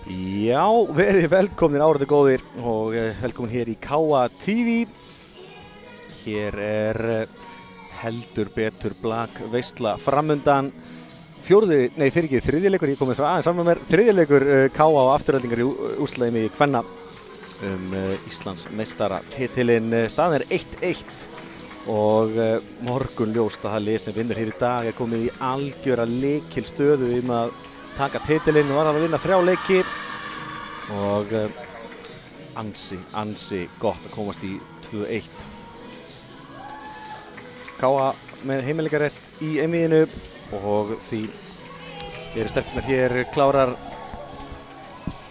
Já, verið velkomin áraði góðir og velkomin hér í KA TV. Hér heldur betur blak veisla framundan. Þriðji leikur, ég komið frá aðeins saman með mér. Þriðji leikur KA og afturöldingar í úrslaginu í kvenna Íslands meistaratitilinn. Staðan 1-1 og morgun ljóst að það lið sem vinnur hér í dag komið í algjöra lykilstöðu að taka titilinn og var að vinna 3 leiki og ansi gott að komast í 2-1. KA með heimileikarétt í einvíginu og því eru stelpurnar hér klárar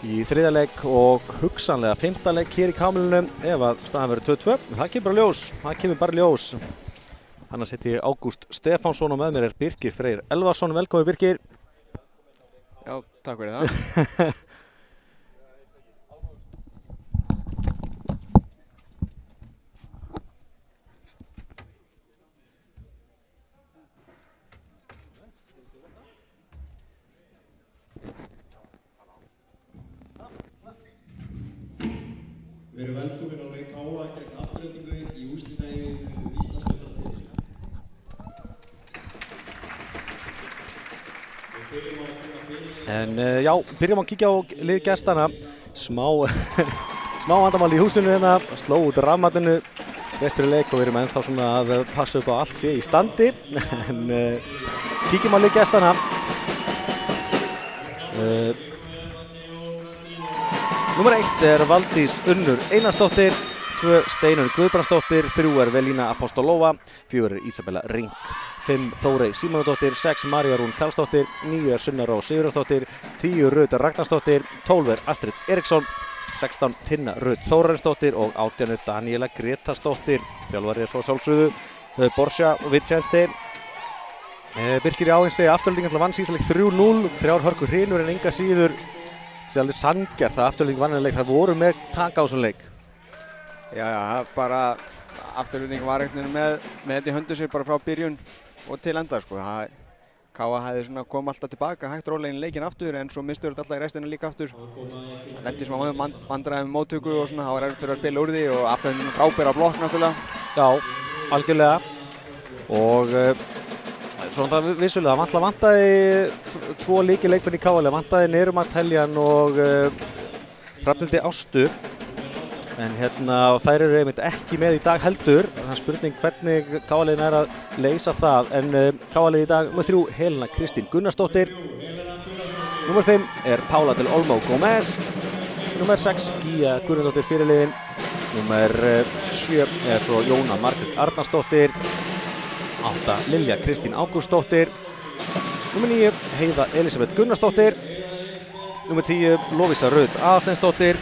í 3. leik og hugsanlega 5. leik hér í Kámilunum ef að staðan verður 2-2. Það kemur bara ljós. Annars heiti ég Ágúst Stefánsson og með mér Birgir Freyr Elvarsson. Velkomin Birgir. Já, takk fyrir það. Við erum velkomin á leik KA gegn Aftureldingu í úrslitakeppni Íslandsmeistaratitilinn. Byrjum að kíkja á lið gestana. Smá vandamál í húsinu hérna, sló út rafmagninu rétt fyrir leik og við erum ennþá svona að passa upp á allt sé í standi. En kíkjum á lið gestana. Númer 1 Valdís Unnur Einarsdóttir, 2 Steinunn Guðbrandsdóttir, 3 Velína Apostolova, 4 Ísabella Ring, 5 Þórey Símonardóttir, 6 María Rún Karlsdóttir, 9 Sunna Rós Sigurjónsdóttir, 10 Rut Ragnarsdóttir, 12 Astrid Eriksson, 16 Tinna Rut Þórarinsdóttir og 18 Daníela Gretarsdóttir. Þjálfari svo sjálfsögðu Borja Vicente. Birkir Áins segja Aftureldingar vann síðasta leik 3-0, 3 hörku hrinur en enga síður. Það er alveg sanngjarnt að Afturelding vann leik. Það voru með taka á þessum leik. Já, bara Afturelding var einhvern veginn með þetta í höndu sér bara frá byrjun og til enda sko. KA hefði svona kom alltaf tilbaka hægt rólega inn leikinn aftur en svo mistur þetta alltaf í restina líka aftur. Það lendi smá vandræðum móttöku og svona, það var erfitt fyrir að spila úr því og Afturelding frábæra blokk náttúrulega. Já, algjörlega. Og svona vissulega, það vantaði 2 leikmenn í KA, vantaði Nerumar Teljan og Hrafnhildi Ástu. En þær eru einmitt ekki með í dag heldur. Það er spurning hvernig KA-liðin er að leysa það. En KA-liðið í dag með 3 Helena Kristín Gunnarsdóttir. Númer 5 er Pála del Olmo Gómez. Númer 6 Gía Guðnadóttir fyrirliðin. Númer 7 er svo Jóna Margrét Arnarsdóttir. 8 Lilja Kristín Ágústsdóttir. Númer 9 Heiða Elisabeth Gunnarsdóttir. Númer 10 Lovísa Rut Aðalsteinsdóttir.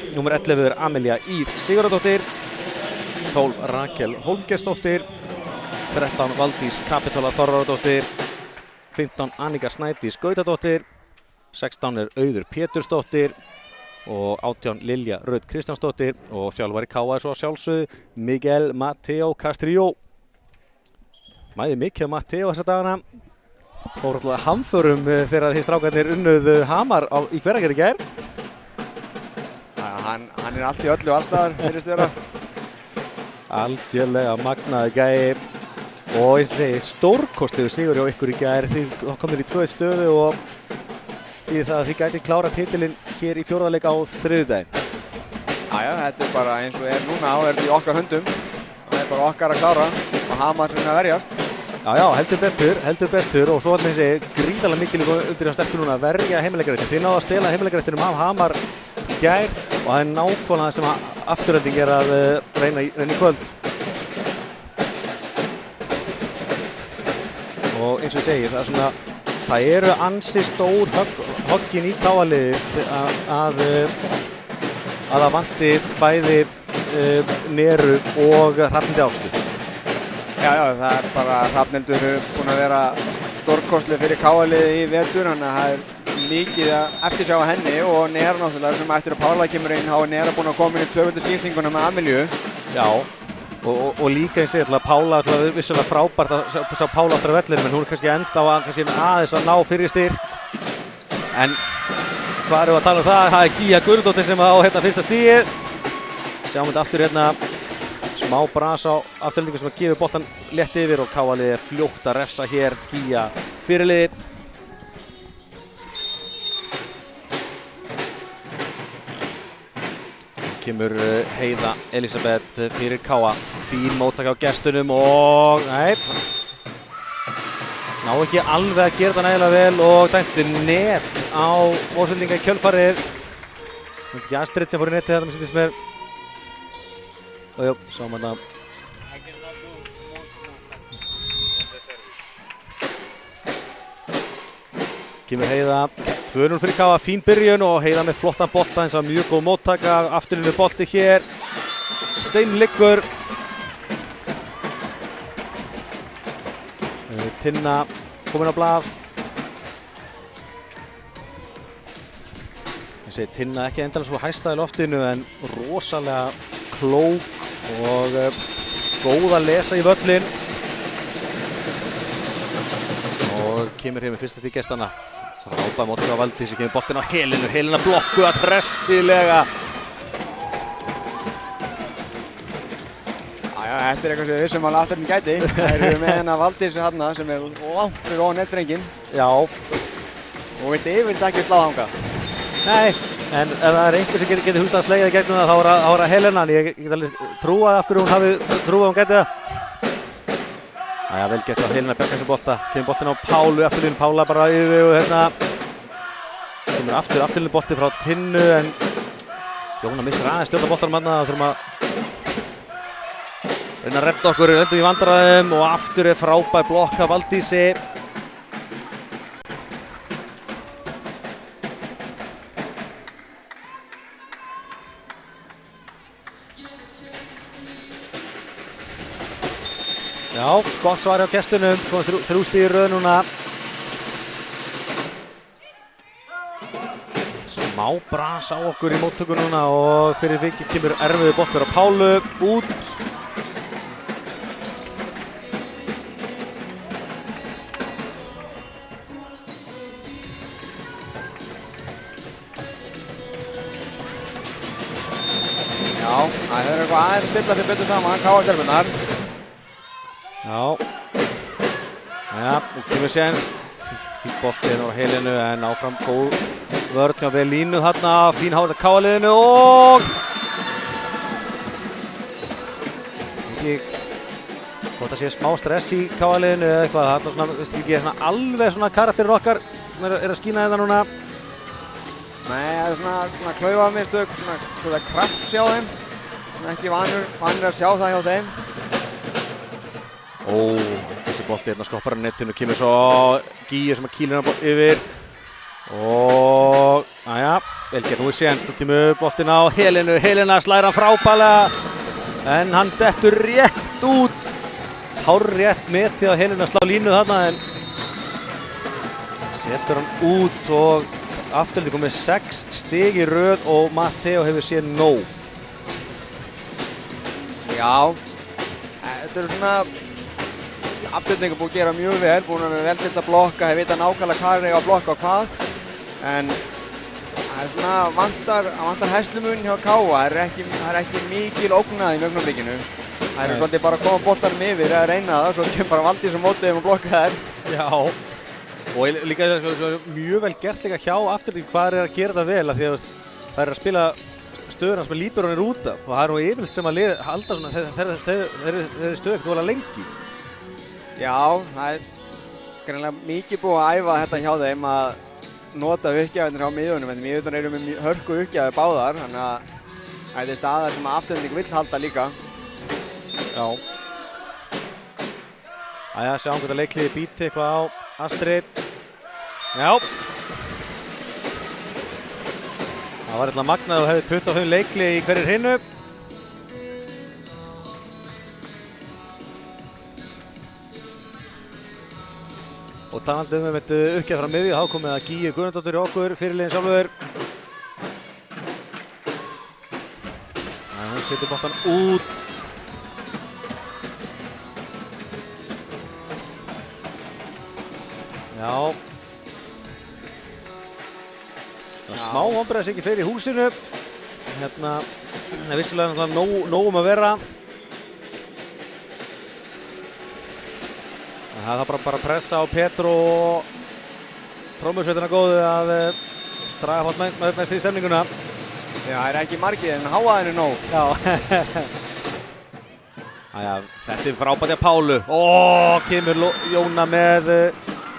Númer 11 er Amelía Ír Sigurðardóttir. 12 Rakel Hólmgersdóttir. 13 Valdís Kapitola Þorvaradóttir. 15 Annika Snædís Gautadóttir. 16 er Auður Pétursdóttir. Og 18 Lilja Rut Kristjánsdóttir. Og þjálfari KA svo að sjálfsögðu Miguel Mateo Castrillo. Mæði mikið Mateo þessa dagana. Fór alltaf hamförum þegar því strákarnir unnuð Hamar í Hveragerði í gær. Hann er allt í öllu allstaðar, virðist vera. Algjörlega magnaði gæi og ég segi stórkostlegur sigur hjá ykkur í gær. Þið komið í 2 stöðu og því það að þið gæti klára titilinn hér í 4. leik á þriðjudaginn. Þetta er bara eins og er núna og er í okkar höndum. Það er bara okkar að klára og Hamar sem að verjast. Já, heldur betur og svo er þessi gríðarlega mikil undir á stelpur núna að verja heimileikaréttin. Þið náðu að stela heimileikaréttinum af Hamar gær og það er nákvæmlega sem að Afturelding er að reyna í kvöld. Og eins og ég segi, það eru ansi stór höggin í KA-liði að það vanti bæði Neru og Hrafnhildi Ástu. Já, það er bara Hrafnhildur búin að vera stórkostleg fyrir KA-liði í vetur, þannig að það er mikið að eftirsjá að henni og Nera náttúrulega sem eftir að Pála kemur inn, þá er Nera búin að koma inn í 2. skiptinguna með Amelíu. Já, og líka eins og Pála vissulega frábært að sá Pála aftur á vellinum en hún er kannski ennþá aðeins að ná fyrir styrk. En hvað erum við að tala um það? Það er Gíja Guðnadóttir sem á hérna fyrsta stigið. Sjáum þetta aftur hérna. Smá bras á afturlendingu sem að gefa boltan létt yfir og KA-liðið er fljótt að refsa hér Gíja fyrirliðið. Kemur Heiða Elísabet fyrir KA. Fín móttaka á gestunum og nei. Ná ekki alveg að gera þetta nægilega vel og dæmdi net á Mosfeldinga í kjölfarið. Það er ekki Astrid sem fór í netið þetta, mér sýndist mér. Og jú, sáum hérna. Kemur Heiða, 2-0 fyrir KA, fín byrjun og Heiða með flottan bolta eins og mjög góð móttaka. Afturlínu bolti hér, steinliggur. Tinna komin á blað. Ég segi Tinna ekki endalega svo hæsta í loftinu en rosalega klók og góð að lesa í völlin. Og kemur hér með fyrsta til gestana. Frábær móttaka á Valdísi, kemur boltinn á Helenu. Helena blokku að pressilega. Þetta er eitthvað sem við vissum alveg afturinn gæti. Það eru með hennar Valdísi hérna sem er langt fyrir ofan netstrenginn. Já. Og vildi yfirleitt ekki slá þangað. Nei, en ef það er einhver sem getur hugsað að slegja það gegnum það, þá er það Helena. En ég get alveg trúað af hverju hún hafi trúað að hún gæti það. Æja, vel gert á Helena, bergar þessu bolta. Kemur boltinn á Pálu, afturlínu Pála bara yfir og hérna. Kemur afturlínu bolti frá Tinnu en Jóna missir aðeins stjórna boltanum þarna. Þá þurfum að reyna að redda okkur, lendum í vandræðum og aftur er frábær blokk af Valdísi. Já, gott svar hjá gestunum, komið 3 stig í röð núna. Smá bras á okkur í móttöku núna og fyrir vikið kemur erfiður boltur á Pálu út. Það er eitthvað aðeins að stilla sér betur saman, KA-stelpunnar. Já. Jæja, og kemur séns. Fín boltinn á Helenu en áfram góð vörn hjá Velínu þarna. Fín hárið á KA-liðinu og ekki hvort það sé smá stress í KA-liðinu eða eitthvað. Það er svona, veist ekki, svona alveg svona karakterin okkar sem er að skína þetta núna. Nei, það er svona klaufamistök, svona krafts hjá þeim. Ekki vanur að sjá það hjá þeim. Ó, þessi bolti hérna skoppar á netinu, kemur svo Gíu sem að kýlir hann yfir. Og, aðja, vel gert, nú er séns, þá kemur boltin á Helenu. Helena slæðir hann frábærlega, en hann dettur rétt út. Hárrétt met því að Helena slá línu þarna, en setur hann út og afturlítið komið 6 stig í röð og Matteo hefur séð nóg. Já, þetta eru svona afturlendingar búið að gera mjög vel, búin að vera vel til að blokka, þeir vita nákvæmlega hvað er að blokka og hvað. En það er svona vantar hæslumun hjá KA, það er ekki mikil ógnað í augnablikinu. Það er svolítið bara að koma boltanum yfir að reyna það, svo kemur bara Valdís á mótið og blokka þær. Já, og líka mjög vel gert líka hjá afturlendingu hvað er að gera það vel, af því að það er að spila stöðuna sem lítur honir út af og það er nú yfirleitt sem að halda svona þeir stöðu ekkert vola lengi. Já, það er greinilega mikið búið að æfa þetta hjá þeim að nota uppgjafinir hjá miðjunum, en miðjurnar eru með hörku uppgjafi báðar, þannig að þetta er staðar sem afturlending vill halda líka. Já. Æja, sjáum hvort að leikliði býti eitthvað á Astrid. Já. Það var eitthvað magnað og hefði 25 leikli í hverjir hinu. Og talandi þetta uppgjaf frá miðju, þá komið að Gíu Guðnadóttir í okkur, fyrirliðinn sjálfur. Hún setur boltan út. Já. smá vonbrigði að sé ekki fleiri í húsinu. Hérna, það er vissulega náttúrulega nóg að vera. Það er bara að pressa á Petru og trómusveitina góðu að draga fótt mest í stemninguna. Já, það er ekki margið en háaðinu nóg. Já. Þetta er frábært hjá Pálu. Kemur Jóna með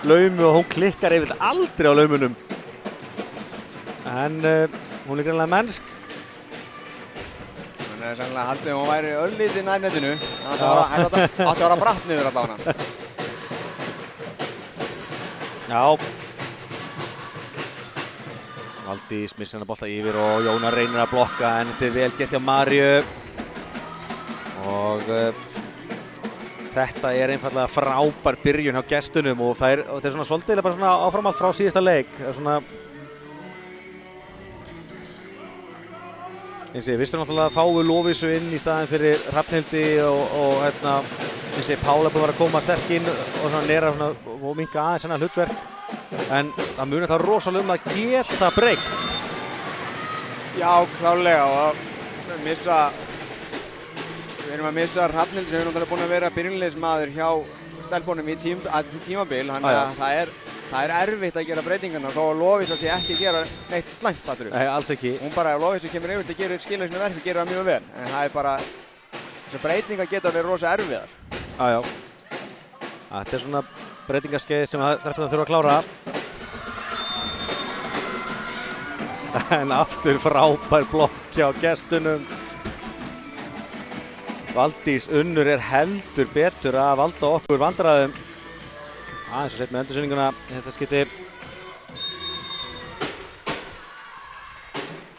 laumu og hún klikkar yfirleitt aldrei á laumunum. En hún er greinlega mennsk. Þannig að sannlega haldið hún væri örlítið nær netinu. Það átti að vera bratt niður allavega. Já. Valdís missir hana bolta yfir og Jóna reynir að blokka en þetta er vel gert hjá Maríu. Og þetta er einfallega frábær byrjun hjá gestunum og þetta er svona svolítið bara svona áframhald frá síðasta leik. Svona eins og ég vissi náttúrulega að fáu Lovísu inn í staðinn fyrir Hrafnhildi og hérna eins og Pála búið að vera að koma sterk inn og svona nera svona og minnka aðeins hennar hlutverk. En það munir það rosalega að geta breytt. Já, klárlega og við erum að missa Hrafnhildi sem er náttúrulega búinn að vera byrjunarliðsmaður hjá stelpunum í tímabil, þannig að það er erfitt að gera breytingarna þó að Lovísa sé ekki að gera neitt slæmt, fattur. Nei, alls ekki. Hún bara, ef Lovísa kemur yfir til að gera skilja sínu verfi, gera það mjög vel. En það er bara, þessar breytingar geta verið rosa erfiðar. Já. Þetta er svona breytingaskeið sem stelpunum þurfa að klára. En aftur frábær blokk hjá gestunum. Valdís Unnur er heldur betur að valda okkur vandræðum. Aðeins og sett með endursyninguna þetta skiptir.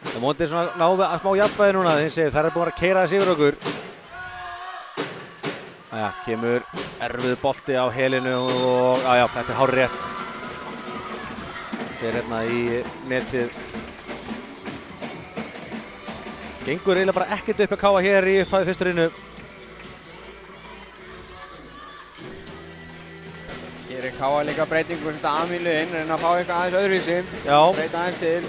Það móti svona náðu að smá jafnvægi núna þegar þær er búin að keyra þessi yfir okkur. Kemur erfiður bolti á helinu og þetta er hárrétt. Þetta er hérna í netið. Gengur eiginlega bara ekkert upp að káa hér í upphæði fyrsturinu. Gerir káa líka breytingu sem þetta Amílu inn, reyna að fá eitthvað aðeins öðruvísi. Já. Breyta aðeins til.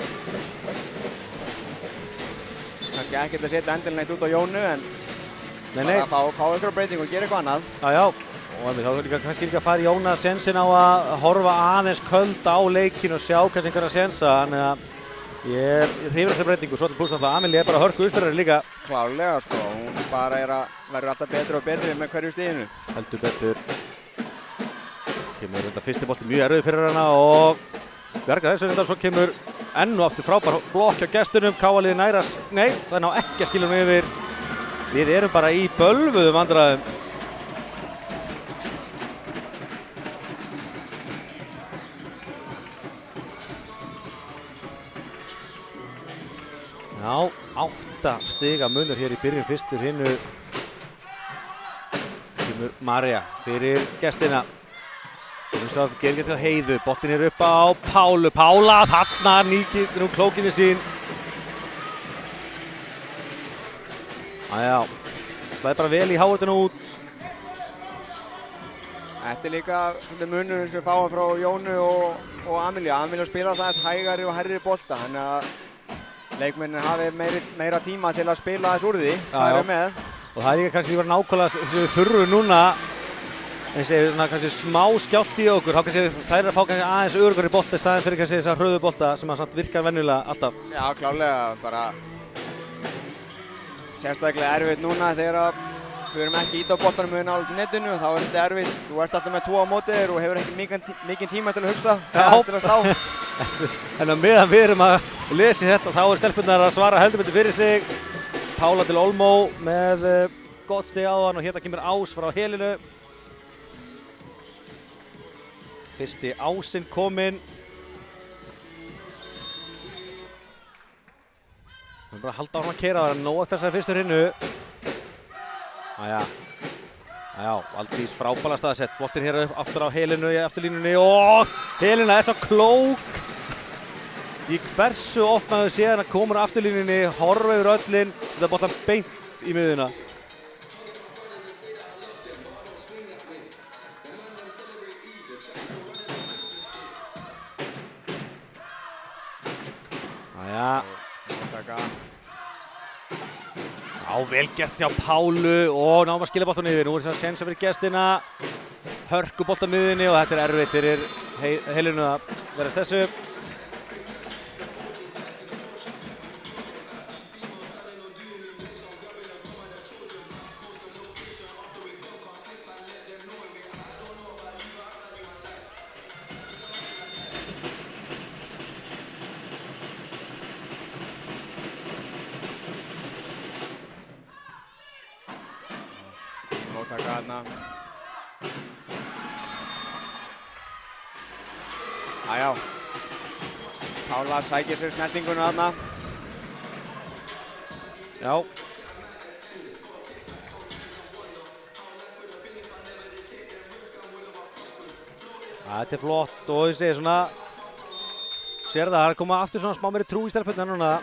Kannski ekkert að setja endilega neitt út á Jónu, en bara fá eitthvað breytingu og gera eitthvað annað. Já. Og þá er kannski líka að fara Jóna sensin á að horfa aðeins köld á leikinn og sjá kannski einhverja sensa. Þannig að ég er hrifinn af þessari breytingu, svo til pluss að Amelie er bara hörku uppstörari líka. Klárlega sko, hún bara verður alltaf betri og betri með hverju stiginu. Heldur betur. Kemur undan fyrsti bolti mjög erfið fyrir hana og bjargar þessu undan, svo kemur enn og aftur frábær blokk hjá gestunum. KA-liðið nærast, nei, það ná ekki að skilja hún yfir. Við erum bara í bölvuðum vandræðum. Já, 8 stiga munur hér í byrjun fyrstur hinnu kemur María fyrir gestina. Svo gerir ekki til Heiðu, boltinn er upp á Pálu. Pála þarna nýkir nú klókinni sín. Slæði bara vel í háutinu út. Þetta er líka munurinn sem fáum frá Jónu og Amelie. Amelie spila það þess hægari og hærri bolta, þannig að leikmennir hafi meira tíma til að spila þess úr því. Það er með. Og það er líka kannski bara nákvæmlega sem við þurfum núna, eins og kannski smá skjált í okkur. Þá kannski þær eru að fá kannski aðeins öruggari bolta í staðinn fyrir kannski þessa hröðu bolta sem að samt virkar venjulega alltaf. Já, klárlega. Bara sérstaklega erfitt núna þegar við erum ekki ít á boltanum við nálægt netinu. Þá er þetta erfitt. Þú ert alltaf með 2 á móti þér og hefur ekki mikinn tíma til að hugsa, til að slá. En meðan við erum að lesa þetta, þá er stelpunnar að svara heldur betur fyrir sig. Pála til Olmó með gott stig á hann og hérna kemur ás frá helinu. Fyrsti ásinn kominn. Við erum bara að halda áfram að keyra, það er nóg eftir þessari fyrstur hinnu. Valdís frábæla staðsett. Boltinn hér aftur á helinu í afturlínunni og Helena er svo klók. Í hversu oft maður séð hann komur á afturlínunni, horfa yfir öllin, þetta boltan beint í miðuna. Móttaka. Já, vel gert hjá Pálu og náum að skilja boltan yfir. Nú er þess að sensa fyrir gestina. Hörku bolta miðinni og þetta er erfitt fyrir Helenu að vera þessu. Móttaka þarna. Jæja. Pála sækir sér snertinguna þarna. Já. Þetta er flott og ég segi svona, sér það að koma aftur svona smá meiri trú í stelpunna núna.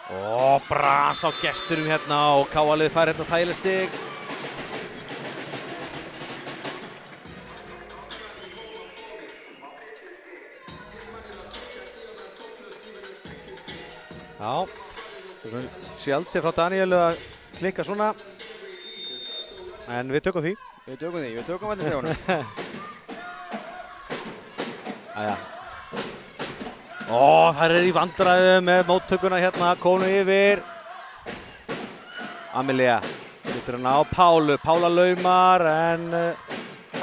Og bras á gesturum hérna og KA-liðið fær hérna þægileg stig. Já, sjálft sér frá Daníelu að klikka svona. En við tökum því. Við tökum allir stegunum. Jæja. Ó, þær eru í vandræðum með móttökuna hérna, konu yfir. Amelia getur að ná Pálu, Pála laumar en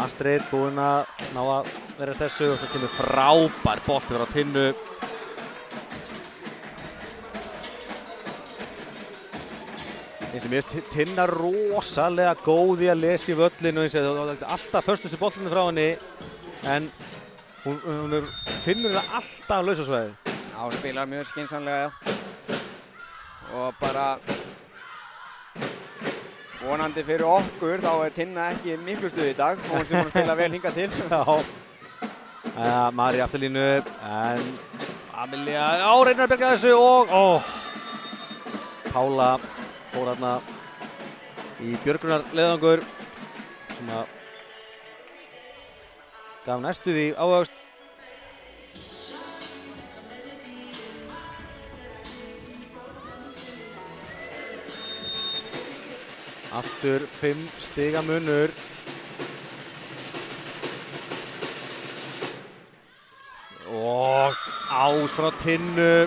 Astrid búinn að ná að vera þessu og svo kemur frábær bolti frá Tinnu. Eins og mér finnst Tinna rosalega góð í að lesa í völlinu, alltaf förstustu boltinu frá henni en hún finnur það alltaf lausasvæði. Já, hún spilar mjög skynsamlega og bara vonandi fyrir okkur þá er Tinna ekki miklu stuð í dag og hún sem hún spila vel hingað til. Já, Mari afturlínu en Amelia, já, reynir að bjarga þessu og Pála fór hérna í björgunarleiðangur sem að gaf næstu því ávöxt. Aftur 5 stiga munur. Og ás frá Tinnu.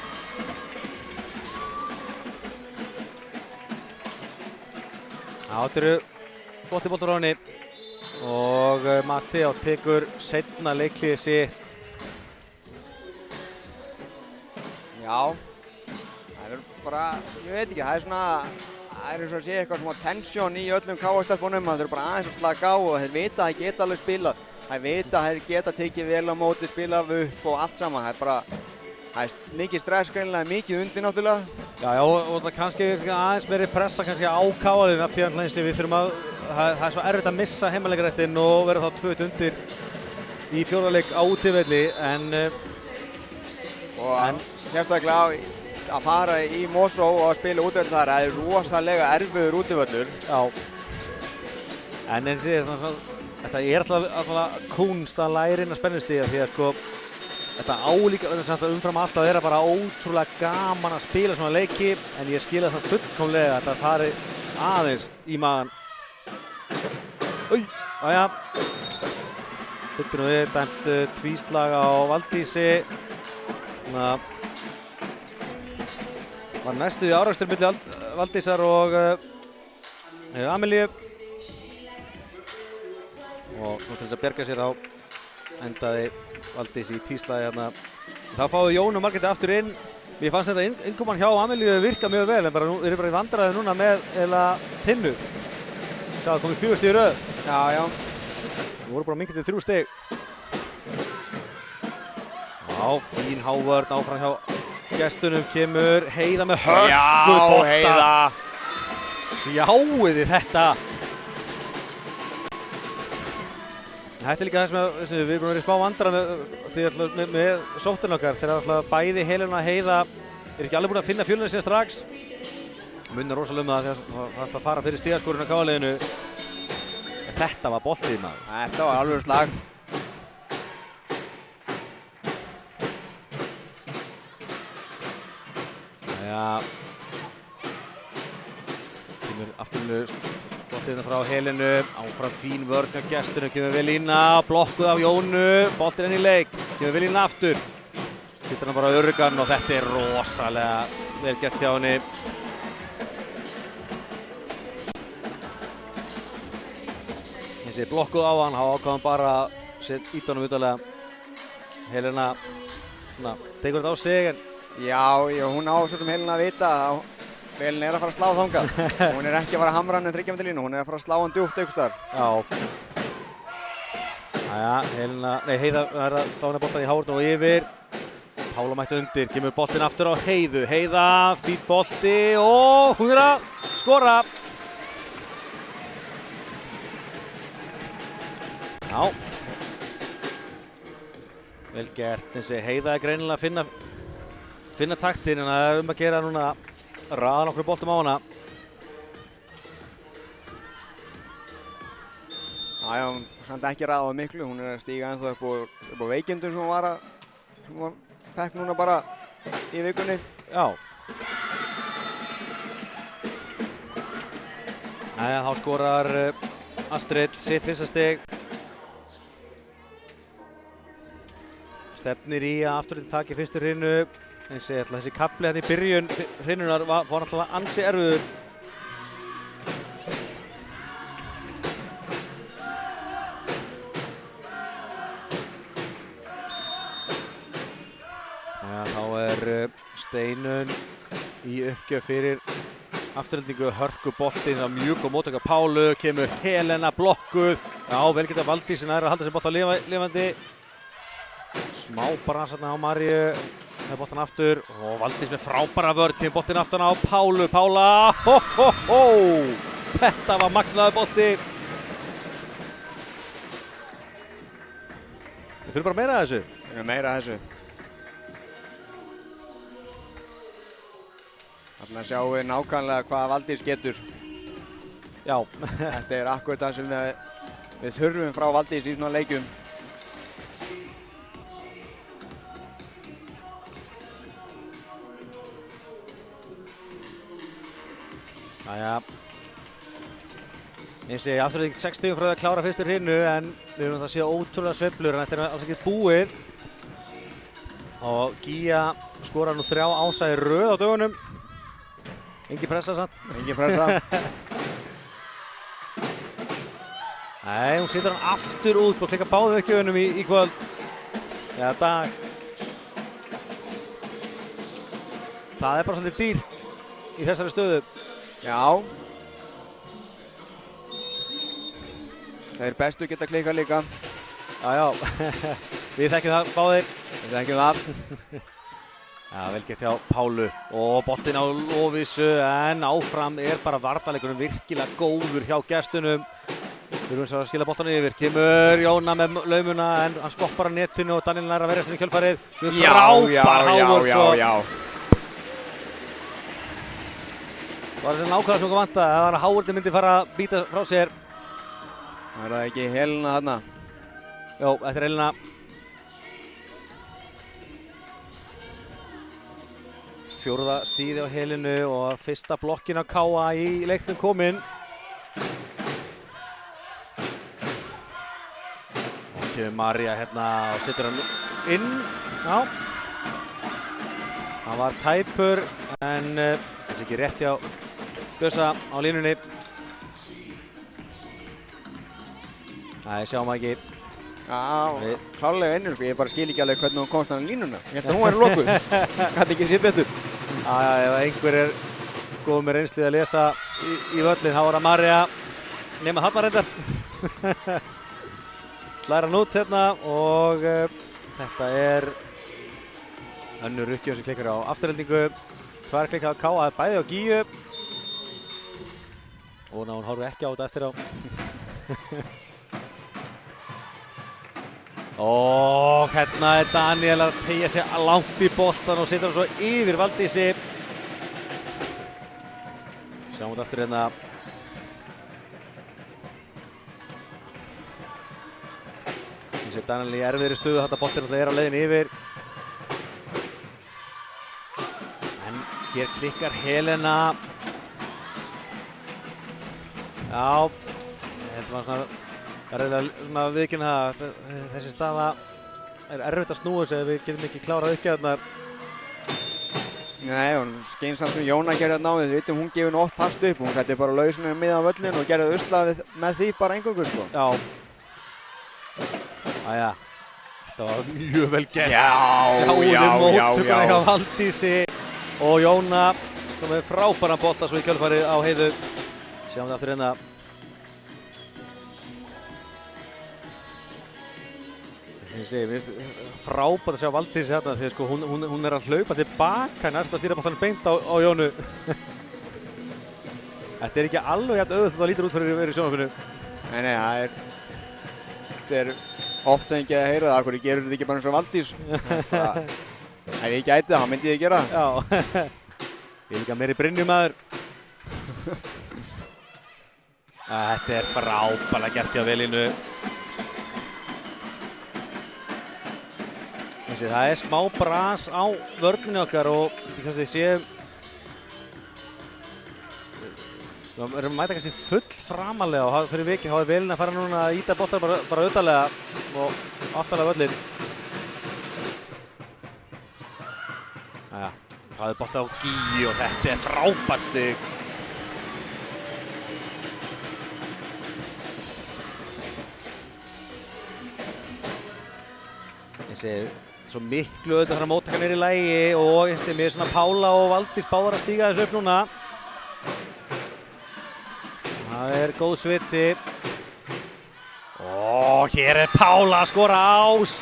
Þetta eru flotti boltar á henni. Og Matti tekur seinna leikliðið sitt. Já, það er bara, ég veit ekki, það er svona, það er eins og að sé eitthvað smá tensjón í öllum KA-stelpunum, það eru bara aðeins að slaka á og þeir vita að þeir geta alveg spilað. Þeir vita að þeir geta tekið vel á móti, spilað upp og allt saman, það er bara, það er mikið stress greinilega, mikið undir náttúrulega. Já, og það kannski aðeins meiri pressa kannski á KA-liðinu af því að við þurfum að, það er svo erfitt að missa heimaleikréttinn og vera þá 2 undir í fjórða leik á útivelli en sérstaklega að fara í Mosó og að spila útivöll þar, það er rosalega erfiður útivöllur. Já. En eins og þetta er alltaf kunst að læra inn að spennustíða því að sko þetta álíka umfram allt að vera bara ótrúlega gaman að spila svona leiki en ég skila það fullkomlega að það fari aðeins í maðan. Jæja. Byttir nú við, dæmt tvíslag á Valdísi. Var næstu í árakstur milli Valdísar og Amelíu. Og til þess að bjarga sér á endaði Valdís í tvíslagi hérna. Þá fáið Jón og Margréti aftur inn. Mér fannst þetta innkoman hjá Amelíu virka mjög vel en þeir eru bara í vandræði núna með Tinnu. Sá það komið 4 stig í röð. Já. Við vorum bara minkið til 3 stig. Já, fín hávörn áfram hjá gestunum kemur Heiða með hörkubolta. Já, Heiða. Sjáuð þið þetta. Þetta er líka það sem við erum verið smá vandræði með sótturinn okkar þegar bæði Helena og Heiða er ekki alveg búin að finna fjölunni síðan strax. Munnar rosalega það þegar það ætla að fara fyrir stíðaskorinn á KA-liðinu. Þetta var boltið maður. Þetta var alveg slag. Jæja. Kemur afturlega boltið frá Helenu. Áfram fín vörn á gestunum. Kemur vel lína. Blokkuð af Jónu. Boltið inn í leik. Kemur vel lína aftur. Hittir hann bara öruggan og þetta rosalega vel gert hjá henni. Þessi blokkuð á hann, þá ákvað hann bara að íta honum utalega. Helena tekur þetta á sig en Já, hún á svo sem Helena að vita að Helena að fara að slá þangað. Hún ekki að fara að hamra hann 3 metra línu, hún að fara að slá hann djúpt einhvers staðar. Já. Jæja, Heiða er að slá henni boltan í hárinu og yfir. Pála mætti undir, kemur boltinn aftur á Heiðu. Heiða, fínn bolti og hún er að skora. Já. Vel gert, eins og Heiða er greinilega að finna taktinn, en það er að gera núna raða nokkru boltum á hana. Já, samt ekki raða á miklu, hún er að stíga ennþá upp á veikindum sem hún fekk núna bara í vikunni. Já. Jæja, þá skorar Astrid sitt fyrsta stig. Stefnir í að Afturelding taki fyrstu hrinu. Eins og þessi kafli hérna í byrjun hrinunar var náttúrulega ansi erfiður. Þá er Steinun í uppgjöf fyrir Aftureldingu. Hörku boltinn á mjúk og móttaka Pálu. Kemur Helena blokkuð. Já, vel geta Valdís sem er að halda sér bolta lifandi. Smá bransarna á Maríu. Það er boltan aftur og Valdís með frábæra vörn. Kemur boltinn aftan á Pálu. Pála, Þetta var magnaður bolti. Við þurfum bara meira af þessu. Við þurfum meira af þessu. Þarna sjáum við nákvæmlega hvað Valdís getur. Já. Þetta er akkurat það sem við þurfum frá Valdís í svona leikjum. Jæja. Eins og Afturelding 6 stigum frá því að klára fyrstu hrinu, en við erum að sjá ótrúlega sveiflur, en þetta er alls ekki búið. Og Gíja skorar nú 3 ása í röð á dögunum. Engin pressa samt. Engin pressa. Nei, hún setur hann aftur út og klikkar báðum uppgjöfunum í kvöld. Eða dag. Það er bara svolítið dýrt í þessari stöðu. Já. Þeir bestu geta klikkað líka. Já. Við þekkjum það báðir. Við þekkjum það. Já, vel gert hjá Pálu og boltinn á Lovísu, en áfram er bara varnarleikurinn virkilega góður hjá gestunum. Við erum að skila boltanum yfir. Kemur Jóna með laumuna, en hann skoppar á netinu og Daniel nær að verjast inn í kjölfarið. Frábær hávörn svo. Já. Það var þessi nákvæmlega sem okkur vantaði, það var að hávörnin myndi fara að býta frá sér. Það er ekki Helena þarna. Jó, þetta er Helena. Fjórða stíði á Helenu og fyrsta blokkin á Káa í leiknum kominn. Og kemur María hérna og setur hann inn. Já. Hann var tæpur, en þessi ekki rétt hjá Bjössa á línunni. Nei, sjáum ekki. Já, klálega vinnur, ég bara skil ekki alveg hvernig hún komst hann á línuna. Ég held að hún væri lokuð. Gæti ekki séð betur. Já, ef einhver er góð með reynslið að lesa í völlin, þá er það María. Nema þarna reyndar. Slæra hann út hérna og þetta er önnur uppgjöf sem klikkar á Aftureldingu. 2 klikkar á Káa, bæði á Gíju. Og hún horfir ekki á þetta eftir á. Og hérna er Daniel að teygja sig langt í boltan og setur hann svo yfir Valdísi. Sjáum þetta aftur hérna. Ég sé Daniel í erfiðri stöðu, þetta boltinn alltaf á leiðinni yfir. En hér klikkar Helena. Já, ég held maður svona viðkynna það að þessi staða er erfitt að snúa sig ef við getum ekki klárað uppgjafirnar. Nei, hún skeinsamt sem Jóna gerði þarna á við vitum hún gefur nú oft fast upp. Hún setti bara lausinu miðan völlin og gerði usla með því bara eingöngu, sko. Já. Æja, þetta var mjög vel gert. Já, Móttökuna hjá Valdísi og Jóna kom með frábæran bolta svo í kjölfarið á Heiðu. Sjáum það aftur hérna. Ég segi, mér finnst frábært að sjá Valdísi hérna því sko hún er að hlaupa tilbaka næst að stýra boltanum beint á Jónu. Þetta er ekki alveg jafn auðvelt það lítur út fyrir verið í sjónvarpinu. Nei, þetta er oft fengið að heyra það, af hverju gerur þetta ekki bara eins og Valdís? Ef ég gæti það, þá myndi ég gera það. Já, ég er líka meiri Brynjumaður. Þetta er frábært gert hjá Velínu. Það er smá bras á vörninni okkar og þið séum við erum að mæta kannski full framalega og fyrir vikið þá er Velín að fara núna að íta boltar bara utarlega og aftarlega völlin. Jæja, það er boltar á Gíu og þetta er frábært stig. Ég segi svo miklu auðvitað þarf að móttaka niður í lagi og eins og mér svona Pála og Valdís báðar að stíga þessu upp núna. Það er góð sviti. Og hér er Pála að skora ás.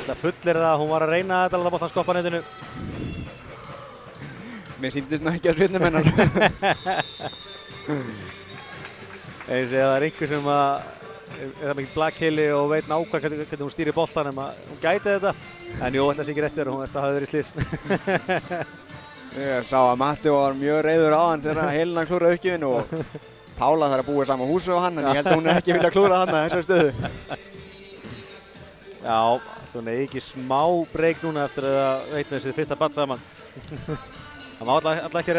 Það fullir það að hún var að reyna þetta að láta boltann skoppa netinu. Mér sýndist nú ekki á svitnum hennar. Ég segi að það er einhver sem er það mikið blackheili og veit nákvæmlega hvernig hún stýrir boltan ef hún gæti þetta. En jú, ætla sér ekki rétt hún ætla að hafa verið slys. Ég sá að Matti var mjög reiður á hann þegar Helena klúraði uppgjöfinu og Pála þarf að búa saman húsu á hann en ég held að hún ekki vilja klúra þarna þessari stöðu. Já, hún er ekki smá breyk núna eftir að veitna þessi fyrsta badd saman. Það má alltaf ekki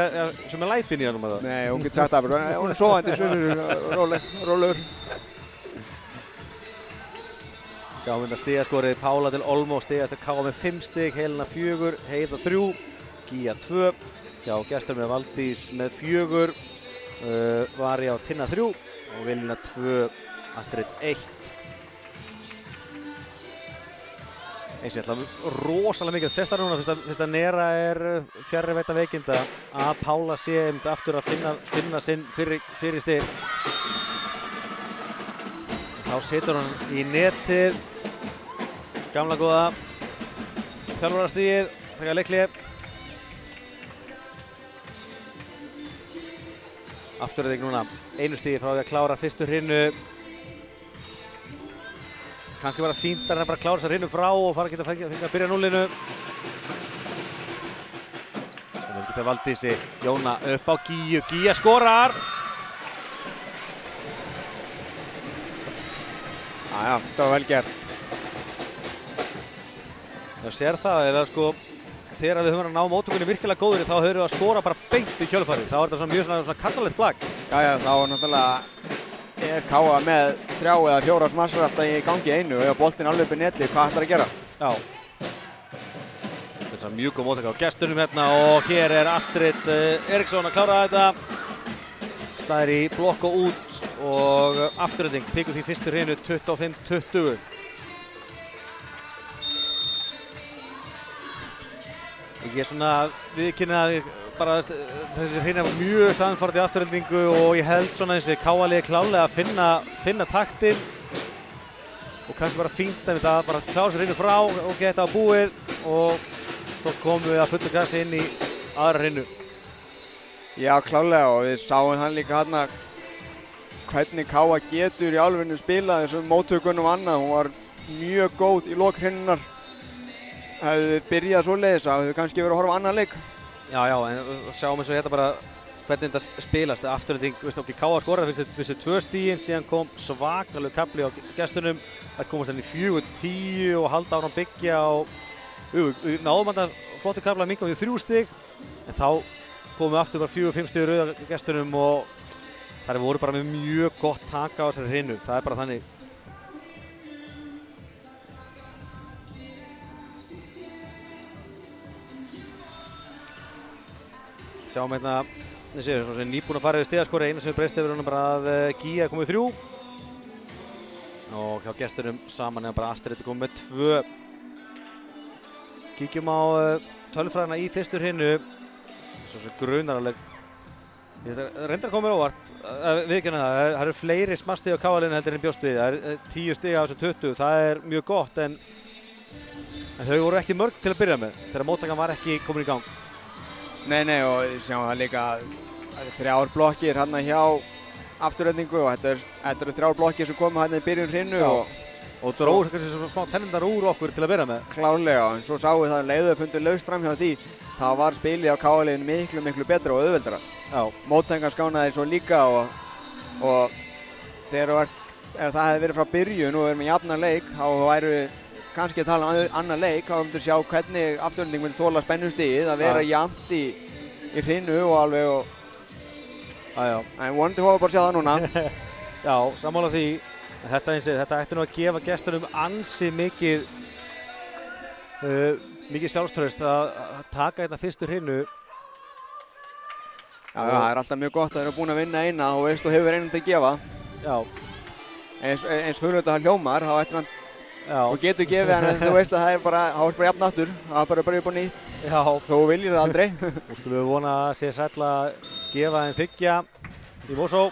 sem er lætin í hann það. Nei, hún getur sagt að hún er sofandi, rólegur. Sjáum við stigaskorið Pála til Olmo, stigast að K.A. með 5 stig, Helena 4, Heiða 3, Gía 2, hjá gestur með Valdís með 4, Vari á Tinna 3 og Velína 2, Astrid 1. Eins og ég ætla rosalega mikið að sesta núna fyrst að Nera er fjarri veita veikinda að Pála sé aftur að finna sinn fyrir stig. Þá situr hann í netið, gamla góða þjálfarastigið, taka leikhlé. Afturræðing núna, einu stigi frá því að klára fyrstu hrinu. Kannski bara fínt að bara klára þessa hrinu frá og fara að geta að byrja núllinu. Þannig að geta Valdísi, Jóna upp á Gíu, Gía skorar. Já, þetta var vel gert. Það sér það, eða sko þegar við höfum verið að ná móttökunni virkilega góður þá höfum við að skora bara beint í kjölfarið. Þá er þetta mjög svona kallalegt plagg. Já, þá náttúrulega er K.A. með 3 eða 4 smassur alltaf í gangi einu og ef boltinn alveg upp í netið, hvað ætlar að gera? Já. Þetta er mjög góð móttaka á gestunum hérna og hér er Astrid Eriksson að klára þetta. Slæðir í blokk og út og afturhending tekur því fyrstu hrinu 25-20. Ég er svona viðkynna að bara þessi hrina mjög sannfærandi afturhendingu og ég held svona þessi K.A. klálega að finna taktinn og kannski bara fínt að þetta bara klára sér hrinu frá og geta á búið og svo komum við að fullu gassi inn í aðra hrinu. Já, klálega og við sáum hann líka hérna hvernig K.A. getur í alvörinu spilað þessum móttökunum og annað. Hún var mjög góð í lok hrinunnar. Hefði byrjað svoleiðis að hefði kannski verið að horfa á annan leik. Já, en sjáum eins og þetta bara hvernig þetta spilast. Afturlending, ok, K.A. skoraði fyrstu 2 stigin, síðan kom svakalega kafli á gestunum. Það komast henni 4-10 og halda áfram byggja og náðum þetta flottu kafla að minnka við 3 stig, en þá komum við aftur bara 4-5 stig rauða gestunum og þær voru bara með mjög gott taka á þessari hrinu. Það bara þannig. Sjáum hérna, þessi nýbúin að fara við stigaskori, einu sem breyst hefur bara að Gía er komið 3 og hjá gestunum saman er bara Astrid komið með 2. Kíkjum á tölfræðina í fyrstu hrinu, svo sem grunaraleg. Reyndar komið óvart, viðurkenna það eru fleiri smastig á K.A. liðinu heldur en bjóst við. Það er 10 stig á þessu 20, það er mjög gott, en þau voru ekki mörg til að byrja með þegar móttakan var ekki komin í gang. Nei, og sjáum það líka að það eru 3 blokkir hérna hjá Afturlendingu og þetta eru 3 blokkir sem komu hérna í byrjun hrinu og dróðu kannski svona smá tennindar úr okkur til að byrja með. Klárlega, en svo sáum við það leiðu fundið laust fram hjá því. Það var spilið á K.A. liðinu miklu betra og auðveldara. Móttakan skánaði svo líka og ef það hefði verið frá byrjun og við erum í jafnan leik, þá væru við kannski að tala um annan leik, þá myndum við sjá hvernig Afturlending myndi þola spennustigið að vera jafnt í hrinu og alveg og en vonandi hófa bara að sjá það núna. Já, sammála því. Þetta ætti nú að gefa gestunum ansi mikið sjálfstraust að taka þetta fyrstu hrinu. Já, það er alltaf mjög gott að þeir eru búin að vinna eina og veist þú hefur einum til að gefa. Já. Eins hugulegt að það hljómar, þá ættir hann og getur gefið hann, en þú veist að það er bara jafn aftur, það er bara að byrja upp á nýtt. Já. Þú viljir það aldrei. Nú skulum við vona að sé sæll að gefa þeim þyggja í Mosó.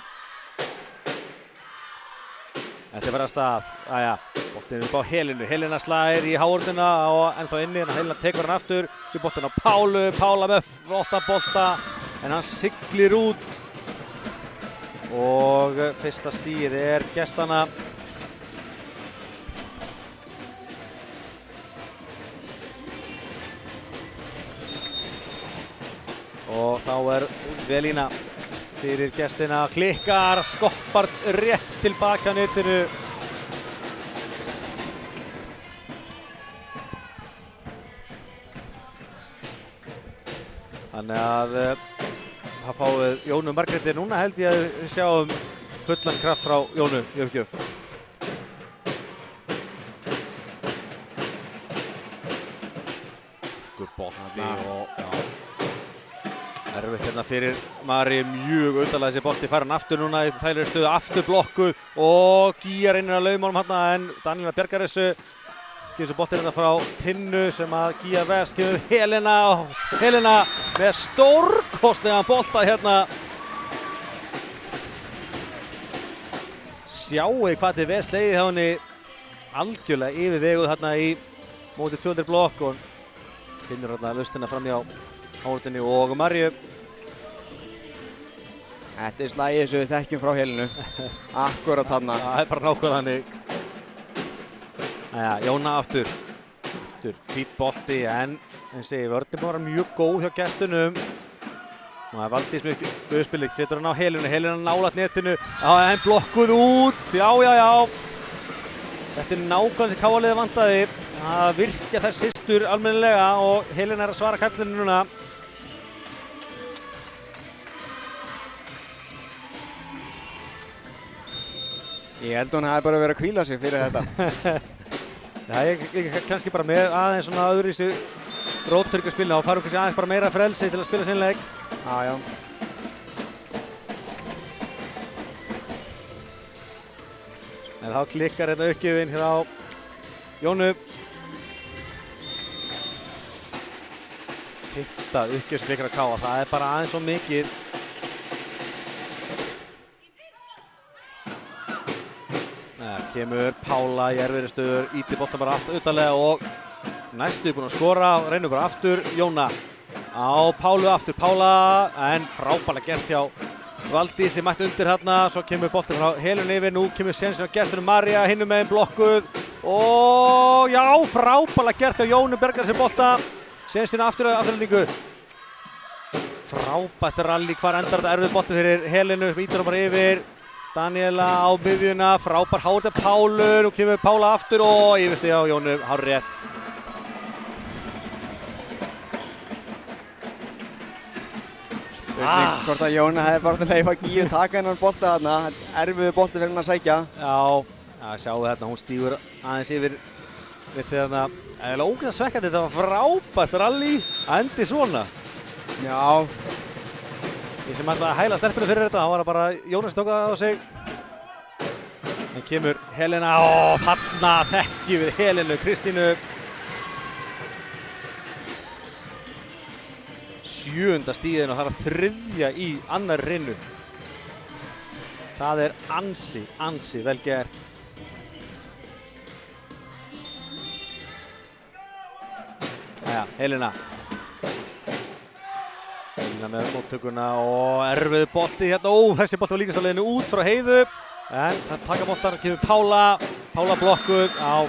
Þetta er bara að stað. Boltinn upp á Helenu. Helena slær í hárunina og ennþá inni, en Helena tekur hann aftur í boltinn á Pálu. Pála með flotta bolta, en hann siglir út. Og fyrsta stigið er gestanna. Og þá er Velína fyrir gestina, klikkar, skoppar rétt tilbaka netinu. Þannig að það fáið Jónu Margréti. Núna held ég að við sjáum fullan kraft frá Jónu í uppgjöf. Bolti og erfitt hérna fyrir Mari, mjög undarlega þessi bolti, fær hann aftur núna í þægilegri stöðu, aftur blokkuð og Gía reynir að lauma honum hérna, en Daníela bjargar þessu. Gefur þessu bolti hérna frá Tinnu sem að Gía Vest gefur Helena og Helena með stórkostlegan bolta hérna. Sjáu hvað þetta er Vest leiðið hjá henni, algjörlega yfirveguð hérna í móti 200 blokk og finnur hérna laustina fram hjá Hárunni og Marju. Þetta er slagið sem við þekkjum frá Helenu. Akkurat þarna. Það er bara nákvæmlega þannig. Jóna aftur. Fínn bolti, en vörnin bara mjög góð hjá gestunum. Og það er Valdís mjög auðspilið, setur hann á Helenu. Helena nálægt netinu. En blokkuð út. Já. Þetta er nákvæmlega sem K.A. liðið vantaði. Það virkja þær systur almennilega og Helena er að svara kallinu núna. Ég held hún hafi bara verið að hvíla sig fyrir þetta. Ég kannski bara með aðeins svona öðruvísi róttörk að spila og fara kannski aðeins bara meira frelsi til að spila sinn leik. Já. En þá klikkar þetta uppgjöfin hér á Jónu. Fimmta uppgjöfsklikkar að K.A. Það er bara aðeins svo mikið. Kemur Pála í erfiðri stöður, ýtir boltan bara aftur utanlega og næstu búinn að skora og reynir bara aftur. Jóna á Pálu aftur. Pála, en frábærlega gert hjá Valdísi, mætti undir hérna. Svo kemur boltan frá Helenu yfir, nú kemur sénsinn á gestunum Marja, hinum megin blokkuð. Og já, frábærlega gert hjá Jónu, bergar sér bolta. Sénsinn aftur að Afturlendingu. Frábært rally, hvar endar þetta erfið bolti fyrir Helenu, sem ítur hann bara yfir. Daniela á miðjuna, frábær hárið til Pálu, nú kemur Pála aftur og yfirstig á Jónu, hárrétt. Spurning hvort að Jóna hefði bara til að leifa Gíu taka hennan bolta þarna, erfiðu bolti fyrir hann að sækja. Já, sjáum við hérna, hún stígur aðeins yfir við þarna. Eða ógeðslega svekkjandi, þetta var frábært rally að endi svona. Já. Ég sem ætlaði að hæla stelpunni fyrir þetta, þá var það bara Jónas tók það á sig. En kemur Helena, þarna þekkjum við Helenu, Kristínu. 7. stigin og það er 3. í annar rinnu. Það er ansi vel gert. Jæja, Helena. Helena með móttökuna og erfið bolti hérna. Þessi bolti var líka leiðinu út frá Heiðu. En það taka boltar, kemur Pála blokkuð á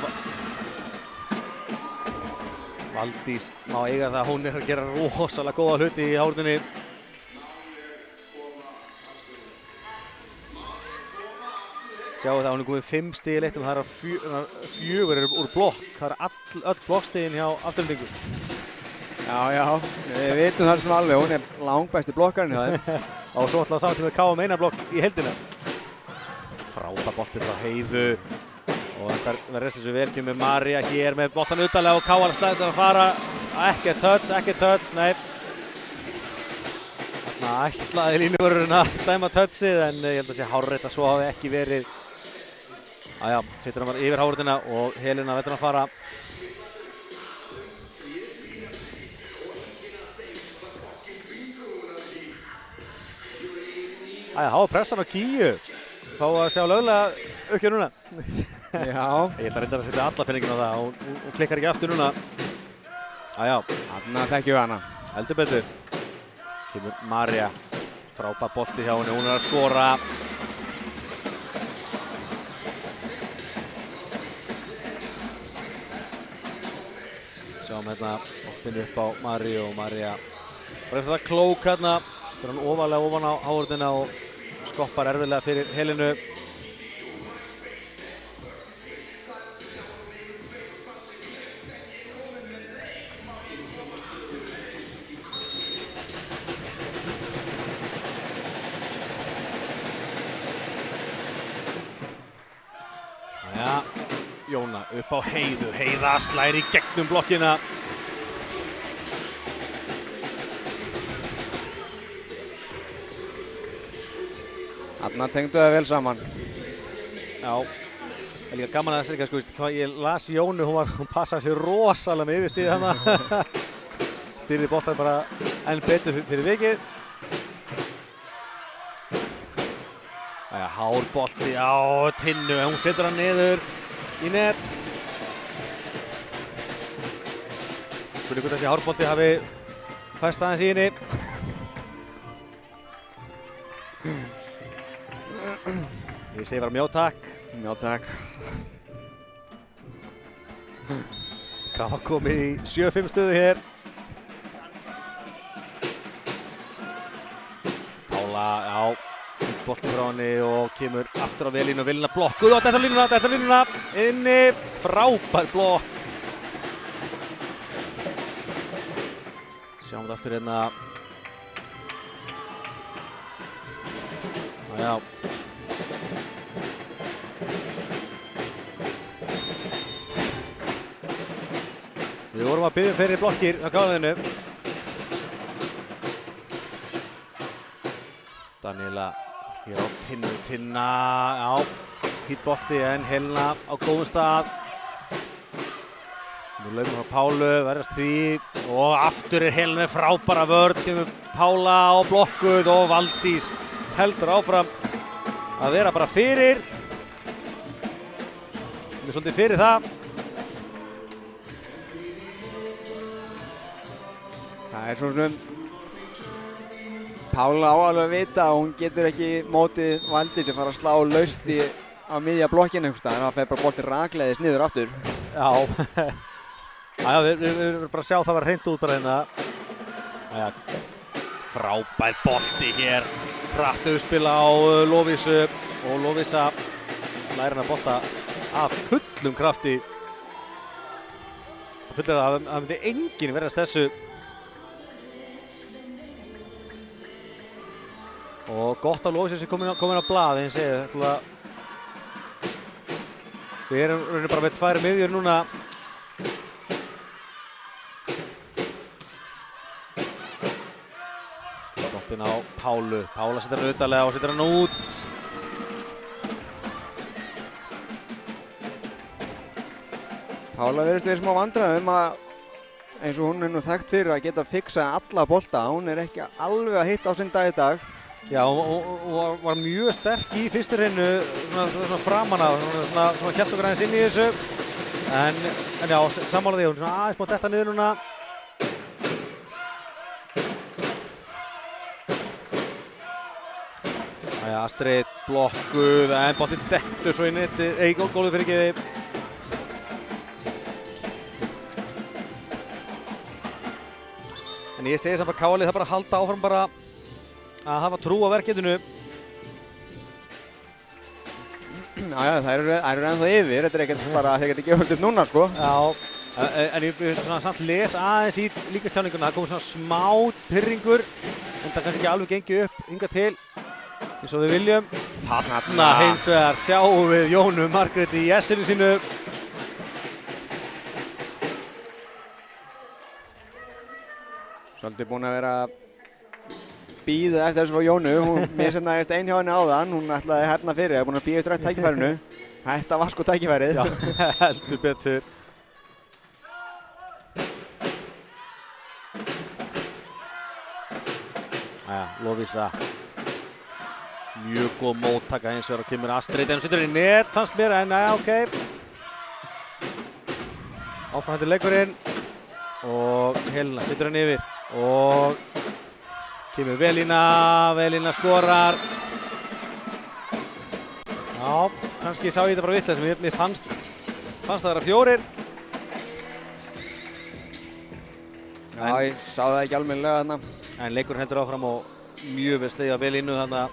Valdís. Má eiga það, hún að gera rosalega góða hluti í hárunni. Sjáu það, hún er komið 5 stig í leiknum, það er 4 úr blokk. Það er öll blokkstigin hjá Aftureldingu. Já, við vitum það svona alveg, hún er langbæsti blokkarinn hjá þeim. Og svo ætlaði saman til að káa með eina blokk í heildina. Frábær bolti frá Heiðu. Og þetta verður restu svo vel, kemur María hér með boltan utanlega og káar slæðið að fara. Ekki touch, nei. Þarna ætlaði línuvörðurinn að dæma touchið, en ég held að sé hárrétt að svo hafi ekki verið. Setur hann bara yfir háruna og Helena veldur hann að fara. Hafa pressan á Gíu. Fá að sjá löglega aukja núna. Já. Ég ætla reyndar að setja alla penningin á það. Hún klikkar ekki aftur núna. Þarna þekkjum við hana. Heldur betur. Kemur María. Frábær bolti hjá henni. Hún er að skora. Sjáum hérna boltinn upp á Maríu og María. Bara eftir það klók hérna. Það er hann ofalega ofan á háruna og skoppar erfiðlega fyrir Helenu. Jóna upp á Heiðu. Heiða slær í gegnum blokkina. Þarna tengdu það vel saman. Já, það er líka gaman að segja, hvað ég las Jónu, hún passaði sér rosalega með yfirstíði hana. Stýrði boltar bara enn betur fyrir vikið. Hár bolti á Tinnu, hún setur hann niður í net. Spurning hvort þessi hárbolti hafi fæst aðeins í henni. Ég segi bara mjótakk. Mjótakk. Hvað var komið í 7-5 stöðu hér. Pála, bolti frá henni og kemur aftur á velínu og Vilna blokkuð og þetta línuna, inni, frábær blokk. Sjáum þetta aftur hérna. Við vorum að biðja fyrir blokkir á gáðinu. Daniela hér á Tinna, fínn bolti en Helena á góðum stað. Nú laumur frá Pálu, verðast því og aftur er Helena með frábæra vörn, kemur Pála á blokkuð og Valdís heldur áfram að vera bara fyrir. Hún er svolítið fyrir það. Það er svona Pála á alveg að vita að hún getur ekki mótið Valdís að fara að slá laust á miðja blokkinu einhvers staðar. Það fer bara boltinn rakleiðis niður aftur. Við verðum bara að sjá það var hreint út bara hérna. Frábær bolti hér. Hratt uppspil á Lovísu og Lovísa slær hann að bolta af fullum krafti. Það fullir að það myndi enginn verðast þessu. Og gott að Lovísa sé komin á blað, eins og ég segi. Við erum bara með 2 miðjur núna. Boltinn á Pálu. Pála setur hann utarlega og setur hann út. Pála virðist við smá vandræðum að eins og hún nú þekkt fyrir að geta fiksað alla bolta. Hún ekki alveg að hitta á sinn dag í dag. Já, hún var mjög sterk í fyrstu hreinu, svona framan af, svona hélt okkur aðeins inn í þessu. En já, sammála því, hún svona aðeins má detta niður núna. Jæja, Astrid blokkuð, en boltinn dettur svo í netið, gólfið fyrir ekki. En ég segi samt að KL það bara halda áfram bara að hafa trú á verkefninu. Já, það eru ennþá yfir, þetta ekkert bara þeir geta gefast upp núna, sko. Já, en ég svona samt les aðeins í líkastjáninguna, það kom svona smá pirringur, en það kannski ekki alveg gengið upp hingað til, eins og við viljum. Þarna hins vegar sjáum við Jónu Margréti í essinu sínu. Svolítið búin að vera bíða eftir þessu frá Jónu, hún misheppnaðist ein hjá henni áðan, hún ætlaði hérna fyrir, það er búin að bíða eftir rétt tækifærinu. Þetta var sko tækifærið. Já, heldur betur. Jæja, Lovísa. Mjög góð móttaka hins vegar og kemur Astrid, en hún setur í net, fannst mér, en jæja, ok. Áfram hendur leikurinn og Helena setur hann yfir og kemur Velína skorar. Já, kannski sá ég þetta bara vitlega sem mér fannst það vera 4. Já, ég sá það ekki almennilega þarna. En leikurinn heldur áfram og mjög vel slegið af Velínu þarna.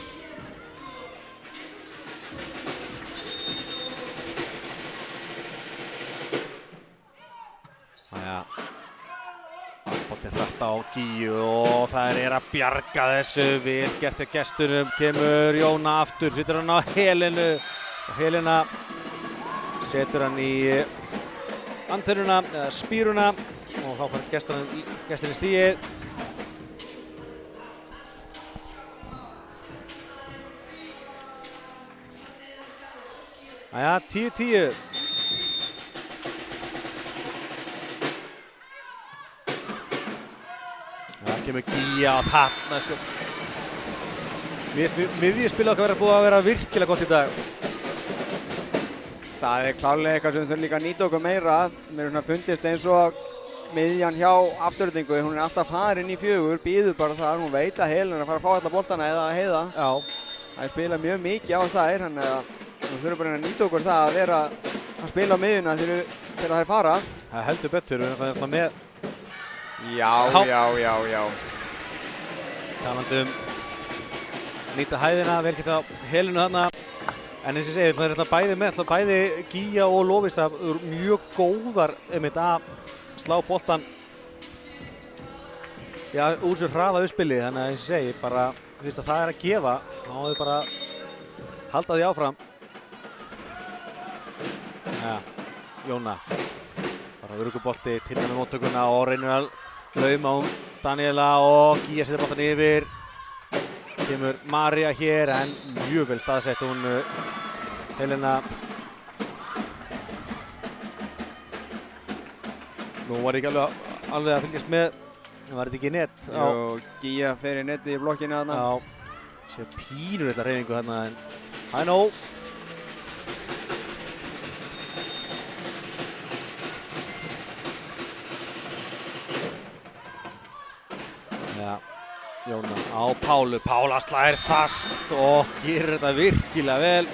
Boltinn hratt á Gíu og það að bjarga þessu, vel gert hjá gestunum, kemur Jóna aftur, setur hann á Helenu og Helena setur hann í antennuna, eða spíruna og þá fær gesturinn stigið. Jæja, 10-10. Kemur Gíja á þarna, sko. Miðjuspilið okkar búið að vera virkilega gott í dag. Það klárlega eitthvað sem þurfum líka að nýta okkur meira. Mér fundist eins og miðjan hjá Aftureldingu, hún alltaf farin í 4, býður bara þar, hún veit að Helena að fara að fá alla boltana eða að Heiða. Já. Það spila mjög mikið á þær, þannig að við þurfum bara að nýta okkur það að vera að spila á miðjuna þegar þær fara. Það heldur betur, við erum það með. Já. Talandi nýta hæðina, vel geta Helenu þarna. En eins og ég segi, það bæði Gíja og Lovísa mjög góðar að slá boltan úr sér hraða uppspili. Þannig að eins og ég segi, bara fyrst að það að gefa, þá má þau bara halda því áfram. Jóna. Bara örugubolti til með móttökuna og reynir að lauma Daniela og Gíja setur boltan yfir. Kemur María hér en mjög vel staðsett hún Helena. Nú var ekki alveg að fylgjast með, en var þetta ekki net? Jú, Gíja fer í netið í blokkinu þarna. Já, séu pínur eitthvað hreyfingu þarna en það er nóg. Jóna á Pálu, Pála slær fast og gerir þetta virkilega vel.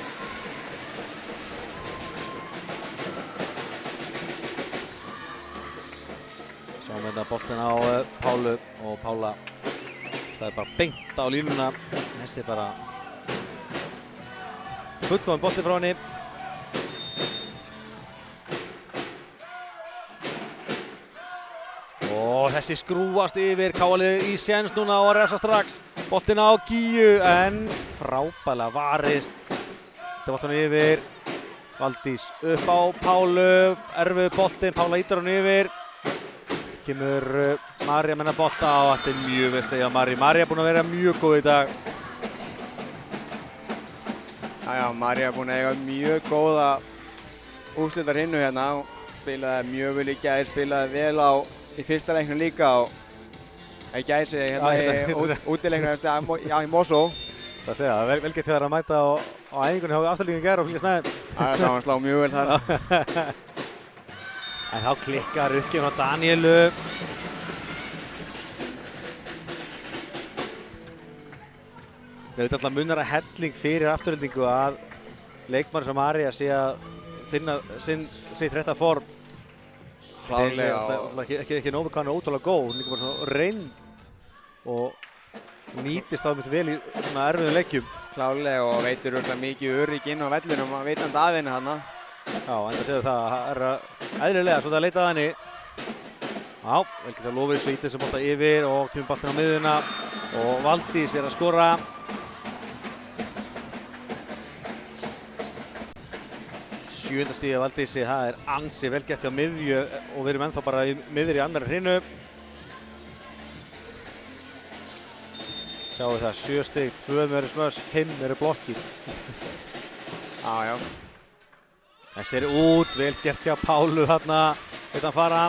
Sjáum þetta boltinn á Pálu og Pála Það er bara beint á línuna. Þessi bara fullkominn bolti frá henni. Og þessi skrúfast yfir, KA-liðið í séns núna og refsa strax. Boltinn á Gíu en frábærlega varist. Þetta var þannig yfir. Valdís upp á Pálu, erfið boltinn, Pála ítar hann yfir. Kemur María menna bolta og þetta er mjög vel slegið á María. María er búin að vera mjög góð í dag. Já, María er búin að eiga mjög góða úrslitahrinu hérna. Spilaði mjög vel í gær, spilaði vel í fyrsta leiknum líka og í gæsi hérna í útileiknum í Mosó. Það segja, vel gett þegar að mæta á æfingunni hjá afturlíkinni í gær og fylgjast með þeim. Það sá hann slá mjög vel þar. En þá klikkar uppgjöfun á Daníelu. Við veitum alltaf munar að helling fyrir afturlendingu að leikmann sem María sé að finna sitt rétta form. Klárlega. Ekki nógu hvað hann er ótrúlega góð, hún er líka bara svona reynd og nýtist á vel í svona erfiðum leikjum. Klárlega og veitur örgulega mikið öryggi inn á vellinum að vitandi af henni þarna. Já, enda séu það er eðlilega svo það leitað henni. Já, vel geta lofið svítið sem bolta yfir og kemur boltinn á miðjuna og Valdís er að skora. Sjöunda stíð af Valdísi, það er ansi vel gert hjá miðju og við erum ennþá bara miðjur í annarri hrinu. Sjáum við það, 7 stig, 2 eru smörs, 5 eru blokkir. Já. Þessi er út, vel gert hjá Pálu þarna, hann fara.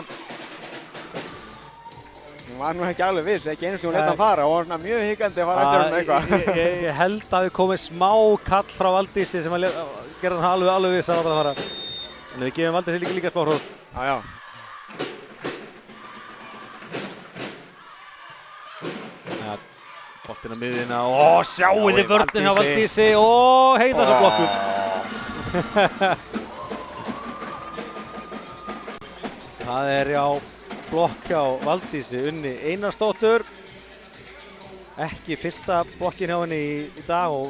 Hún var nú ekki alveg viss, ekki einu sem hún lét hann fara og var svona mjög hikandi að fara eftir hún eitthvað. Ég held að við komið smá kall frá Valdísi sem að gerði hann alveg viss að láta það fara. En við gefum Valdísi líka smá hrós. Já. Boltinn á miðjuna og sjáu þið vörnin hjá Valdísi og Heiða svo blokkur. Það er blokk hjá Valdísi, Unni Einarsdóttur. Ekki fyrsta blokkin hjá henni í dag og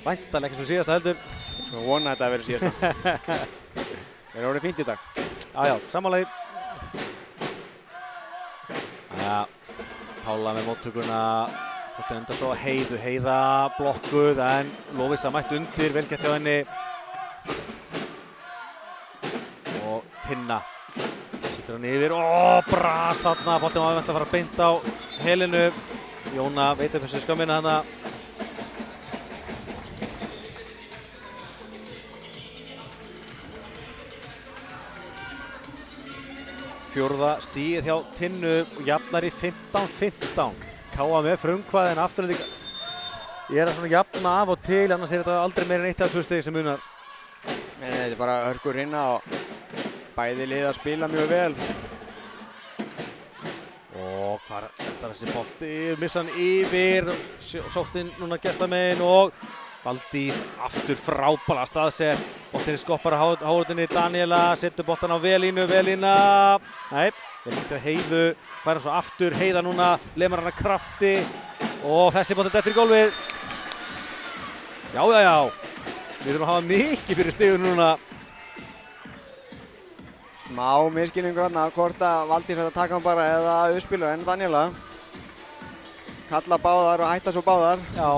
væntanlega ekki svo síðasta heldur. Svo vona þetta að vera síðasta. Það er orðið fínt í dag. Já, samanlega. Pála með móttökuna. Þetta enda svo Heiða blokkuð en Lovísa mætt undir, vel gert hjá henni. Og Tinna. Sýtur hann yfir, brast þarna, boltinn var að fara beint á Helenu. Jóna veit upp þessu skömmina hana. Fjórða stíið hjá Tinnu og jafnar í 15-15. KA með frumkvæði en afturlending. Ég er að svona jafna af og til, annars er þetta aldrei meira en 1 eða 2 stig sem munar. Þetta er bara hörkur hinna og bæði lið að spila mjög vel. Og hvað er þessi bolti? Missa hann yfir, sóttinn núna gestamegin og Valdís aftur frábæla staðsett. Boltinn skoppar á hárunni, Daníela setur boltan á Velínu, nei, vel nýtt að Heiðu, fær hann svo aftur, Heiða núna, lemur hann að krafti og þessi boltinn dettur í gólfið. Já, við þurfum að hafa mikið fyrir stigun núna. Smá misskilningur hérna, hvort að Valdís ætti að taka hann bara eða uppspilur en Daníela. Kalla báðar og hætta svo báðar. Já.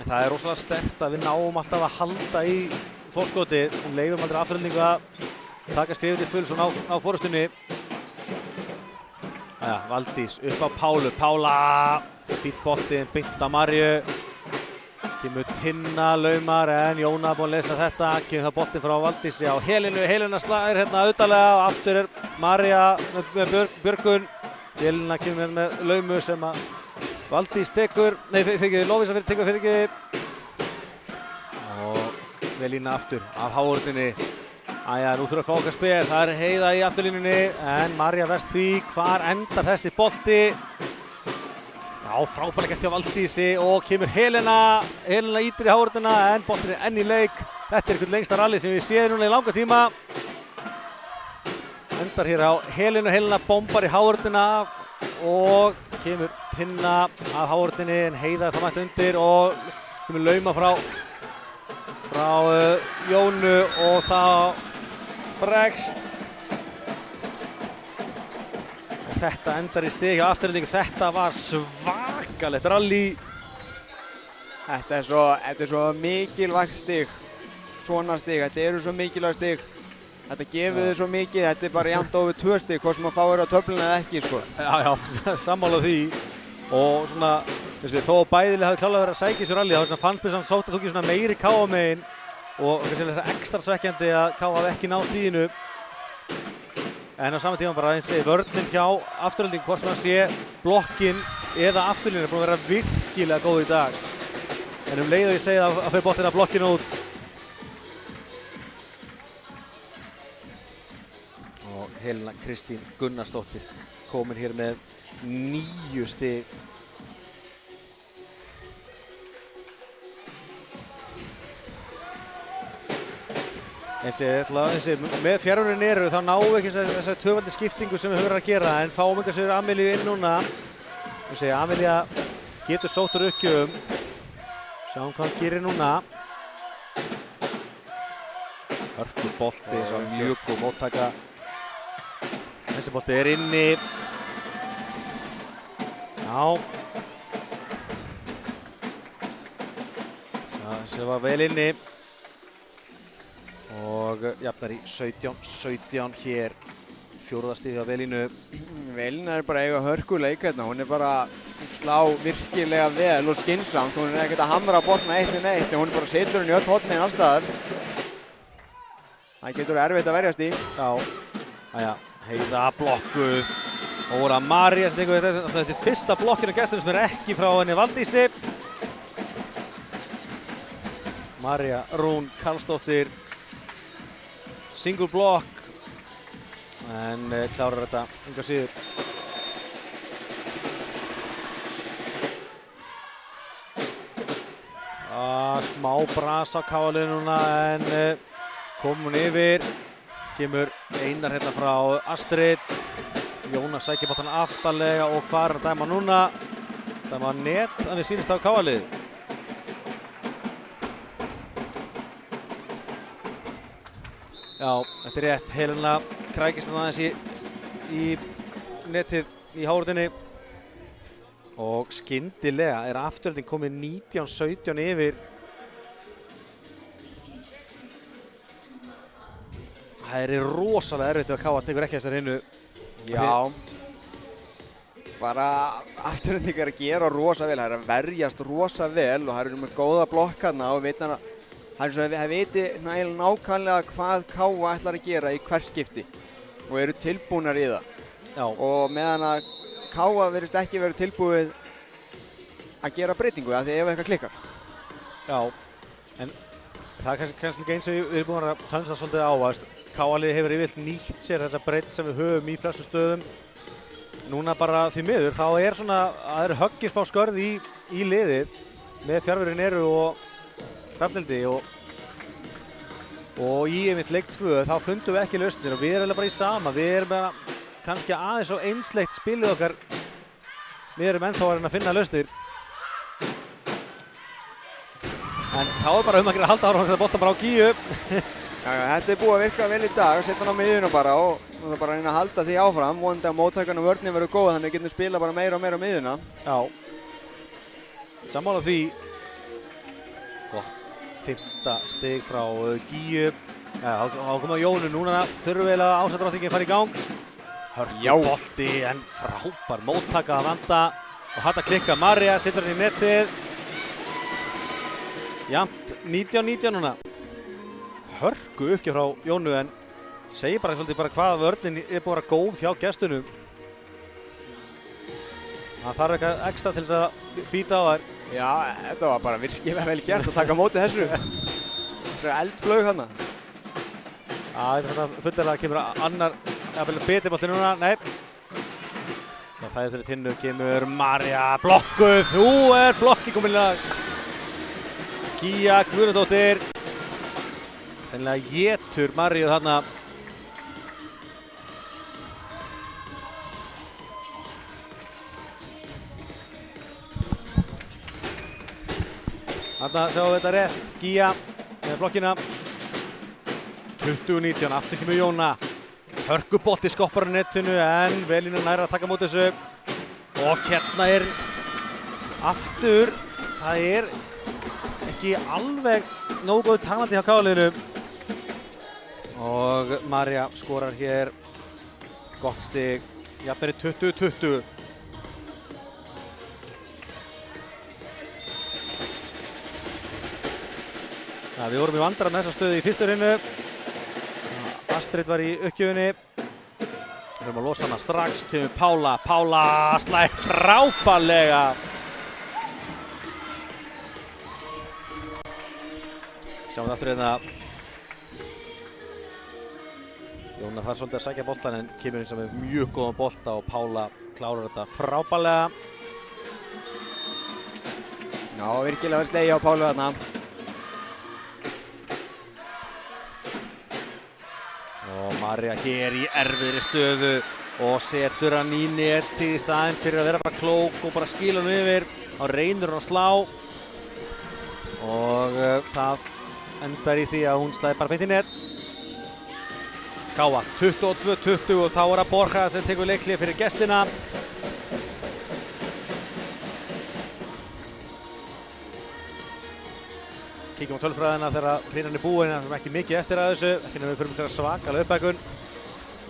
Það er rosalega sterkt að við náum alltaf að halda í fórskoti og leifum aldrei afturlendingu að taka skrifið til fulls og ná fórustunni. Valdís upp á Pálu, Pála, fýtt boltinn, beint á Maríu. Kemur Tinna, laumar en Jóna búinn að lesa þetta, kemur það boltinn frá Valdísi á Helenu, Helena slæðir hérna auðarlega og aftur er María með Björgun. Helena kemur með laumu sem að Valdís tekur, Lovísa tekur fyrir ekki. Og Velína aftur af hárunni. Nú þurfa að fá okkar spes, það er Heiða í afturlínunni en María verst því. Hvar endar þessi bolti? Já, frábærlega gert hjá Valdísi og kemur Helena ítir í hárunna en boltin er enn í leik. Þetta er einhvern lengsta rally sem við séum núna í langa tíma. Endar hér á helina, bombar í hávörðina og kemur Tinna af hávörðinni en Heiðar það mætti undir og kemur lauma frá Jónu og það bregst. Og þetta endar í stig hjá Aftureldingu. Þetta var svakalegt rally. Þetta er svo mikilvægt stig. Svona stig, þetta eru svo mikilvægt stig. Þetta gefur þið svo mikið, þetta er bara jafnt ofur 2 stig, hvort sem að fá þér á töfluna eða ekki, sko. Já, sammála því. Og svona, þó að bæðilega hafi klálega verið að sækja þessu rally, þá fannst mér samt sótt að þú ekki svona meiri K.A. megin og það er ekstra svekkjandi að K.A. hafi ekki náð stíðinu. En á saman tíma bara eins og vörnin hjá Aftureldingu, hvort sem að sé blokkin eða afturlínan er búin að vera virkilega góð í dag. En leið og ég segi að fyrir boltinn að blokkinu út. Og Helena Kristín Gunnarsdóttir komin hér með 9 stig. Með fjárhverjum eru þá náum við ekki þessari tvöfaldi skiptingu sem við höfum verið að gera en fáum enga sigur Amelíu inn núna. Amelía getur sótt úr uppgjöfum. Sjáum hvað hann gerir núna. Hörku bolti, svo mjög góð móttaka. Þessi bolti er inni. Já. Þessi var vel inni. Og jafnar í 17 hér. 4. stig á Velínu. Velína er bara að eiga hörkuleik hérna. Hún er bara slá virkilega vel og skynsamt. Hún er ekkert að hamra boltana 1-1. Hún er bara setur henni í öll hornin alls staðar. Það getur erfitt að verjast í. Já. Æja. Heiða blokkuð. Óra María sem tekur þetta er fyrsta blokkinu á gestunum sem er ekki frá henni Valdísi. María Rún Karlsdóttir. Single block. En klárar þetta enga síður. Smá bras á K.A. núna en kom hún yfir. Kemur Einar hérna frá Astrid. Jónas sækir boltann aftarlega og hvað er að dæma núna? Dæma net að við sýnist á K.A. Já, þetta er rétt. Helena krækist hann aðeins í netið í hávörðinni. Og skyndilega er Afturelding komið 19-17 yfir. Það er rosalega erfitt að K.A. tekur ekki þessar hinnu. Já. Bara Afturelding er að gera rosa vel. Það er að verjast rosa vel og það eru með góða blokk hérna og veit hann að það er svo að það viti nákvæmlega hvað K.A. ætlar að gera í hvert skipti og eru tilbúnar í það. Já. Og meðan að K.A. verðist ekki verið tilbúið að gera breytingu af því ef eitthvað klikkar. Já, en það er kannski ekki eins og við erum búin að tönsa svolítið á að K.A. hefur yfirleitt nýtt sér þessa breytt sem við höfum í flestum stöðum. Núna bara því miður, þá er svona að það eru höggismá skörð í liðið með Fjarðarvegurinn Eru og Hrafnhildi og í einmitt leik 2 þá fundum við ekki lausnir og við erum bara í sama. Við erum bara kannski aðeins og einsleitt spilið okkar. Við erum ennþá að reyna að finna lausnir. En þá er bara að gera að halda ára og setja boltan bara á gíu. Þetta er búið að virka vel í dag, setja hann á miðjuna bara og það er bara að reyna að halda því áfram. Vonandi að móttakan og vörnin verður góð þannig að við getum spila bara meira og meira á miðjuna. Já. Sammála því. Gott. 5. stig frá Gíu. Þá komum við á Jónu. Núna þurfum við að ásættardrottningin fara í gang. Hörku bolti en frábær móttaka að vanda og hægt að klikka. María setur hann í netið. Jafnt 19-19 núna. Hörku uppgjöf frá Jónu en segir bara svolítið hvað vörnin er búin að vera góð hjá gestunum. Það þarf eitthvað ekstra til þess að býta á þær. Já, þetta var bara virkilega vel gert að taka á móti þessu. Þessu eldflaug þarna. Já, þetta er svona fullilega að kemur annar, jafnvel betri bolti núna, nei. Það er fyrir Tinnu, kemur María, blokkuð, er blokki komin í lag. Gía Guðnadóttir. Sennilega getur Maríu þarna. Þarna sjáum við þetta rétt. Gía með blokkina. 20-19, aftur kemur Jóna. Hörkubolti skoppar á netinu en Velína nær að taka á móti þessu. Og hérna er aftur, það er ekki alveg nógu góð talandi hjá KA-liðinu. Og María skorar hér gott stig, jafnvel 20-20. Við vorum í vandræðum með þessa stöðu í fyrstu hreinu. Astrid var í uppgjöfinni. Við höfum að losa hana strax til Pála. Pála slær frábærlega. Sjáum það aftur hérna. Jóna þarf svolítið að sækja boltan en kemur eins og með mjög góðan bolta og Pála klárar þetta frábærlega. Já, virkilega verið slegið á Pálu þarna. Og María hér í erfiðri stöðu og setur hann í netið í staðinn fyrir að vera bara klók og bara skila hann yfir. Þá reynir hann að slá og það endar í því að hún slæði bara beint í net. Káa 22-20 og þá er það Borja sem tekur leikhlé fyrir gestina. Kíkjum á tölfræðina þegar hlinan er búin, það er ekki mikið eftir að þessu, ekki nefnir við fyrir mikilvægt svakalega uppbækun.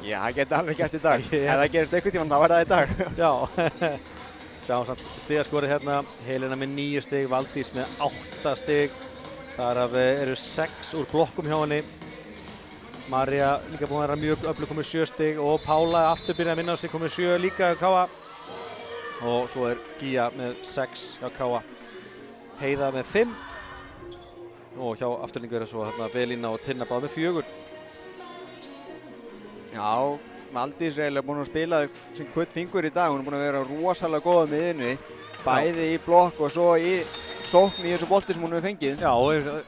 Já, það geti alveg gæst í dag. Ef það gerist einhvern tímann, þá er það í dag. Já, sjáum samt stigaskorið hérna, Helena með 9 stig, Valdís með 8 stig. Þar af eru 6 úr blokkum hjá henni. María líka búin að vera mjög öflug, komið 7 stig og Pála aftur byrjaði að minna á sig, komið 7 líka hjá Káa. Og svo er Gía með 6 hjá Káa, Heiða með 5. Og hjá afturlingu er það svo hérna Velína og Tinna báð með 4. Já, Valdís er eiginlega búin að spila sem kutt fingur í dag. Hún er búin að vera rosalega góð með miðjunni. Bæði í blokk og svo í sókn í þessu bolti sem hún hefur fengið. Já,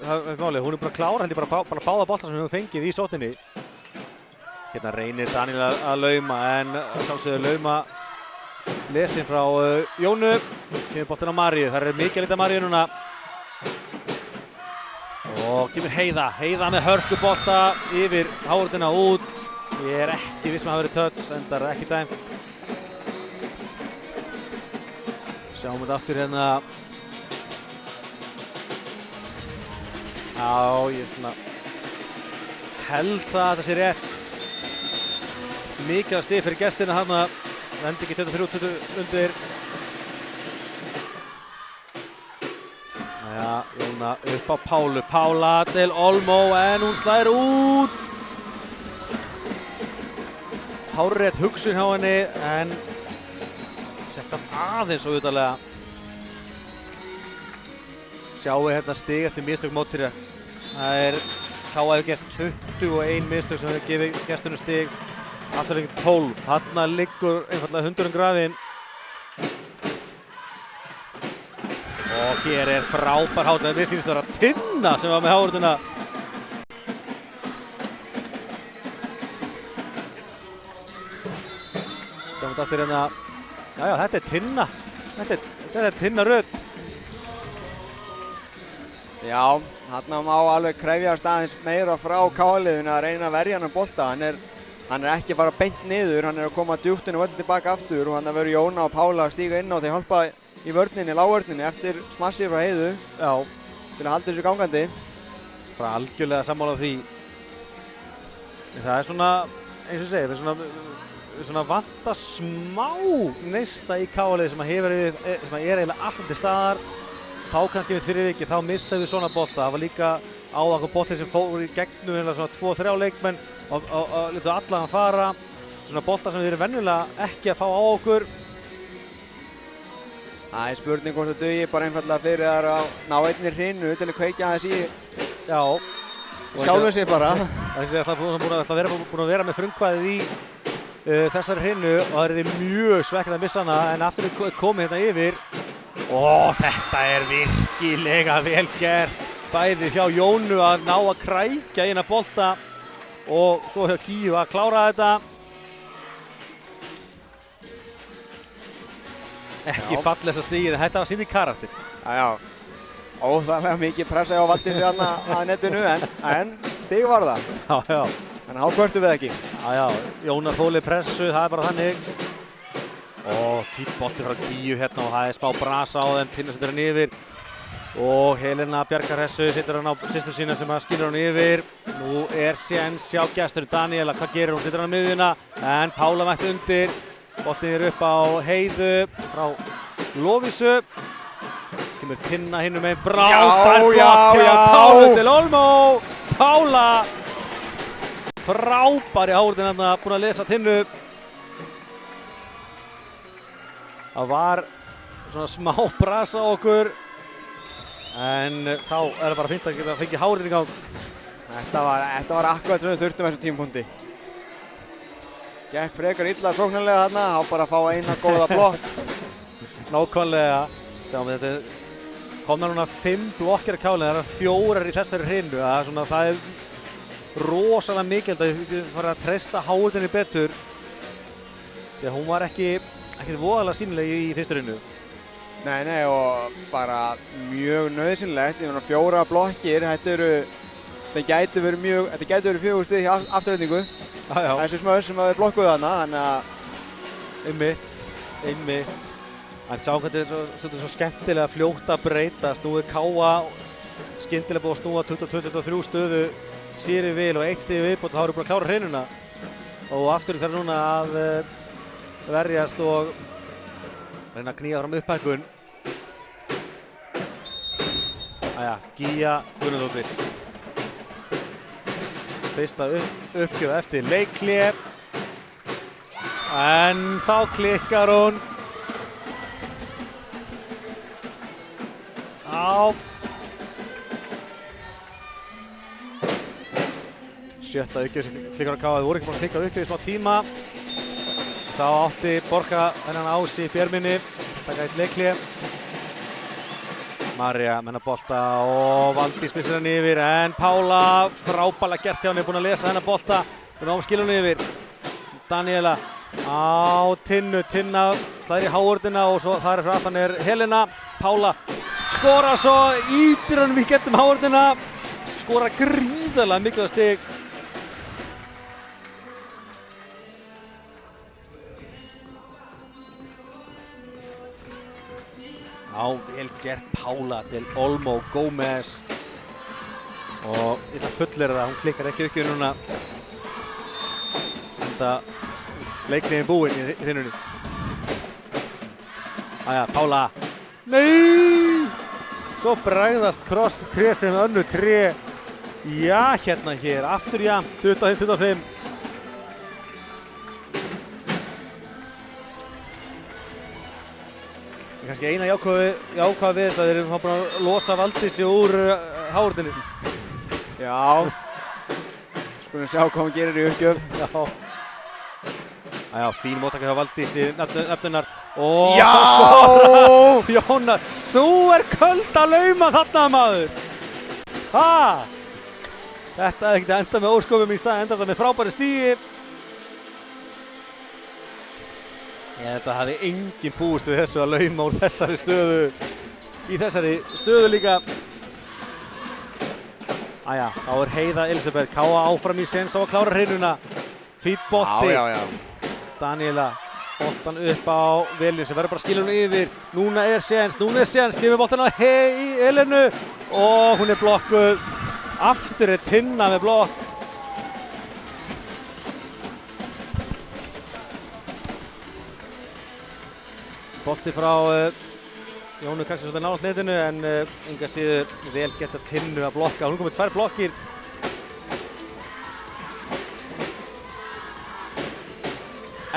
það er málið. Hún er bara klára held ég bara báða bolta sem hún hefur fengið í sókninni. Hérna reynir Daniel að lauma en sjálfsögðu lauma lesin frá Jónu. Kemur boltin á Maríu. Það er mikið að lita Maríu núna. Og kemur Heiða með hörkubolta yfir háruna út. Ég er ekki viss með að hafa verið touch, en það er ekki dæmt. Sjáum þetta aftur hérna. Já, ég svona held það að þetta sé rétt. Mikið að stig fyrir gestina þarna. Vendi ekki 23-20 undir. Jæja, Jóna upp á Pálu. Pála til Olmo en hún slær út. Hárrétt hugsun hjá henni en sett hann aðeins og utalega. Sjáum við hérna stig eftir mistök mótherja. Það er Káa hefur gert 21 mistök sem hefur gefið gestunum stig. Afturlíking 12. Þarna liggur einfallega hundurinn grafinn. Og hér er frábær hátlega. Mér sýnist að vera Tinna sem var með háruna. Sjáum þetta aftur hérna. Já, þetta er Tinna. Þetta er Tinna Rödd. Já, þarna má alveg krefjast aðeins meira frá Káa-liðinu að reyna að verja hann bolta. Hann er ekki bara beint niður, hann er að koma djúpt inn og völd tilbaka aftur og hann er verið Jóna og Pála að stíga inn og þeir hjálpa í vörninni, lágvörninni eftir smassið frá Heiðu. Já. Til að halda þessu gangandi. Bara algjörlega sammála því. Það er svona, eins og segir, við svona vanta smá neista í Káa-liði sem er eiginlega alltaf til staðar. Þá kannski við fyrir viki, þá missaði við svona bolta. Það var líka áðan bolti sem fór í gegnum svona 2-3 leikmenn og letu alla hann fara. Svona bolta sem við erum venjulega ekki að fá á okkur. Það er spurning hvort það dugi bara einfallega fyrir þær að ná einni hrinu til að kveikja aðeins í sjálfu sér bara. Það er búin að vera með frumkvæðið í þessari hrinu og það er mjög svekkjandi að missa hana en aftur er komið hérna yfir. Og þetta er virkilega vel gert. bæði hjá Jónu að ná að krækja eina bolta og svo hjá Gíu að klára þetta. Ekki fallesa stigið, þetta var síndi karakter. Já, óþarlega mikið pressa á Valdísi þarna að netinu en stig var það. Já. En þá kvörtum við ekki. Já, Jónar þólið pressu, það er bara þannig. Og fínn bolti frá Gíu hérna og það er smá brasa á þeim, Tinna setur hann yfir. Og Helena bjargar þessu, setur hann á systur sína sem skilur hann yfir. Nú er séns hjá gestur Daniela, hvað gerir hún? Setur hann á miðjuna, en Pála mætti undir. Boltinn er upp á Heiðu frá Lovísu. Kemur Tinna hinum megin, frábær blokk hjá Pálu til Olmo. Pála, frábær í hárinn hérna, búin að lesa Tinnu. Það var svona smá brasa á okkur, en þá er það bara fínt að geta fengið hárinn í gang. Þetta var akkurat sem við þurftum á þessum tímapunkti. Gekk frekar illa sóknarlega þarna, á bara að fá eina góða blokk. Nákvæmlega, sjáum við þetta. Komnar núna 5 blokkir á Kálinu, það eru 4 í þessari hrinu. Það er rosalega mikilvægt að við fara að treysta Háurðinni betur. Því að hún var ekkert voðalega sýnileg í fyrstu hrinu. Nei, og bara mjög nauðsynlegt. Ég meina 4 blokkir, þetta gæti verið 4 stig í afturhendingu. Þessi smöð sem við blokkuðu þarna, þannig að... Einmitt. En sjá hvað þetta er svo skemmtilega fljótt að breytast. Nú er Káa skyndilega búið að snúa 22-23 stöðu Sýri vil og 1 stig viðbót, þá eru búin að klára hreinuna. Og aftur þarf núna að verjast og reyna að knýja fram upphækkun. Gíja Guðnadóttir. Fyrsta uppgjöf eftir leikhlé. En þá klikkar hún. Sjötta uppgjöf sem klikkar á Káa. Það voru ekki búin að klikka uppgjöf í smá tíma. Þá átti Borga þennan Ási í fjörminni. Taka eitt leikhlé. Marja menna bolta og Valdís missir hann yfir, en Pála frábærlega gert hjá henni, búin að lesa hennar bolta. Búin að skilja hann yfir. Daniela á Tinnu, Tinna slæðir í Háurðina og svo þar frá aftan er Helena. Pála skora svo, ýtir honum í gegnum Háurðina. Skora gríðarlega mikilvægt stig. Vel gert Pála til Olmo Gómez. Og ég ætla að fullera það, hún klikkar ekki upp núna. Þetta leikliðin búinn í hrinunni. Pála. Nei! Svo bregðast kross tré sem önnur tré. Já, hérna hér, aftur jafnt, 25-25. Kannski eina jákvæða við þetta, þeir eru búin að losa Valdísi úr Háurðinni. Já. Skulum sjá hvað hún gerir í uppgjöf. Fín móttaka hjá Valdísi, nefnunnar. Og það skorar Jónar. Sú er köld að lauma þarna, maður. Þetta er ekkert að enda með ósköpum í stað, enda þetta með frábæri stígi. Þetta hafði enginn búist við þessu að lauma úr þessari stöðu. Í þessari stöðu líka. Þá er Heiða Elisabeth. Káa áfram í séns á að klára hreinuna. Fínn bolti. Daniela, boltan upp á Velin sem verður bara að skilja hún yfir. Núna er séns, gefur boltan á Helenu. Og hún er blokkuð. Aftur er Tinna með blokk. Bolti frá Jónu kannski svolítið nálægt netinu, en enga síður vel gert að Tinnu að blokka. Hún komið 2 blokkir.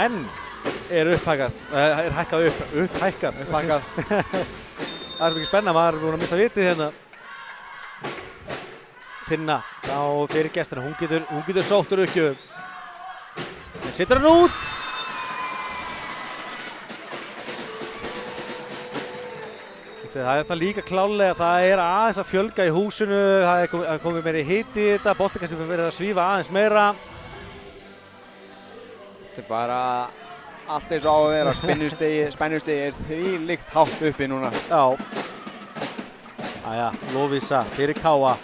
En er upphækkað, hækkað upp, upphækkað. Það er mikið spenna, maður er búin að missa vitið hérna. Tinna á fyrir gestina, hún getur sótt úr uppgjöfum. Hún setur hann út. Það er það líka klálega, það er aðeins að fjölga í húsinu, það er komið meiri hiti í þetta, bolti kannski verið að svífa aðeins meira. Þetta er bara allt eins og á að vera, spennustigi er þvílíkt hátt uppi núna. Já. Æja, Lovísa fyrir Káa.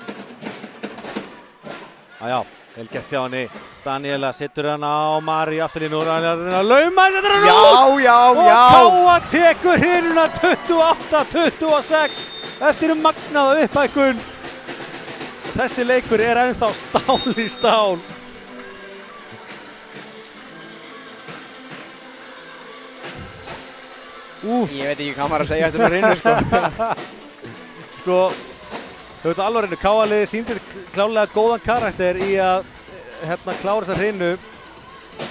Æja, vel gert hjá henni. Daniela setur hann á Maríu afturinn og hann er að lauma þetta er út! Já! Og Káa tekur hinuna 28-26 eftir magnaða upphækkun. Þessi leikur er ennþá stál í stál. Úf. Ég veit ekki hvað maður að segja eftir hreinu, sko. Sko, þau veit alvarinu, Káa-liðið sýndir klálega góðan karakter í að klára þessa hreinu.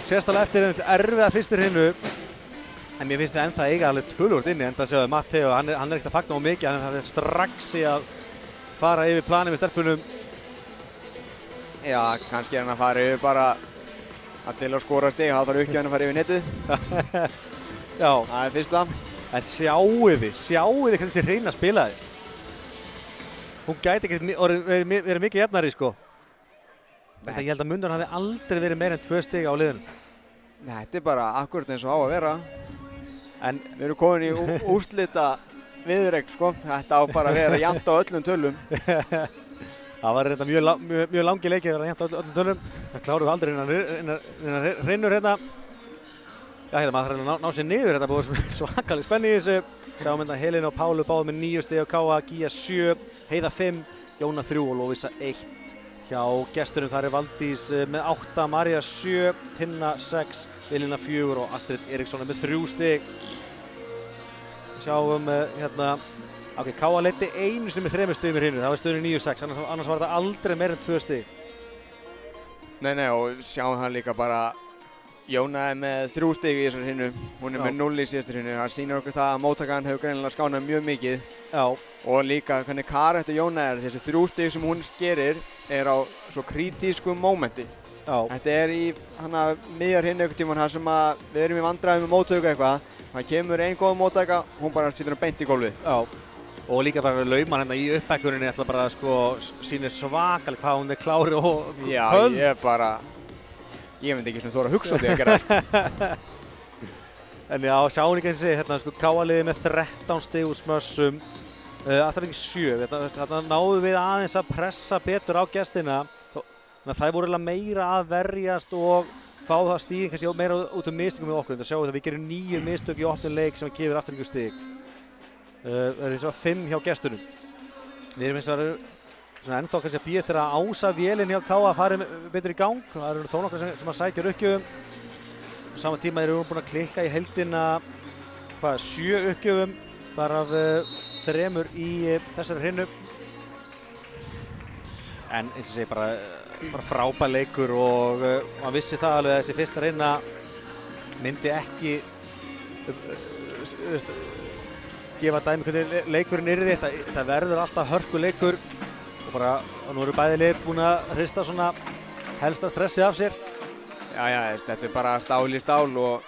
Sérstaklega eftir erfiða fyrstu hreinu. En mér finnst við ennþá eiga alveg töluvert inni, enda sjáðu Matteo, hann er ekkert að fagna á mikið, hann er strax í að fara yfir planið með stelpunum. Já, kannski er hann að fara yfir bara að til að skora stig, þá þarf ekki hann að fara yfir netið. Já. Það er fyrsta. En sjáu þið hvernig þessi hreina spilaðist. Hún gæti ekki verið mikið jafnari, sko. En ég held að Mundur hafi aldrei verið meira en 2 stig á liðinu. Þetta er bara akkurat eins og á að vera. En við erum komin í úrslita viðureign, sko. Þetta á bara að vera jafnt á öllum tölum. Það var reynda mjög langi leikið að vera jafnt á öllum tölum. Það kláruðu aldrei innan hreinur hérna. Já, hérna maður þarf að ná sér niður, þetta búið svakalig spenni í þessu. Sjáum hérna Helena og Pálu báðu með 9 stig og Káa, Gíja 7, Heiða 5, Jóna 3 og Lovísa 1. Hjá gestunum þar er Valdís með 8, María 7, Tinna 6, Elina 4 og Astrid Eriksson með 3 stig. Sjáum hérna, ok, Káa leiddi einu sinni með 3 stigum í hreinu, það var stöðunni 9-6, annars var þetta aldrei meira en 2 stig. Nei, og sjáum það líka bara, Jóna er með 3 stig í þessari hreinu, hún er með 0 í síðastu hreinu, það sýnir okkur það að móttakan hefur greinilega skánað mjög mikið. Já. Og líka hvernig karakter Jóna er, þessi 3 stig sem hún gerir er á svo kritísku mómenti. Já. Þetta er í miðjar hinn einhvern tímann þar sem að við erum í vandræðum með móttöku eitthvað. Það kemur ein góð móttaka, hún bara situr hann beint í gólfið. Já. Og líka bara lauman hérna í upphækkuninni ætla bara að sýnir svakalega hvað hún er klári og pöl. Já, ég myndi ekki þóra að hugsa því að gera það. En já, sjáum ekki eins og hérna, Káa-liðið með 13 stig úr smössum. Alltaf ekki 7. Þarna náðum við aðeins að pressa betur á gestina. Þannig að það voru meira að verjast og fá það stigin kannski meira út mistökum með okkur. Þetta sjáum við að við gerum 9 mistök í 8 leik sem gefur aftur einhver stig. Það er eins og 5 hjá gestunum. Við erum eins og ennþá kannski að býja eftir að ása vélinn hjá Káa að fara betur í gang. Það eru þó nokkrar sem að sækja uppgjöfum. Á sama tíma erum við búin að klikka í heildina 7 uppgjöfum, þar af 3 í þessari hreinu. En eins og segi bara frábær leikur og maður vissi það alveg að þessi fyrsta hreina myndi ekki gefa dæmi hvernig leikurinn yrði. Það verður alltaf hörkuleikur. Og nú eru bæði lið búin að hrista svona helsta stressið af sér. Já, þetta er bara stál í stál og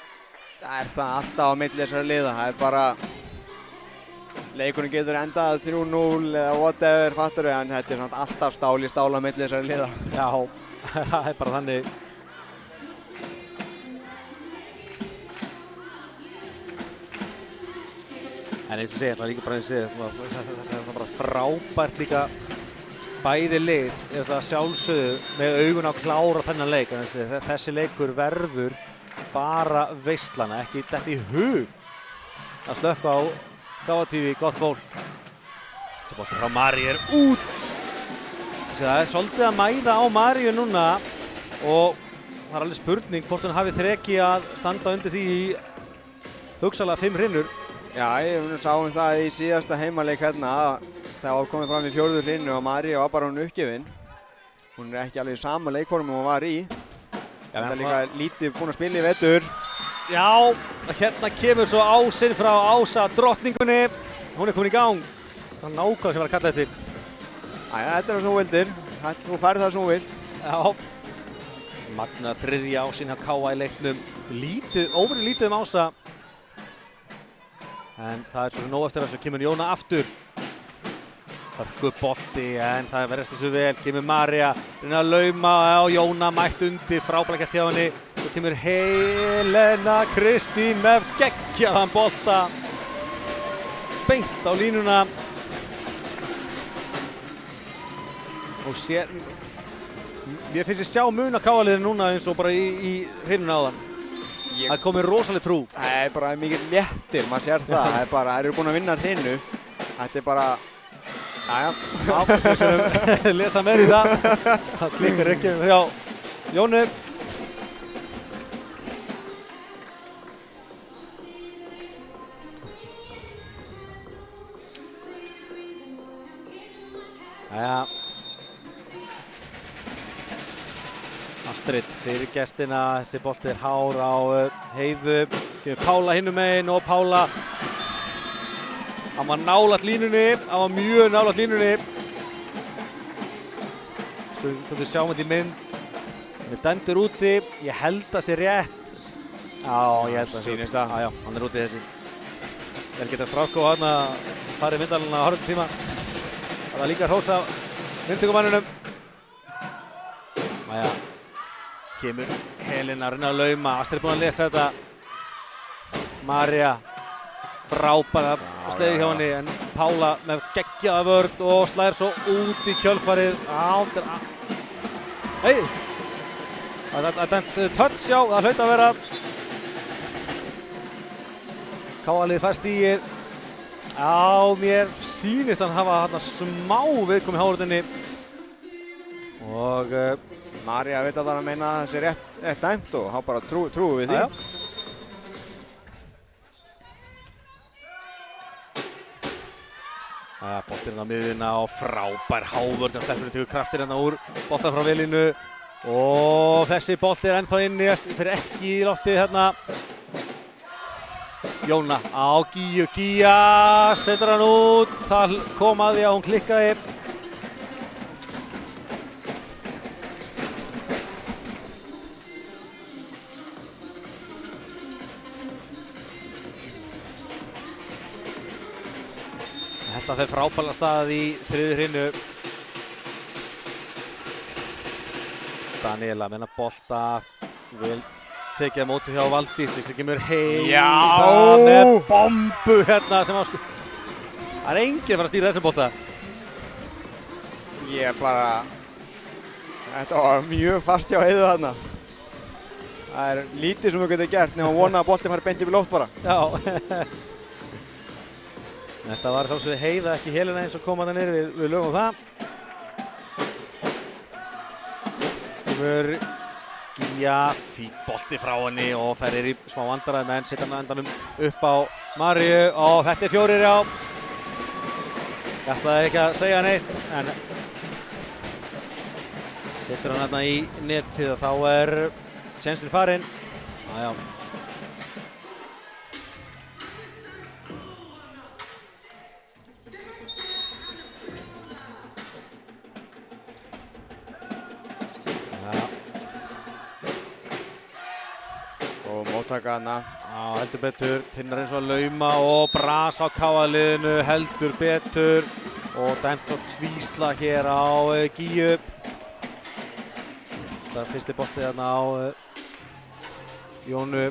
það er það alltaf á milli þessari liða. Það er bara, leikurinn getur endað 3-0 eða whatever, fattur við, en þetta er alltaf stál í stál á milli þessari liða. Já, það er bara þannig. En eins og segja, það er líka bara eins og segja, það er bara frábært líka. Bæði lið er það sjálfsögðu með augun á klára þennan leik. Þessi leikur verður bara veislana, ekki þetta í hug að slökka á Káa TV, gott fólk. Þessi bolti frá Maríu er út. Það er svolítið að mæða á Maríu núna og það er alveg spurning hvort hún hafi þreki að standa undir því í hugsanlega 5 hrinur. Já, við sáum það í síðasta heimaleik hérna. Það var komið fram í 4. hrinu og Maríu var bara hún uppgefin. Hún er ekki alveg í sama leikformi hún var í. Það er líka lítið búin að spila í vetur. Já, hérna kemur svo ásinn frá Ása drottningunni. Hún er komin í gang. Það er nákvæmlega sem var að kalla eftir. Æja, þetta er það sem hún vildir. Hún fær það sem hún vilt. Já. Magna 3. ásinn hjá Káa í leiknum. Óvenju lítið Ása. En það svo nóg eftir þessu, kemur Jóna aftur. Hörku bolti, en það verðast þessu vel, kemur María, reyna að lauma á Jóna, mætt undir, frábæra gert hjá henni. Svo kemur Helena Kristín með geggjaðan bolta. Beint á línuna. Og mér finnst ég sjá mun á KA-liðinu núna eins og bara í hrinuna á þann. Það er komið rosalega trú. Það er bara mikið léttir, maður sér það. Það er bara, þeir eru búin að vinna hrinu. Þetta er bara, jæja. Já, lesa meir í það. Það klikkar ekki hjá Jónu. Jæja. Astrid fyrir gestina, þessi bolti er hár á Heiðu, kemur Pála hinum megin og Pála, hann var nálægt línunni, hann var mjög nálægt línunni. Við sjáum þetta í mynd, hann er dæmdur úti, ég held að það sé rétt. Já, ég held að það sé. Sýnist það. Já, hann er úti þessi. Vel geta Stráko hann að fara í myndalina á hörðum tíma. Það var líka að hrósa myndtökumannunum. Jæja. Kemur Helena að reyna að lauma, Astrid er búin að lesa þetta. María, frábæra slegið hjá henni, en Pála með geggjaða vörn og slæðir svo út í kjölfarið. Hei! Það er dæmt touch, já, það hlaut að vera. KA-liðið fær stigið. Já, mér sýnist hann hafa þarna smá viðkomi í hárundinni. Og María veit að það er að meina að það sé rétt dæmt og hann bara trúi við því. Boltinn á miðjuna og frábær hávörn og stelpunni tekur kraftir hérna úr boltan frá velinu. Og þessi bolti er ennþá inni, fyrir ekki í loftið hérna. Jóna á Gíu, Gía setur hann út, það kom að því að hún klikkaði. Þetta fer frábæra stað í þriðju hrinu. Daniela með hennar bolta, vel tekið á móti hjá Valdís, sem kemur með bombu hérna sem það er enginn að fara að stýra þessum bolta. Þetta var mjög fast hjá Heiðu þarna. Það er lítið sem við getum gert nema að vona að boltinn fari beint upp í loft bara. Já. Þetta var sjálfsögðu Heiða, ekki Helena eins og kom hann niður, við lögum það. Kemur Gía, fín bolti frá henni og ferir í smá vandræði menn, setja hann á endanum upp á Maríu og þetta er 4, já. Ég ætlaði ekki að segja neitt, en setur hann hérna í netið og þá er sénsinn farinn. Já. Móttaka hana. Já, heldur betur, Tinnar eins og að lauma og bras á KA-liðinu, heldur betur og dæmt svo tvísla hér á Gíu. Það er fyrsti bolti þarna á Jónu.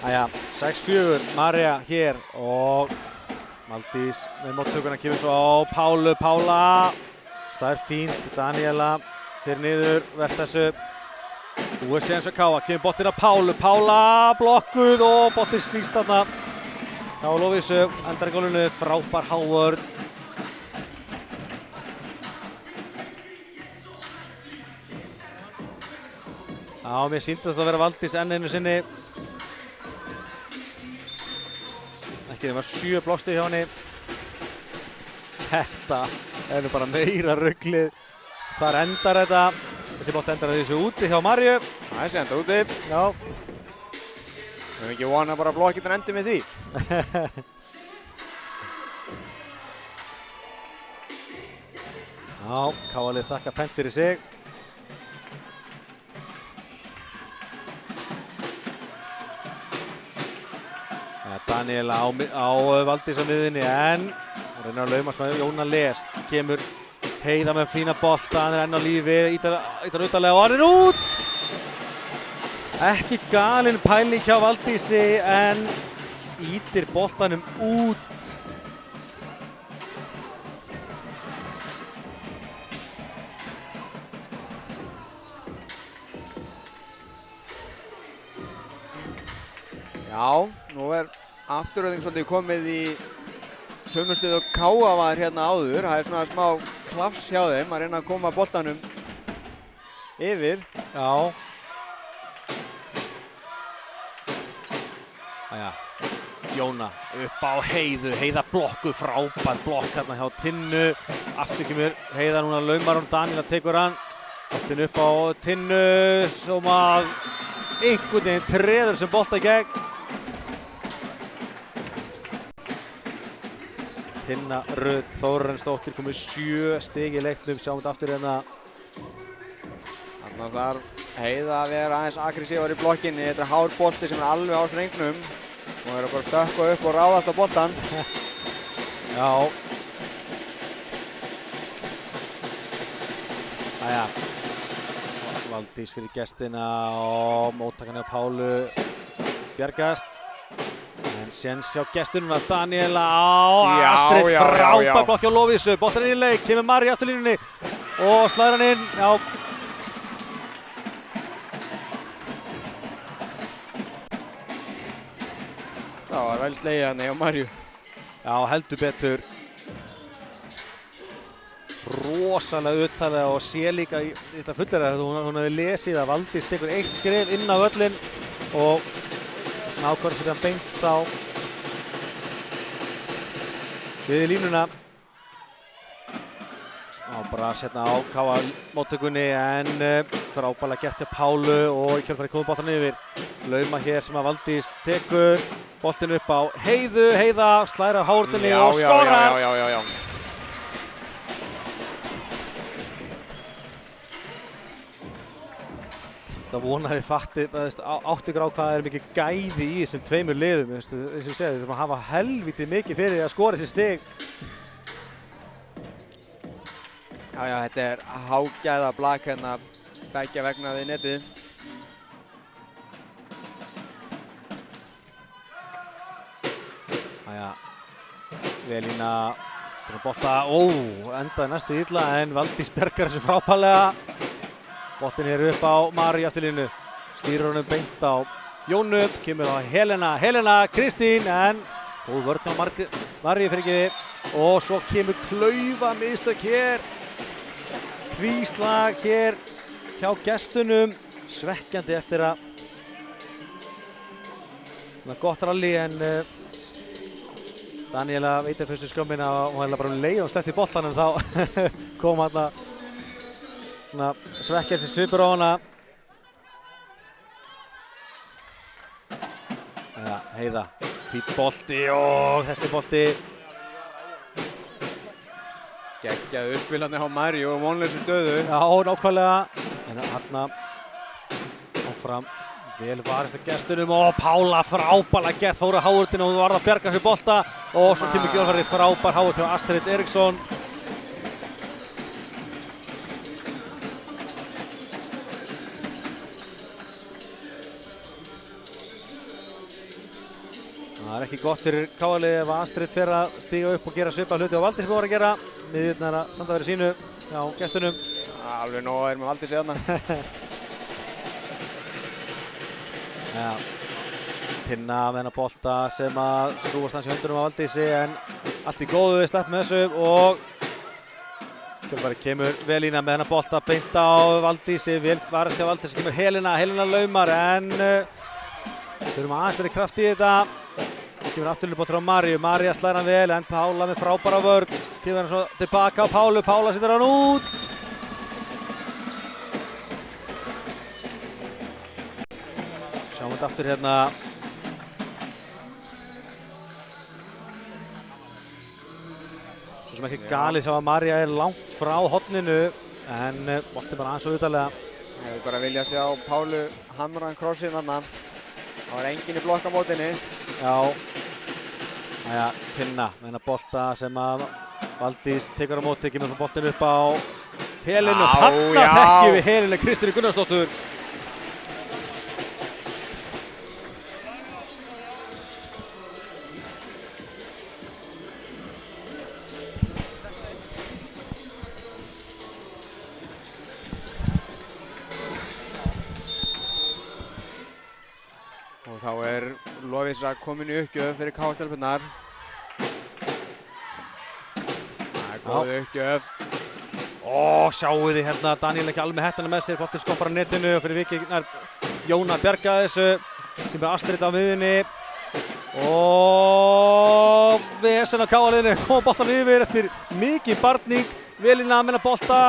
Jæja, 6-4, María hér og Valdís með móttökuna kemur svo á Pálu, Pála slær fínt, Daniela fyrir niður, verðt þessu. Þú er séðan svo KA, kemur boltinn á Pálu, Pála blokkuð og boltinn snýst þarna. Þá Lovísu, endar í gólfinu, frábær hávörn. Já, mér sýndi þetta að vera Valdís enn einu sinni. Ekki þeim var 7 blókstið hjá henni. Þetta er nú bara meira ruglið. Hvar endar þetta? Þessi bolt endar þessu úti hjá Maríu. Þessi endar úti. Já. Við höfum ekki vonað bara að blokkirnar endi með því. Já, KA-lið þakka pent fyrir sig. Daniel á Valdís á miðinni en reynir að laumast með Jóna Les. Kemur Heiða með fína bolta, hann enn á lífi, ítar utalega og hann út! Ekki galin pæling hjá Valdísi en ítir boltanum út. Já, nú afturöðing svolítið komið í sömu stöðu og Káa var hérna áður. Það svona smá klafs hjá þeim að reyna að koma boltanum yfir. Já. Æja, Jóna upp á Heiðu, Heiða blokkuð, frábær blokk hérna hjá Tinnu. Aftur kemur Heiða núna, laumar hún, Daniela tekur hann. Boltinn upp á Tinnu sem að einhvern veginn treður sem bolta í gegn. Tinna Rut Þórarinsdóttir komið 7 stig í leiknum, sjáum þetta aftur hérna. Þannig þarf Heiða að vera aðeins aggressívar í blokkinni. Þetta hár bolti sem alveg á strengnum. Hún bara að stökkva upp og ráðast á boltan. Já. Æja. Valdís fyrir gestina og móttakan hjá Pálu bjargast. En séns hjá gestunum að Daniela á Astrid, frábær blokk hjá Lovísu. Boltan inn í leik, kemur Mari aftur línunni og slæðir hann inn. Já. Það var vel slegið hann hjá Marju. Já, heldur betur. Rosalega uttalega og sé líka í þetta fullera að hún hefði lesið að Valdís tekur eitt skref inn á völlinn og svona ákvarðar sér hann beint á við línuna. Smá bara að setja á Káa móttökunni en frábærlega gert hjá Pálu og í kjölfarið komið boltan yfir. Lauma hér sem að Valdís tekur boltinn upp á Heiðu, Heiða slær af hárunni og skorar! Já. Það vonar ég fatti, átti ykkur á hvað mikið gæði í þessum tveimur liðum, eins og ég segi, við þurfum að hafa helvítið mikið fyrir að skora þessi stig. Já, þetta hágæða blak hérna beggja vegna við netið. Æja, Velína, bolta, endaði næstu illa en Valdís bjargar þessu frábærlega. Boltinn hér upp á Mari aftur línu, stýrir honum beint á Jónu, kemur á Helena Kristín en góð vörn á Mari fyrir ekki og svo kemur klaufa mistök hér, tvíslag hér hjá gestunum, svekkjandi eftir að gott rally en Daniela veitir fyrstu skömmina og hún bara leið og sleppti boltanum þá kom hann svona svekkjandi svipur á hana. Ja, Heiða, fínn bolti og þessi bolti. Geggjaðu uppspilandi hjá Marju og vonlausu stöðu. Já, nákvæmlega. En hérna áfram vel varist að gestunum og Pála frábærlega gert fóru háurtinu og varð að bjarga sér bolta og svo kemur gjörfærið frábær háurt hjá Astrid Eriksson. Það ekki gott fyrir Káa-liðið ef Astrid fer að stíga upp og gera svipað hluti á Valdísi sem voru að gera. Miðjurnar að standa fyrir sínu hjá gestunum. Alveg nóg með Valdísi þarna. Já, Tinna með hennar bolta sem að skrúfast hans í höndunum á Valdísi en allt í góðu við slepp með þessu og Kjölfarið kemur Velína með hennar bolta beint á Valdísi, vel varist hjá Valdísi, kemur Helena laumar en þurfum aðeins verið kraft í þetta. Kemur afturlubóttur á Marju, Marja slæðir hann vel en Pála með frábæra vörn. Kemur hann svo tilbaka á Pálu, Pála setur hann út. Sjáum þetta aftur hérna. Svo sem ekki galið sá að Marja langt frá horninu en boltinn bara aðeins auðvitaðlega. Ég hefði bara viljað sjá Pálu hamra hann krossinn þarna. Það var enginn í blokkamótinni. Já, Jæja, Tinna með hennar bolta sem að Valdís tekur á móti, kemur svo boltin upp á Helenu og þarna þekkjum við Helenu Kristínu Gunnarsdóttur. Og þá Lovísa komin í uppgjöf fyrir KF-stelpurnar. Það góð uppgjöf. Sjáu þið hérna, Daniel ekki alveg með hettana með sér, boltinn skoppar á netinu og fyrir vikið Jóna bjarga þessu. Kemur Astrid á miðjunni. Og vesen á KF-liðinu, kom boltan yfir eftir mikið barning. Velina með hennar bolta.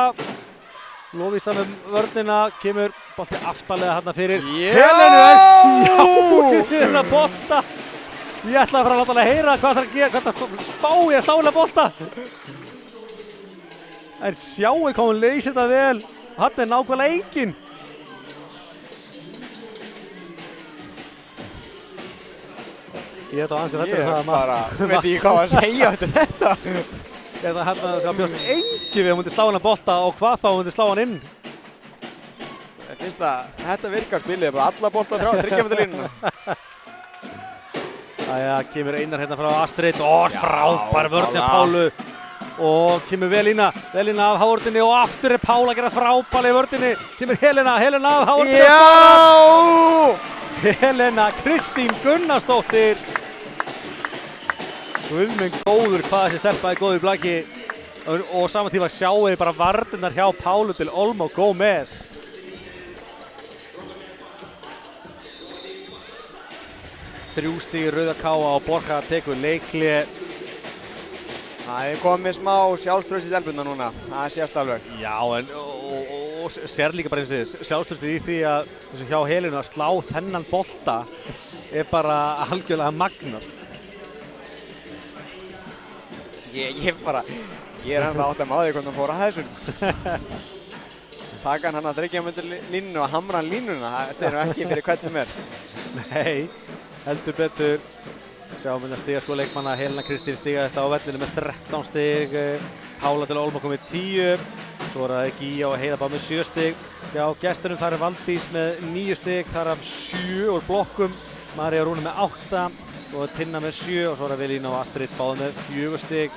Lovísa með vörnina, kemur bolti aftarlega hérna fyrir Helenu en sjáu hérna bolta. Ég ætla að fara að láta hann að heyra hvað það er að gera, hvað það spá ég að slála bolta. En sjáu hvað hún leysir þetta vel, hann er nákvæmlega enginn. Ég ætla að ansið þetta er það að bara veit ekki hvað að segja eftir þetta. Ég ætla að hérna bjóst engi við að hún myndi slá hann að bolta og hvað þá hún myndi slá hann inn. Ég finnst að þetta virkar spilið, bara alla bolta þryggjaföndulínuna. Jæja, kemur Einar hérna frá Astrid og frábær vörn af Pálu og kemur Velína af hávörðinni og aftur er Pála að gera frábærlega í vörðinni. Kemur Helena af hávörðinni. Já! Helena Kristín Gunnarsdóttir. Guðmund góður hvað þessi stelpa er góður í blaki og saman tíma sjáu þið bara varnirnar hjá Pálu til Olmo Gómez. Þrjú stig í Rauða Káa og Borja tekur leikli. Það er komið smá sjálfstraust í stelpurnar núna, það sést alveg. Já, en og sér líka bara eins og þess sjálfstraustið í því að þessu hjá Helenu að slá þennan bolta er bara algjörlega magnað. Ég er hann að átta með á því hvernig hann fór að þessu. Taka hann að þryggja myndir línuna og hamra hann línuna, þetta er ekki fyrir hvern sem er. Nei, heldur betur. Sjáum við að stigaskóla leikmanna, Helena Kristín stigaðist á vellinu með 13 stig, Pála til Olmo komið 10, svo er það Gíja og Heiða með 7 stig. Já, gestunum þar er Valdís með 9 stig, þar af 7 úr blokkum, María Rúna með 8 og Tinna með 7 og svo er það Velína og Astrid báð með 4 stig.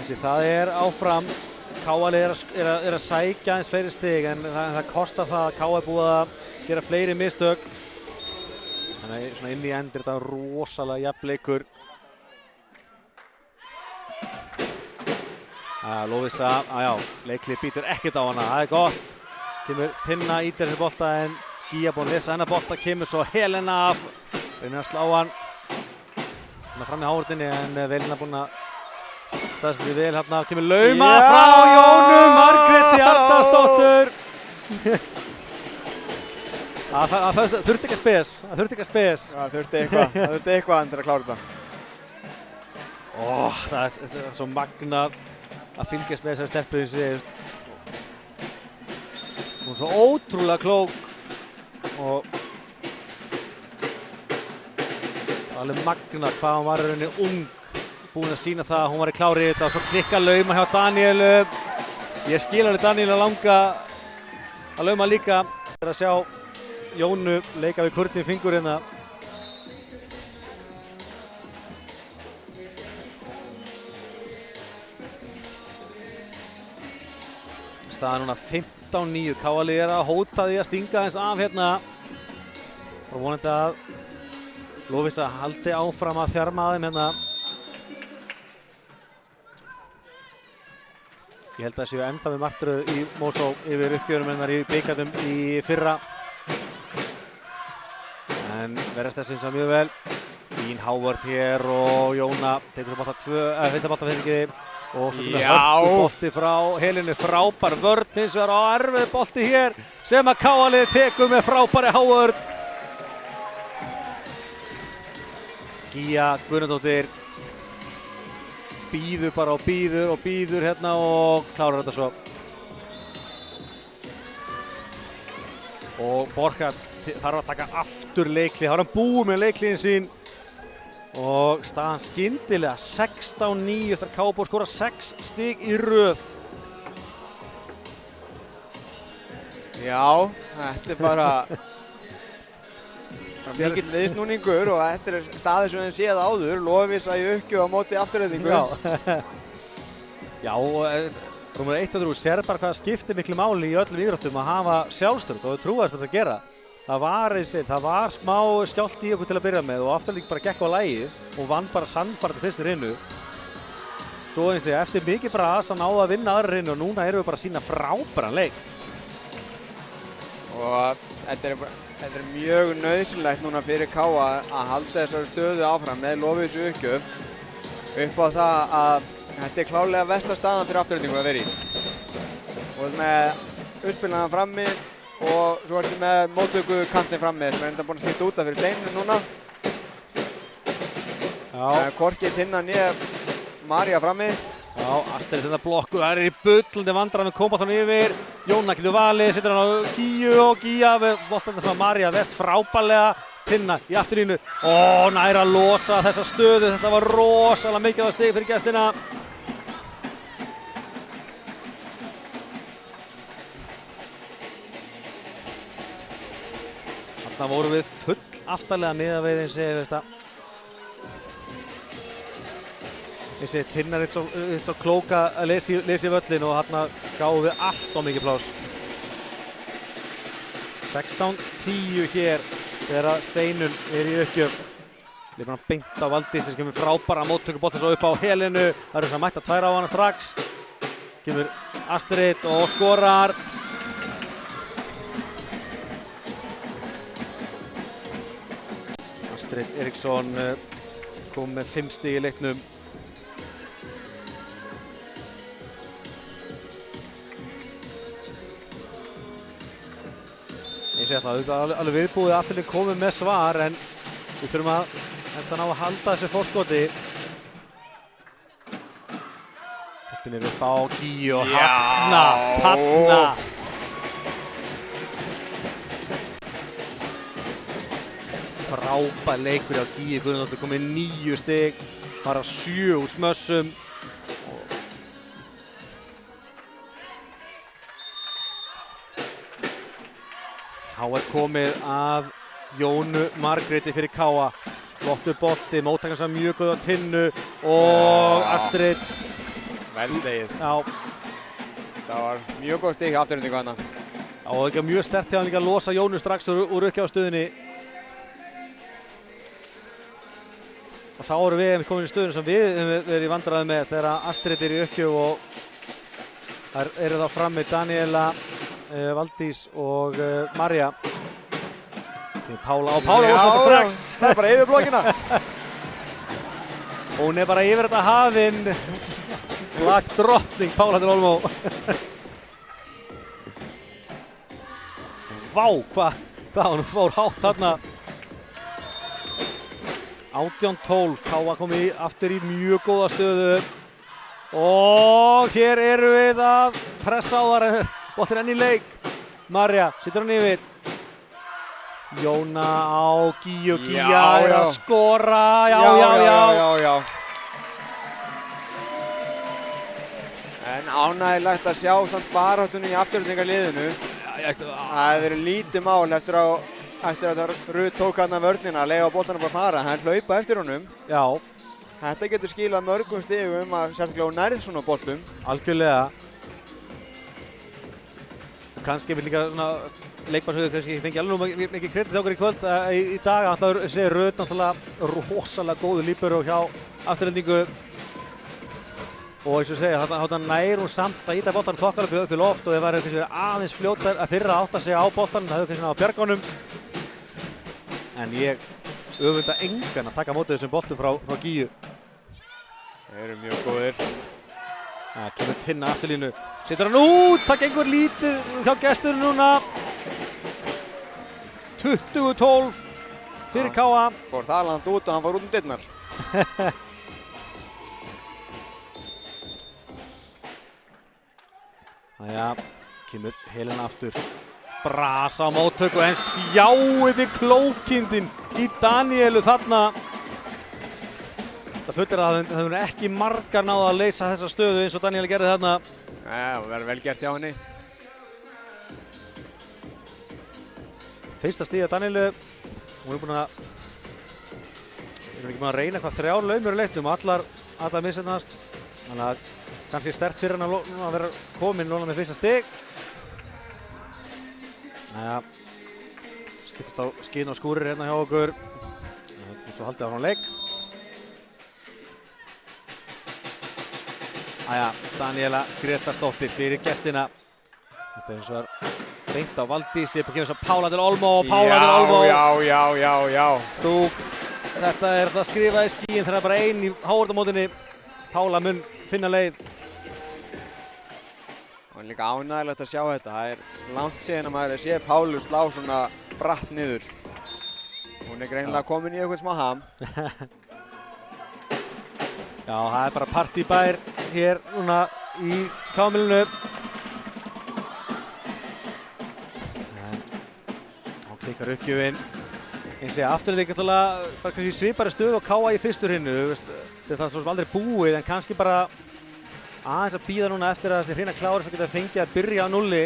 Það er áfram, KF er að sækja eins fleiri stig en það kostar það að KF er búið að gera fleiri mistök. Þannig svona inn í endur þetta rosalega jafn leikur. Lovísa, leikli býtur ekkert á hana, það er gott. Kemur Tinna í þessi bolta en Gíja búinn að lesa hennar bolta, kemur svo Helena af. Reynir að slá hann. Hann fram í hávörðinni en Velína búinn að staðsetja vel hérna. Kemur lauma frá Jónu Margréti Arnarsdóttur. Það þurfti ekki að spes. Það þurfti eitthvað til að klára þetta. Það er svo magnað að fylgjast með þessari stelpu eins og ég. Hún er svo ótrúlega klók og alveg magnað hvað hún var í rauninni ung, búin að sína það að hún var í klári í þetta og svo klikka lauma hjá Danielu. Ég skil alveg Danielu að langa að lauma líka fyrir að sjá Jónu leika við kurlinn fingur hérna. Staðan núna 15-9, KF er að hóta því að stinga eins af hérna. Og vonandi að Lovísa haldi áfram að þjarma að þeim hérna. Ég held að það séu enda með martröð í Mosó yfir uppgjörum hennar í bikarnum í fyrra. En verðast þessi eins og mjög vel. Fín hávörð hér og Jóna tekur svo bolta fyrsta bolta fyrir ekki. Og svo kemur hörku bolti frá Helenu, frábær vörn hins vegar á erfið bolti hér sem að KF tekur með frábæri hávörð. Gíja Guðnadóttir býður bara og býður hérna og klárar þetta svo. Og Borja þarf að taka aftur leikli, þá er hann búið með leikliðin sín og staðan skyndilega 16-9 eftir að KFB skora 6 stig í röð. Já, þetta bara mikill viðsnúningur og þetta er staðið sem við séð áður, Lovísa í uppgjöf á móti Aftureldingu. Já, og Rúmur 1 og 3 sér bara hvað skiptir miklu máli í öllum íþróttum að hafa sjálfstjórn og trúa þess að gera. Það var smá skjált í okkur til að byrja með og Afturelding bara gekk á lagið og vann bara sannfærandi fyrstu rinnu. Svo eins og eftir mikið bras að náða að vinna aðra rinnu og núna erum við bara að sýna frábæran leik. Og þetta er mjög nauðsynlegt núna fyrir Káa að halda þessari stöðu áfram með Lovísu uppgjöf upp á það að þetta er klárlega versta staðan fyrir Aftureldingu að vera í. Og með uppspilnaðan frammi og svo ertu með móttöku kantinn frammi sem er enda búin að skipta út af fyrir Steininn núna. Hvorki Tinna né María frammi. Já, Astrid þetta blokku, það er í bullandi vandræðum með koma þannig yfir. Jóna getur valið, setur hann á Gíu og Gía við boltanum sem að María vest frábærlega. Tinna í afturlínu og nær að losa þessa stöðu, þetta var rosalega mikilvægt stig fyrir gestina. Þarna vorum við full aftarlega miðað við eins og veist að Tinna er eitt svo klóka að lesa í völlin og þarna gáum við allt á mikið plás. 16-10 hér þegar Steinun er í uppgjöf. Lífur hann beint á Valdís sem kemur frábæra móttökubolta svo upp á helinu. Það eru sem mætt að tværa á hana strax. Kemur Astrid og skorar. Astrid Eriksson kom með 5 stig í leiknum. Ég segi það, alveg viðbúið að Afturelding komið með svar en við þurfum að ná að halda þessu forskoti. Boltinn er upp á Gíu og Hanna. Frábær leikur hjá Gíu Guðnadóttur, komið 9 stig, bara 7 úr smössum. Þá er komið að Jónu Margréti fyrir Káa. Flottur bolti, móttakan sem mjög góð á Tinnu og Astrid. Vel slegið. Já. Það var mjög góð stig hjá Aftureldingu þarna. Já, og ekki mjög sterkt hjá hann líka að losa Jónu strax úr uppgjafstöðunni. Og þá erum við komin í stöðunum sem við höfum verið í vandræðum með þegar Astrid er í uppgjöf og þar eru þá frammi Daníela, Valdís og María. Pála losar strax. Það er bara yfir blokkina. Hún er bara yfir þetta hafinn. Lagdrottning Pála til Olmó. Vá, hvað hún fór hátt þarna. 18-12, Káa komið aftur í mjög góða stöðu. Og hér erum við að pressa á þar. Boltinn enn í leik. María situr hann yfir. Jóna á Gíu. Gía er að skora. Já. En ánægilegt að sjá samt baráttunni í Aftureldingarliðinu. Það hefur verið lítið mál eftir að Ruth tók hann að vörnina að leiða boltanum bara fara. Hann hlaupa eftir honum. Já. Þetta getur skilað mörgum stigum að sérstaklega hún nærð svona boltum. Algjörlega. Kannski vil líka svona leikmannsauður kannski fengi alveg mikið kredit okkur í kvöld í dag. Alltaf sé Ruth náttúrulega rosalega góðu líbero hjá Aftureldingu. Og eins og segja, þarna nær hún samt að íta boltanum þokkalega upp í loft og ef það hefur kannski aðeins fljótar að fyrra átta sig á boltanum, það hefur kannski náða bjargánum. En ég öfunda engan að taka á móti þessum boltum frá Gíu. Þeir eru mjög góðir. Það kemur Tinna afturlínu. Setur hann út, það gengur lítið hjá gesturinn núna. 20-12 fyrir Káa. Fór það langt út og hann fór út um dyrnar. Jæja, kemur Helena aftur. Brasa á móttöku en sjáiði klókindin í Daníelu þarna. Það fullir að það hefur ekki margar náða að leysa þessa stöðu eins og Daníela gerði þarna. Það verður vel gert hjá henni. Fyrsta stíð af Daníelu. Hún er ekki búin að reyna hvað 3 laumur í leiknum og allar missetnast. Þannig að kannski sterkt fyrir hann að vera kominn núna með fyrsta stig. Næja, skiptast á skín og skúrir hérna hjá okkur. Svo haldið á frá leik. Næja, Daníela Gretarsdóttir fyrir gestina. Þetta er eins og beint á Valdísi, kemur svo Pála til Olmo og Pála til Olmo. Já. Þetta er það skrifað í skíin þegar það er bara ein í háorðamótinni. Pála mun finna leið. Það er líka ánægilegt að sjá þetta. Það er langt síðan að maður sé Pálu slá svona bratt niður. Hún er greinilega komin í eitthvað smá ham. Já, það er bara partybær hér núna í K-milinu. Hún klikkar uppgjöfin. Eins og afturleik bara kannski svipari stöðu og K.A. í fyrstu hrinnu. Þetta er það svo sem aldrei búið en kannski bara aðeins að bíða núna eftir að þessi hrinna klári fyrir að geta fengið að byrja á nulli.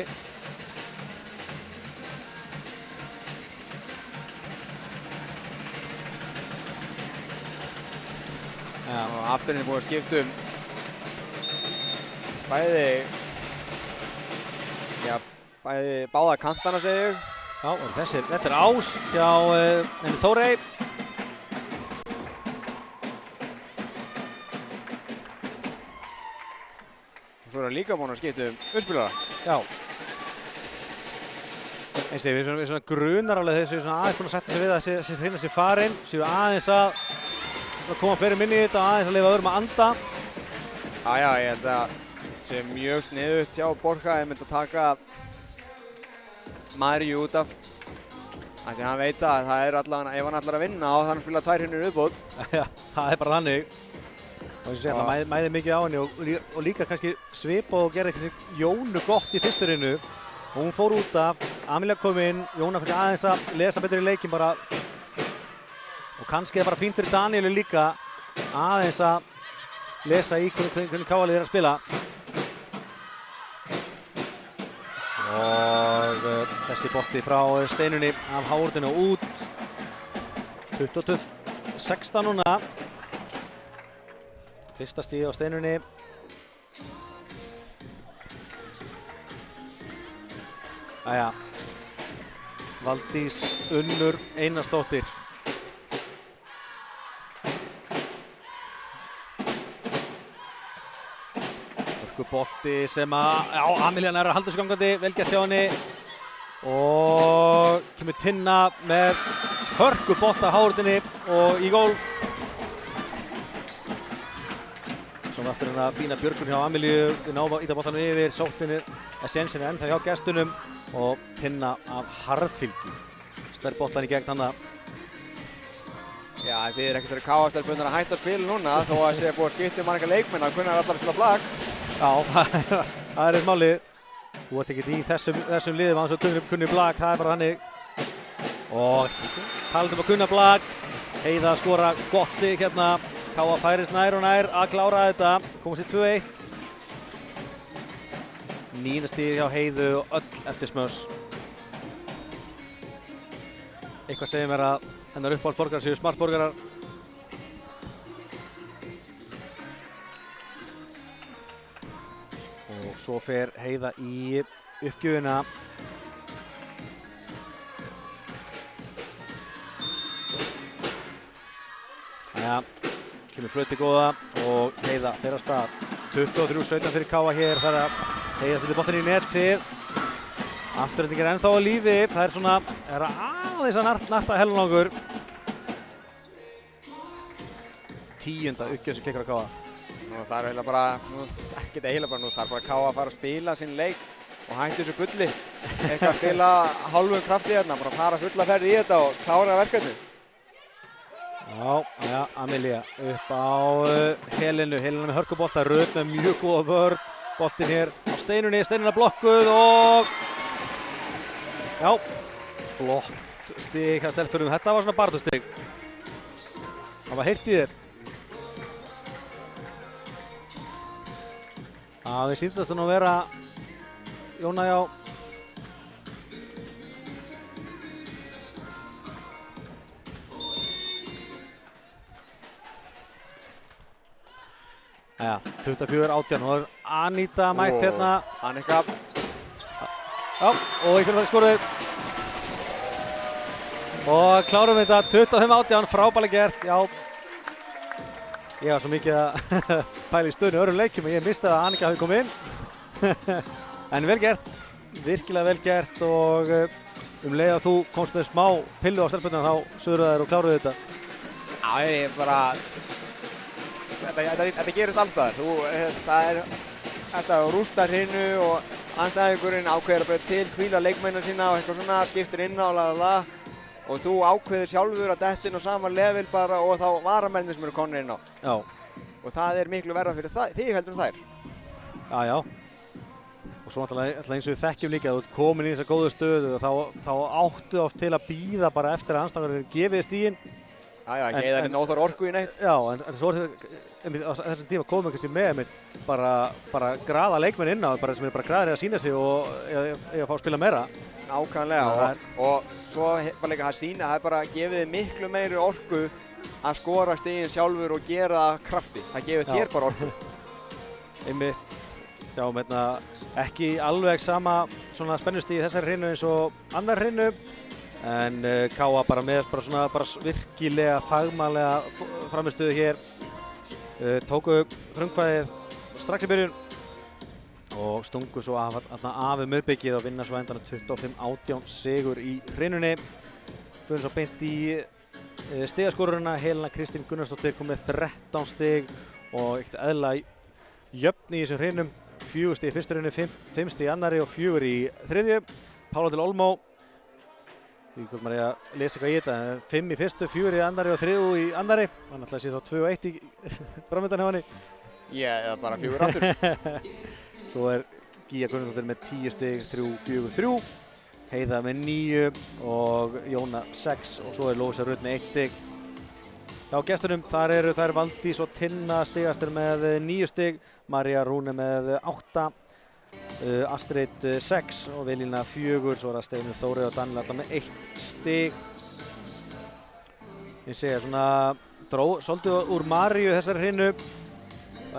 Og afturinn er búið að skipta báða kantana segi ég. Já, og þetta er ás hjá Þórey. Og svo er hann líka búinn að skipta uppspilara. Já. Eins og við svona grunar alveg þegar við svona aðeins búin að setja sig við að þessi hrinna sér farinn. Séu aðeins að koma fleiri minni í þetta og aðeins að leyfa öðrum að anda. Já, ég held að sé mjög sniðugt hjá Borja að mynda að taka Maríu út af. Því hann veit að það er allavega, ef hann ætlar að vinna þá þarf hann að spila 2 hrinnur viðbót. Já, það er bara þannig. Og eins og sé alltaf mæði mikið á henni og líka kannski svipa og gera eitthvað Jónu gott í fyrstu hrinnu. Og hún fór út af, Amelía kom inn, Jóna fyrir aðeins að lesa betur í leikinn bara. Og kannski er bara fínt fyrir Daníelu líka aðeins að lesa í hvernig K.A. er að spila. Og þessi bolti frá Steinunni af háorðinu út. 22-16 núna. Fyrsta stíð á Steinunni. Jæja. Valdís Unnur Einarsdóttir. Bolti sem að Amelía er að halda þessu gangandi, vel gert hjá henni og kemur Tinna með hörku bolta á háorðinni og í gólf. Svo aftur hérna fína björgun hjá Amelíu, við náum að íta boltanum yfir, sóttin er Essensen ennþá hjá gestunum og Tinna af harðfylgi. Slær boltan í gegn hana. Já, þið er ekkert K.A. stelpunnar að hætta að spila núna þó að sé búið að skipta marga leikmenn að kunna allar að spila blak. Já, það er eitt málið. Þú ert ekkert í þessum liðum án þess að kunni blak, það er bara þannig. Og talað að kunna blak. Heiða að skora gott stig hérna. K.A. færist nær og nær að klára þetta. Komast í 2-1. 9. stig hjá Heiðu og öll eftir smörs. Eitthvað segir mér að hennar uppáhaldsborgarar séu smartborgarar. Og svo fer Heiða í uppgjöfina. Jæja, kemur flöti góða og Heiða fer af stað. 23-17 fyrir K.A. hér þar að Heiða setur boltann í netið. Afturhending er ennþá á lífi. Það er svona, aðeins að narta hellangangur. 10. uppgjöf sem klikkar á K.A. Nú þarf eiginlega bara, ekkert eiginlega bara, nú þarf bara K.A. að fara að spila sinn leik og hætti þessu gulli. Eitthvað að spila hálfum krafti hérna, bara fara fulla ferð í þetta og klára verkefni. Já, Amelía upp á Helenu. Helena með hörkubolta, Rödd með mjög góða vörn. Boltinn hér á Steinunni, Steinunna blokkuð og Já, flott stig hjá stelpunum. Þetta var svona baráttustig. Það var heitt í þér. Við síndast nú vera Jóna, já. Já, 24-18 og Aníta mætt hérna. Annika. Já, og einhvern veginn skoruð. Og klárum við þetta 25-18, frábærlega gert, já. Ég var svo mikið að pæla í stöðunni öðrum leikjum og ég misti að Annika hafi komið inn. En vel gert, virkilega vel gert og leið að þú komst með smá pillu á stelpunum þá sögruðu þær og kláruðu þetta. Já, ég bara... Þetta gerist allstaðar. Þetta rústar hinu og andstæðingurinn ákveður að breyta til, hvíla leikmennina sína og eitthvað svona, skiptir inn á og þú ákveður sjálfur að detta inn á sama level bara og þá varamennir sem eru komnir inn á. Já. Og það er miklu verra fyrir þig heldur en þær. Já, já. Og svo náttúrulega eins og við þekkjum líka, þú ert komin í þessa góðu stöðu og þá áttu oft til að bíða bara eftir að andstæðingurinn gefið stíginn. Já, ekki eða neitt óþarf orku í neitt. Já, en svo er á þessum tíma komum kannski með bara graða leikmenn inn á bara sem er bara graðir að sína sig og að fá að spila meira. Nákvæmlega og svo var líka að sína, það er bara gefið þið miklu meiri orku að skora stigin sjálfur og gera það krafti. Það gefið þér bara orku. Einmitt, sjáum hérna ekki alveg sama svona spennustig í þessari hreinu eins og annar hreinu. En Káa bara með bara virkilega fagmannlega framistöðu hér. Tóku frumkvæðið strax í byrjun og stungu svo af við miðbyggið og vinna svo endanum 25-18 sigur í hreinunni. Fyrir svo beint í stigaskorurina. Helena Kristín Gunnarsdóttir kom með 13 stig og ekkert eðlilega jöfn í þessum hreinum. 4 stig í fyrstu hreinu, 5 stig í annari og 4 í þriðju. Pála til Olmó. Því hvort maður er að lesa eitthvað í þetta. 5 í fyrstu, 4 í annari og 3 í annari. Þannig að það sé þá 2-1 í framöndan hjá henni. Eða bara 4 aftur. Svo er Gíja Gunnarsdóttir með 10 stig, 3-4-3. Heiða með 9 og Jóna 6 og svo er Lósa Rutt með 1 stig. Hjá gestunum þar eru þær Valdís og Tinna stigastur með 9 stig. María Rúne með 8. Astrid 6 og Vilína 4, svo er það Steinunn Þórey og Daniel alltaf með 1 stig. Ég segja svona dró svolítið úr Maríu þessari hrinu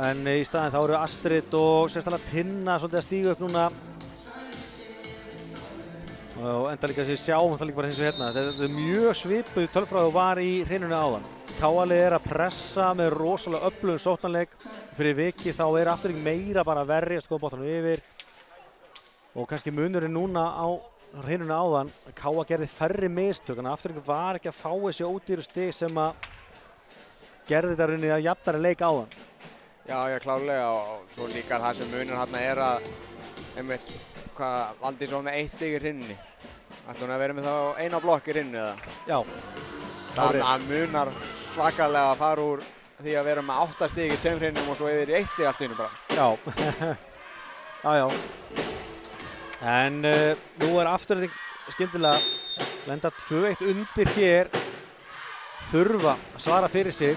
en í staðinn þá eru Astrid og sérstaklega Tinna svolítið að stíga upp núna og enda líka sem við sjáum það líka bara eins og hérna. Þetta er mjög svipuð tölfræði og var í hreinunni áðan. Káalið er að pressa með rosalega öflugum sóknarleik. Fyrir vikið þá er Afturelding meira bara að verjast, skoða boltanum yfir. Og kannski munurinn núna á hreinunni áðan að Káa gerði færri mistök, en Afturelding var ekki að fá þessi ódýru stig sem að gerði þetta rauninni að jafnari leik áðan. Já, klárlega og svo líka það sem munur hérna er að einmitt hvað Valdís var með 1 stig í hreinunni. Ætli hún að vera með þá eina blokk í hreinunni eða? Já. Það munar svakalega að fara úr því að vera með 8 stig í 2 hreinum og svo yfir í 1 stig allt í einu bara. Já. Já. En nú er Afturelding skyndilega lenda 2-1 undir hér. Þurfa að svara fyrir sig.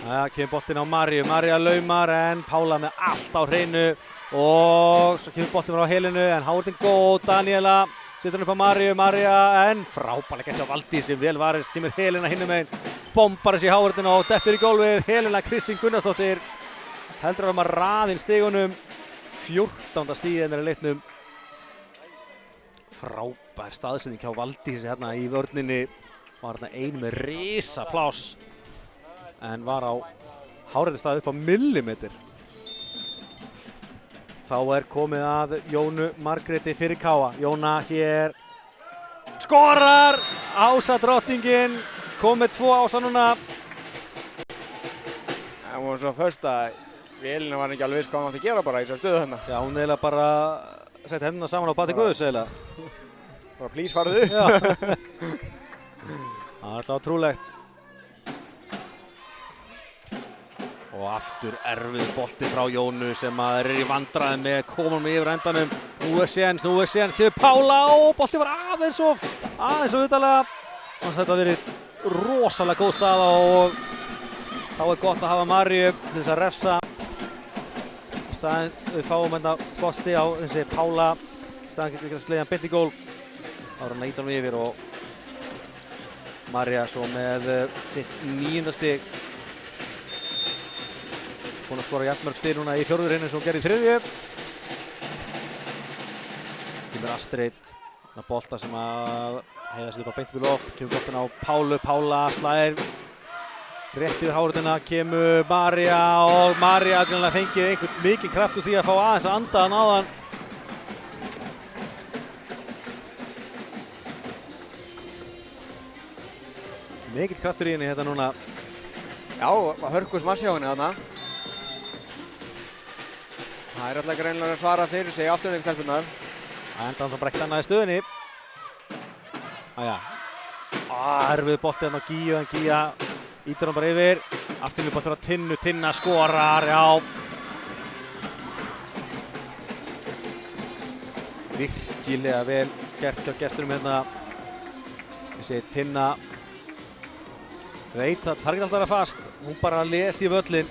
Það kemur boltinn á Maríu. María laumar en Pála með allt á hreinu. Og svo kemur boltinn á Helenu en Háardinn góð. Daniela setur upp á Maríu. María en frábærlega gert á Valdís sem vel varist. Kemur Helena hinum megin. Bombar þessi Háardinn og dettur í gólfið. Helena Kristín Gunnarsdóttir heldur að raðinn stigunum. 14. stiginn er í leiknum. Frábær staðsending hjá Valdísi hérna í vörninni. Var hérna ein með risa pláss. En var á hárréttum stað upp á millimetr. Þá er komið að Jónu Margréti fyrir Káa. Jóna hér skorar! Ása drottningin kom með 2 Ása núna. Það var svo först að Elína var ekki alveg viss hvað hún átti að gera bara í þessari stöðu þarna. Já, hún eiginlega bara sett hendina saman á bati Guðs eiginlega. Bara please farðu upp. Það er alltaf trúlegt. Og aftur erfið bolti frá Jónu sem er í vandræðum með komum yfir endanum. Nú er séns til Pála og bolti var aðeins og utalega. Þannig að þetta hafi verið rosalega góð staða og þá er gott að hafa Maríu til þess að refsa. Í staðinn við fáum hérna gott stig á þessi Pála. Í staðinn getur slegið hann beint í gólf. Þá er hann að ýta hann yfir og María svo með sitt 9. stig. Búin að skora jafnmörg stig núna í 4. hreinu sem hún gerði í 3. Kemur Astrid, bolta sem að heiða sér upp á beint upp í loft. Kemur boltin á Pálu, Pála slær rétt yfir háruna, kemur María og María fengið einhvern mikinn kraft úr því að fá aðeins að anda hann áðan. Mikill kraftur í henni þetta núna. Já, hörkus massi á henni þarna. Það er alltaf greinilega að svara fyrir sig afturleiksstelpurnar. Það enda hann þá bara ekkert annað í stöðunni. Erfið bolti hérna á Gíu, en Gía ítur hann bara yfir. Afturleik bolti frá Tinnu, Tinna skorar, já. Virkilega vel gert hjá gestunum hérna. Ég segi Tinna veit að það er ekki alltaf að vera fast. Hún bara lesi í völlin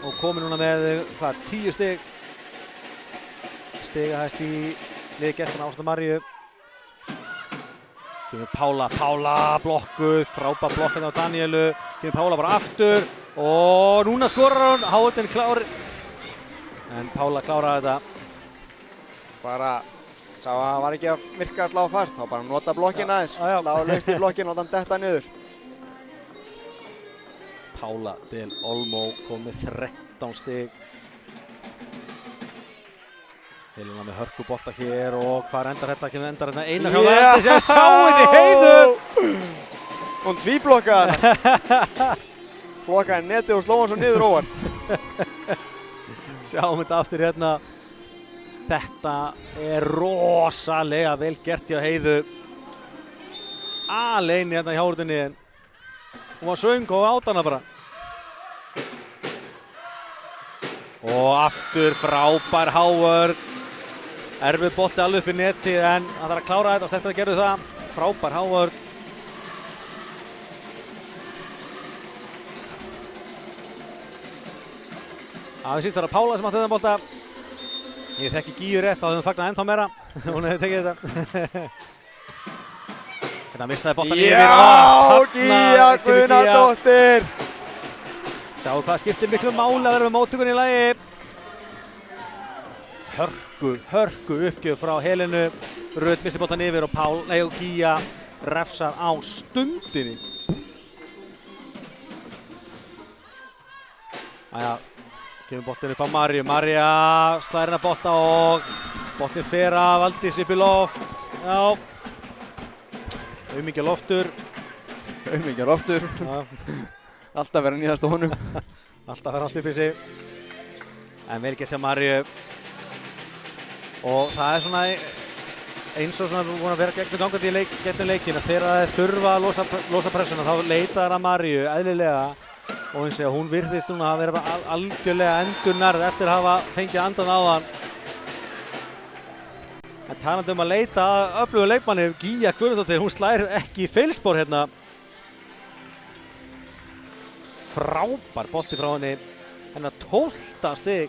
og komin núna með 10 stig. Stigahæst í liði gestunna Ásta Maríu. Kemur Pála, Pála blokkuð, frábær blokkan á Daníelu. Kemur Pála bara aftur og núna skorar hún, Háðin klár. En Pála kláraði þetta. Bara sá að hann var ekki að virka að slá fast, þá bara nota blokkinn aðeins. Slá laust í blokkinn og þann detta niður. Pála del Olmo kom með 13 stig. Helena með hörkubolta hér og hvar endar þetta? Kemur endar hérna Einar hjá Vendi sem sjáið í Heiðu! Hún tvíblokkaði hann. Blokkaði netið og sló hann svo niður óvart. Sjáum þetta aftur hérna. Þetta er rosalega vel gert hjá Heiðu. Alein hérna hjá húrðinni. Hún var söng og át hana bara. Og aftur frábær Hávörð. Erfið bolti alveg upp í netið en hann þarf að klára þetta og stelpurnar gerðu það. Frábær Hávörð. Það síst var að Pála sem átti þennan bolta. Ég þekki Gíu rétt, þá hefði hún fagnað ennþá meira. Hún hefði tekið þetta. Þetta missaði boltan yfir. Já, Gía Guðnadóttir! Sjáu hvað skiptir miklu máli að vera með móttökunni í lagi. Hörku uppgjöf frá Helenu. Rödd missir boltan yfir og Gía refsar á stundinni. Kemur boltin upp á Maríu. María slær hérna bolta og boltin fer af Valdís upp í loft. Já. Aumingja loftur. Alltaf verið nýðast á honum. Alltaf verið allt upp í sig. En vel gert hjá Maríu. Og það er svona eins og svona búin að vera gegnum gangandi í gegnum leikinn að þegar það þurfa að losa pressuna þá leita þær að Maríu eðlilega. Og eins og hún virðist núna að vera bara algjörlega endurnærð eftir að hafa fengið andan á hann. En talandi um að leita að öflugu leikmanni, Gía Guðnadóttir, hún slær ekki í feilspor hérna. Frábær bolti frá henni. Hennar 12. stig.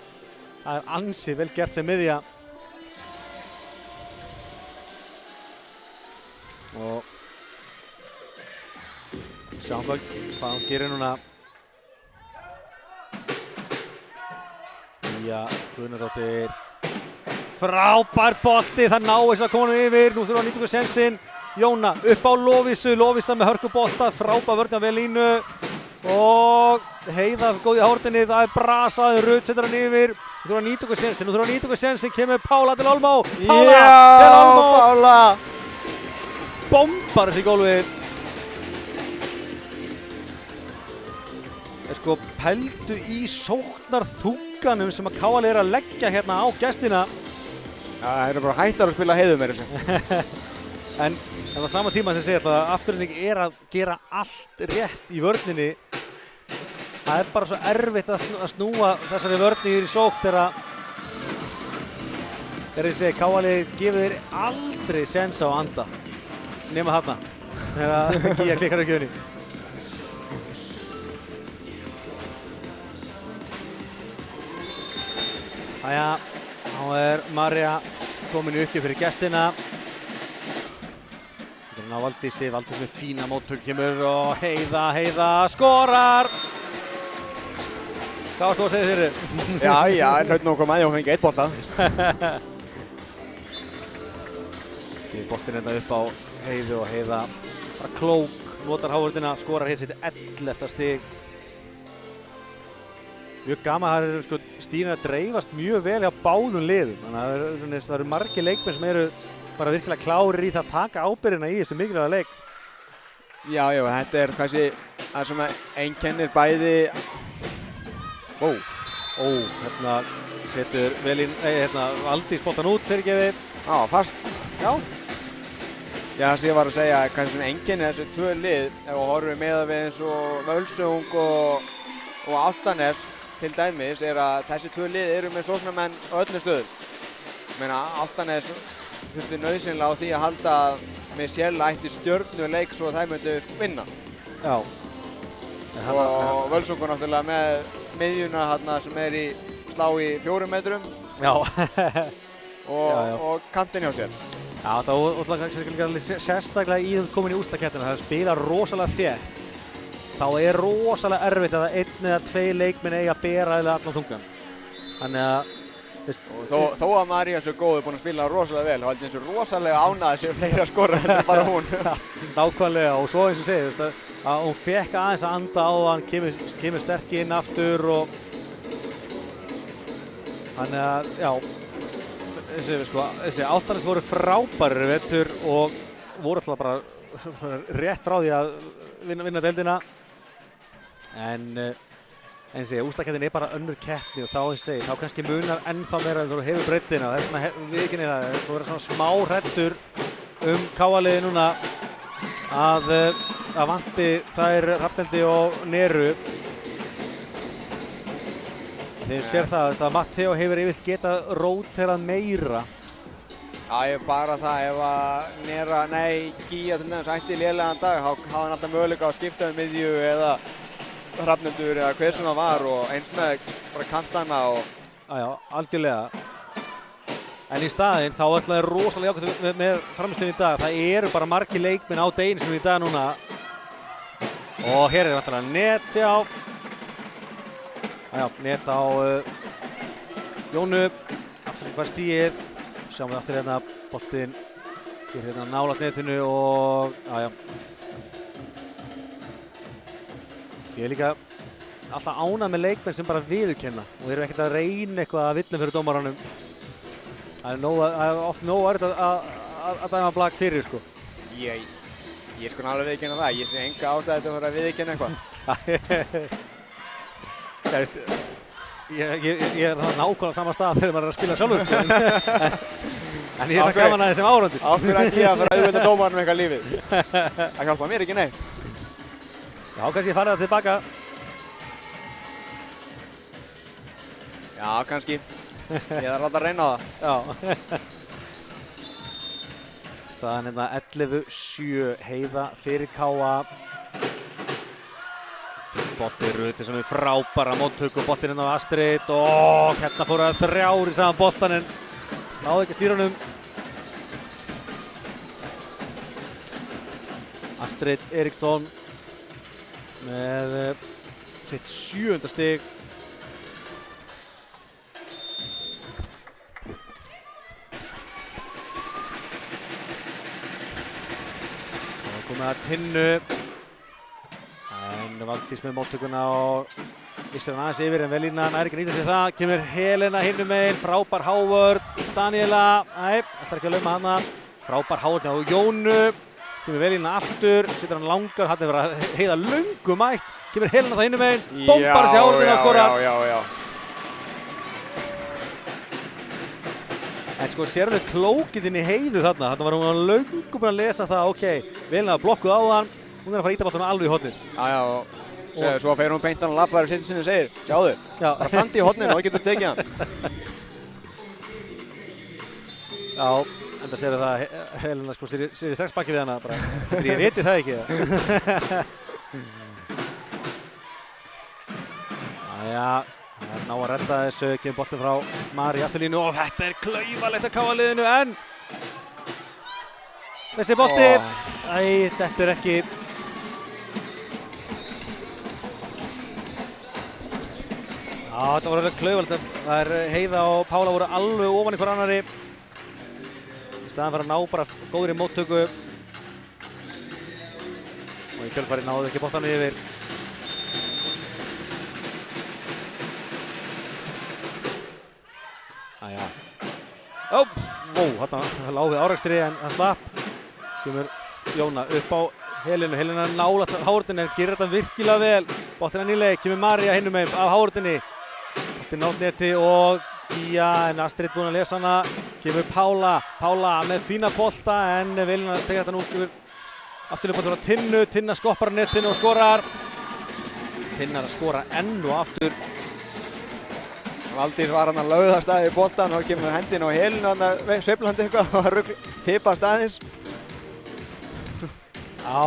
Það er ansi vel gert sem miðja. Og sjáum hvað hún gerir núna. Gía Guðnadóttir. Frábær bolti, það náist að koma yfir. Nú þurfa að nýta ykkur sensinn. Jóna upp á Lovísu, Lovísa með hörkubolta. Frábær vörn af Elínu. Og Heiða góð í hártinni, það er brasað, Rut setur hann yfir. Nú þurfa að nýta ykkur sensinn, kemur Pála del Olmo. Pála! Bombar þessi gólfið. Sko, pældu í sóknarþunganum sem að KL er að leggja hérna á gestina. Já, það eru bara hættar að spila Heiðu með þessu. En á sama tíma sem segja alltaf að Afturelding er að gera allt rétt í vörninni. það bara svo erfitt að snúa þessari vörn í sókn þegar ég segi KA-liðið gefur þér aldrei séns á að anda nema þarna þegar Gíja klikkar á gjöfni. Jæja, þá Marja komin í uppgjöf fyrir gestina. Þetta ná Valdísi með fína móttök kemur og Heiða skorar! Hvað varst þú að segja fyrir? Já, en hlaut nú koma að og fengi 1 bolta. Boltinn hérna upp á Heiðu og Heiða bara klók, notar hávörðina, skorar hér sitt 11. stig. Mjög gaman, það sko, stíðin að dreifast mjög vel hjá báðum liðum. Þannig að það eru margir leikmenn sem eru bara virkilega klárir í það að taka ábyrgðina í þessu mikilvæga leik. Já, þetta kannski það sem einkennir bæði. Hérna setur vel inn, Valdís boltan út, fyrirgefi. Já, fast. Já, það sem ég var að segja, kannski svona einkennir þessi 2 lið, ef við horfum með við eins og Völsung og Álftanes til dæmis, að þessi 2 lið eru með sóknarmenn á öllum stöðum. Ég meina, Álftanes þurfti nauðsynlega á því að halda með Sjella ætti stjörnuleik svo þær myndu vinna. Já. Og Völsungur náttúrulega með miðjuna þarna sem í slá í 4 metrum. Já. og kantinn hjá sér. Já, það var sérstaklega í það komin í úrslitakeppnina, það spila rosalega þétt. Þá rosalega erfitt að 1 eða 2 leikmenn eiga að bera allan þungan. Þannig að þó að María svo góð búin að spila rosalega vel, þá held ég eins og rosalega ánægð sem fleiri að skora en bara hún. Nákvæmlega, og svo eins og segir, að hún fekk aðeins að anda á hann, kemur sterk inn aftur og þannig að, já, þessi Álftanes voru frábærir vetur og voru alltaf bara rétt frá því að vinna deildina. En úrslitakeppnin bara önnur keppni og þá kannski munar ennþá meira en þú hefur breiddina. Þess vegna viðurkenni það, þú verður svona smá hræddur KA-liðið núna að vanti þær Hrafnhildi og Neru. Þegar sér það að Matteo hefur yfirleitt getað róterað meira. Já, bara það ef að Gíja til dæmis ætti lélegan dag, þá hafði hann alltaf möguleika að skipta miðju eða Hrafnhildur eða hver sem það var og eins með bara kantana og... Já, algjörlega. En í staðinn þá ætlaði rosalega jákvæmt með frammistöðum í dag. Það eru bara margir leikmenn á deginum í dag núna. Og hér vantarlega net, net á Jónu. Aftur hvað stígir. Sjáum við aftur hérna boltinn. Hér hérna nálægt netinu og Ég líka alltaf ánægð með leikmenn sem bara viðurkenna og eru ekkert að reyna eitthvað að villa fyrir dómaranum. Það oft nóg erfitt að dæma blak fyrir, sko. Ég sko alveg viðurkenna það. Ég sé enga ástæðu til að fara að viðurkenna eitthvað. Ég það nákvæmlega sama stað þegar maður að spila sjálfur, sko. En ég svo gaman að þessum áhorfendur. Ákveður að Gíja fyrir að auðvitað dómaranum eitthvað lífið. Það hjálpa mér ekki neitt. Já, kannski farið það tilbaka. Já, kannski. Ég þarf alltaf að reyna á það. Já. Staðan hérna 11-7, Heiða fyrir KA. Bolti Ruti sem frábæra móttöku, boltinn hérna á Astrid og hérna fóru að 3 í saman boltan en náðu ekki að stýra honum. Astrid Eriksson með sitt 7. stig. Það komið að Tinnu. En Valdís með móttökuna og Ísland aðeins yfir en Velína nær ekki að nýta sér það. Kemur Helena hinum megin, frábær hávörð. Daniela, ætlar ekki að lauma hana. Frábær hávörð á Jónu. Kemur Velína aftur, setur hann langar, hann er verið að Heiða löngu mætt. Kemur Helena það hinum megin, bombar þessi hávörðina og skorar. Já. En sko sérðu klókið inn í Heiðu þarna. Þarna var hún löngu búin að lesa það, ok, Velína blokkuð á hann. Hún að fara að íta boltanum alveg í hornið. Já, Svo fer hún beint hann og labbar og situr sinni og segir, sjáðu, Já. bara standi í horninu og þú getur tekið hann. Já, enda segir það Helena sko sér strax bakið við hana bara. Ég viti það ekki. Jæja, það er ná að redda þessu, kemur boltinn frá Mari í afturlínu og þetta er klaufalegt að KA-liðinu en þessi bolti, þetta er ekki. Já, þetta var alveg klaufalegt. Það er Heiða og Pála voru alveg ofan í hver annari. Í staðan fyrir að ná bara góðri móttöku. Og í kjölfarið náðu ekki boltanum yfir. Æja. Þarna lá við árekstri en hann slapp. Kemur Jóna upp á Helenu. Helena nálægt Hávardinni en gerir þetta virkilega vel. Boltinn er nýleg, kemur María hinum megin af Hávardinni. Boltinn nátt neti og Gía en Astrid búinn að lesa hana. Kemur Pála með fína bolta en Velina tekur þetta nú yfir afturlega bolta frá Tinnu. Tinna skoppar á netinu og skorar. Tinna er að skora enn og aftur. Valdís var hann að lauða staðið í boltan og kemur hendin á Helenu hann að sveiflandi eitthvað og fipa staðins. Já.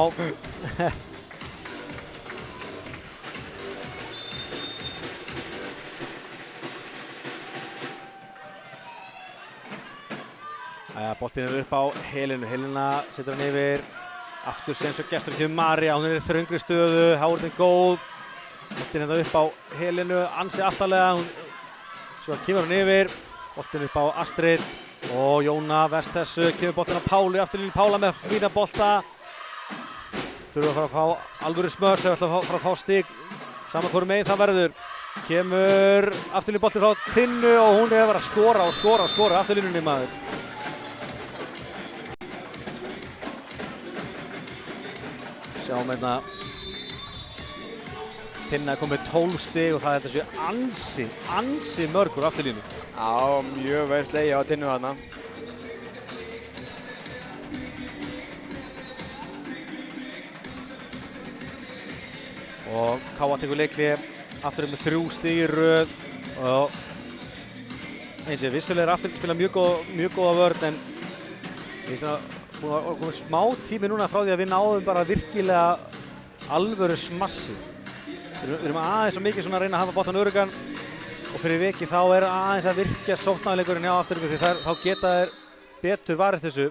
Boltinn er upp á Helenu. Helena setur hann yfir. Aftur sem svo gestur kemur María. Hún er í þröngri stöðu. Hávardin góð. Boltinn er upp á Helenu. Ansi aftarlega. Svo kemur hann yfir. Boltinn upp á Astrid. Og Jóna verst þessu. Kemur boltinn á Pálu. Afturlínu Pála með fína bolta. Þurfa að fara að fá alvöru smörs. Þau ætla að fara að fá stig. Saman hvoru megin það verður. Kemur afturlínu boltinn frá Tinnu og hún er að vera að skora afturlínunni maður. Sjáum hérna Tinna er komið 12 stig og það er þessu ansi mörg úr afturlínu. Já, mjög vel slegið á Tinnu þarna. Og KA tekur leikli aftur með 3 stig í röð og eins og vissulega er aftur spila mjög góða vörn en ég veist að komið smá tími núna frá því að við náðum bara virkilega alvöru smassi. Við erum aðeins svo mikið svona að reyna að hafa boltan öruggan og fyrir viki þá er aðeins að virkja sóknarleikurinn hjá afturlínu því þá geta þeir betur varist þessu.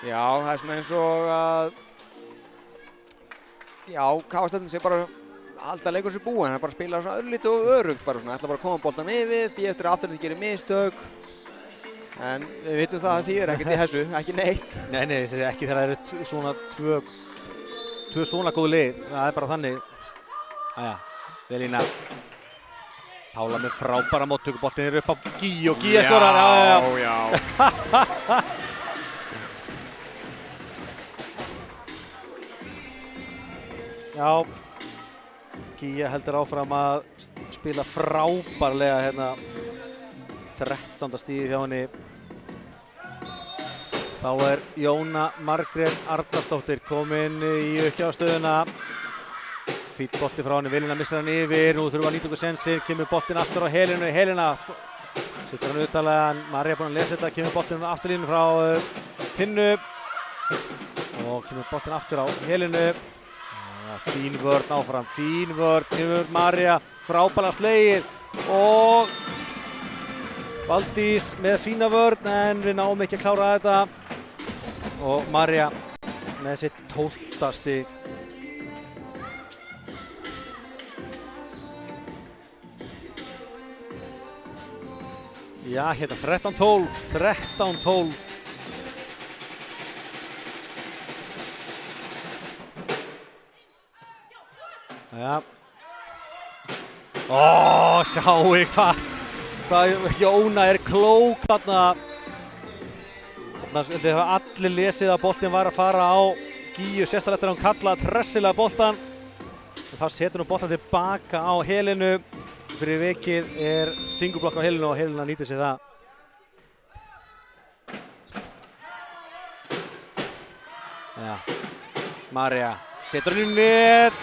Já, það er svona eins og að KA-stefnin sé bara alltaf leikur sér búinn, það er bara að spila svona örlítið og örugt bara svona, ætla bara að koma boltan yfir, býða eftir að afturlínu gerir mistök. En við vitum það að því er ekkert í þessu, ekki neitt. Nei, ekki þegar það eru svona tvö svona góð lið, það er bara þannig. Velina. Pála með frábæra móttöku, boltinn er upp á Gíu og Gíu skorar. Já. Já, Gíu heldur áfram að spila frábærlega hérna 13. stigið hjá henni. Þá er Jóna Margrét Arnarsdóttir komin í uppgjafstöðuna. Fínn bolti frá henni, Velina missir hann yfir. Nú þurfum við að nýta okkur sensir, kemur boltinn aftur á Helenu. Helena setur hann utalega, en María er búin að lesa þetta. Kemur boltinn afturlínu frá Tinnu. Og kemur boltinn aftur á Helenu. Fín vörn áfram, fín vörn. Kemur María, frábælega slegið. Og Valdís með fína vörn en við náum ekki að klára þetta og María með sitt 12. stig. Já, hérna 13-12. Já. Sjáu hvað Jóna er klók þarna. Þið hafa allir lesið að boltinn var að fara á Gíu, sérstaklega eftir að hún kallaði tressilega boltan. Þá setur hún boltan tilbaka á Helenu. Fyrir vikið er singublokk á Helenu og Helena nýtir sér það. Já, María setur hún í net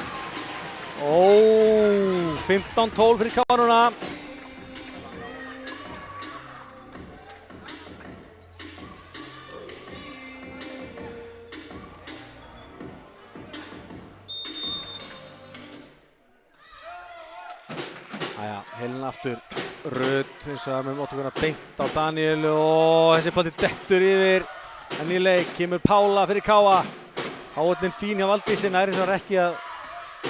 15-12 fyrir KR núna. Jæja, Helena aftur. Rut eins og með móttökuna beint á Daniel og þessi bolti dettur yfir. En í leik kemur Pála fyrir Káa. Háotnin fín hjá Valdísi, nær eins og ekki að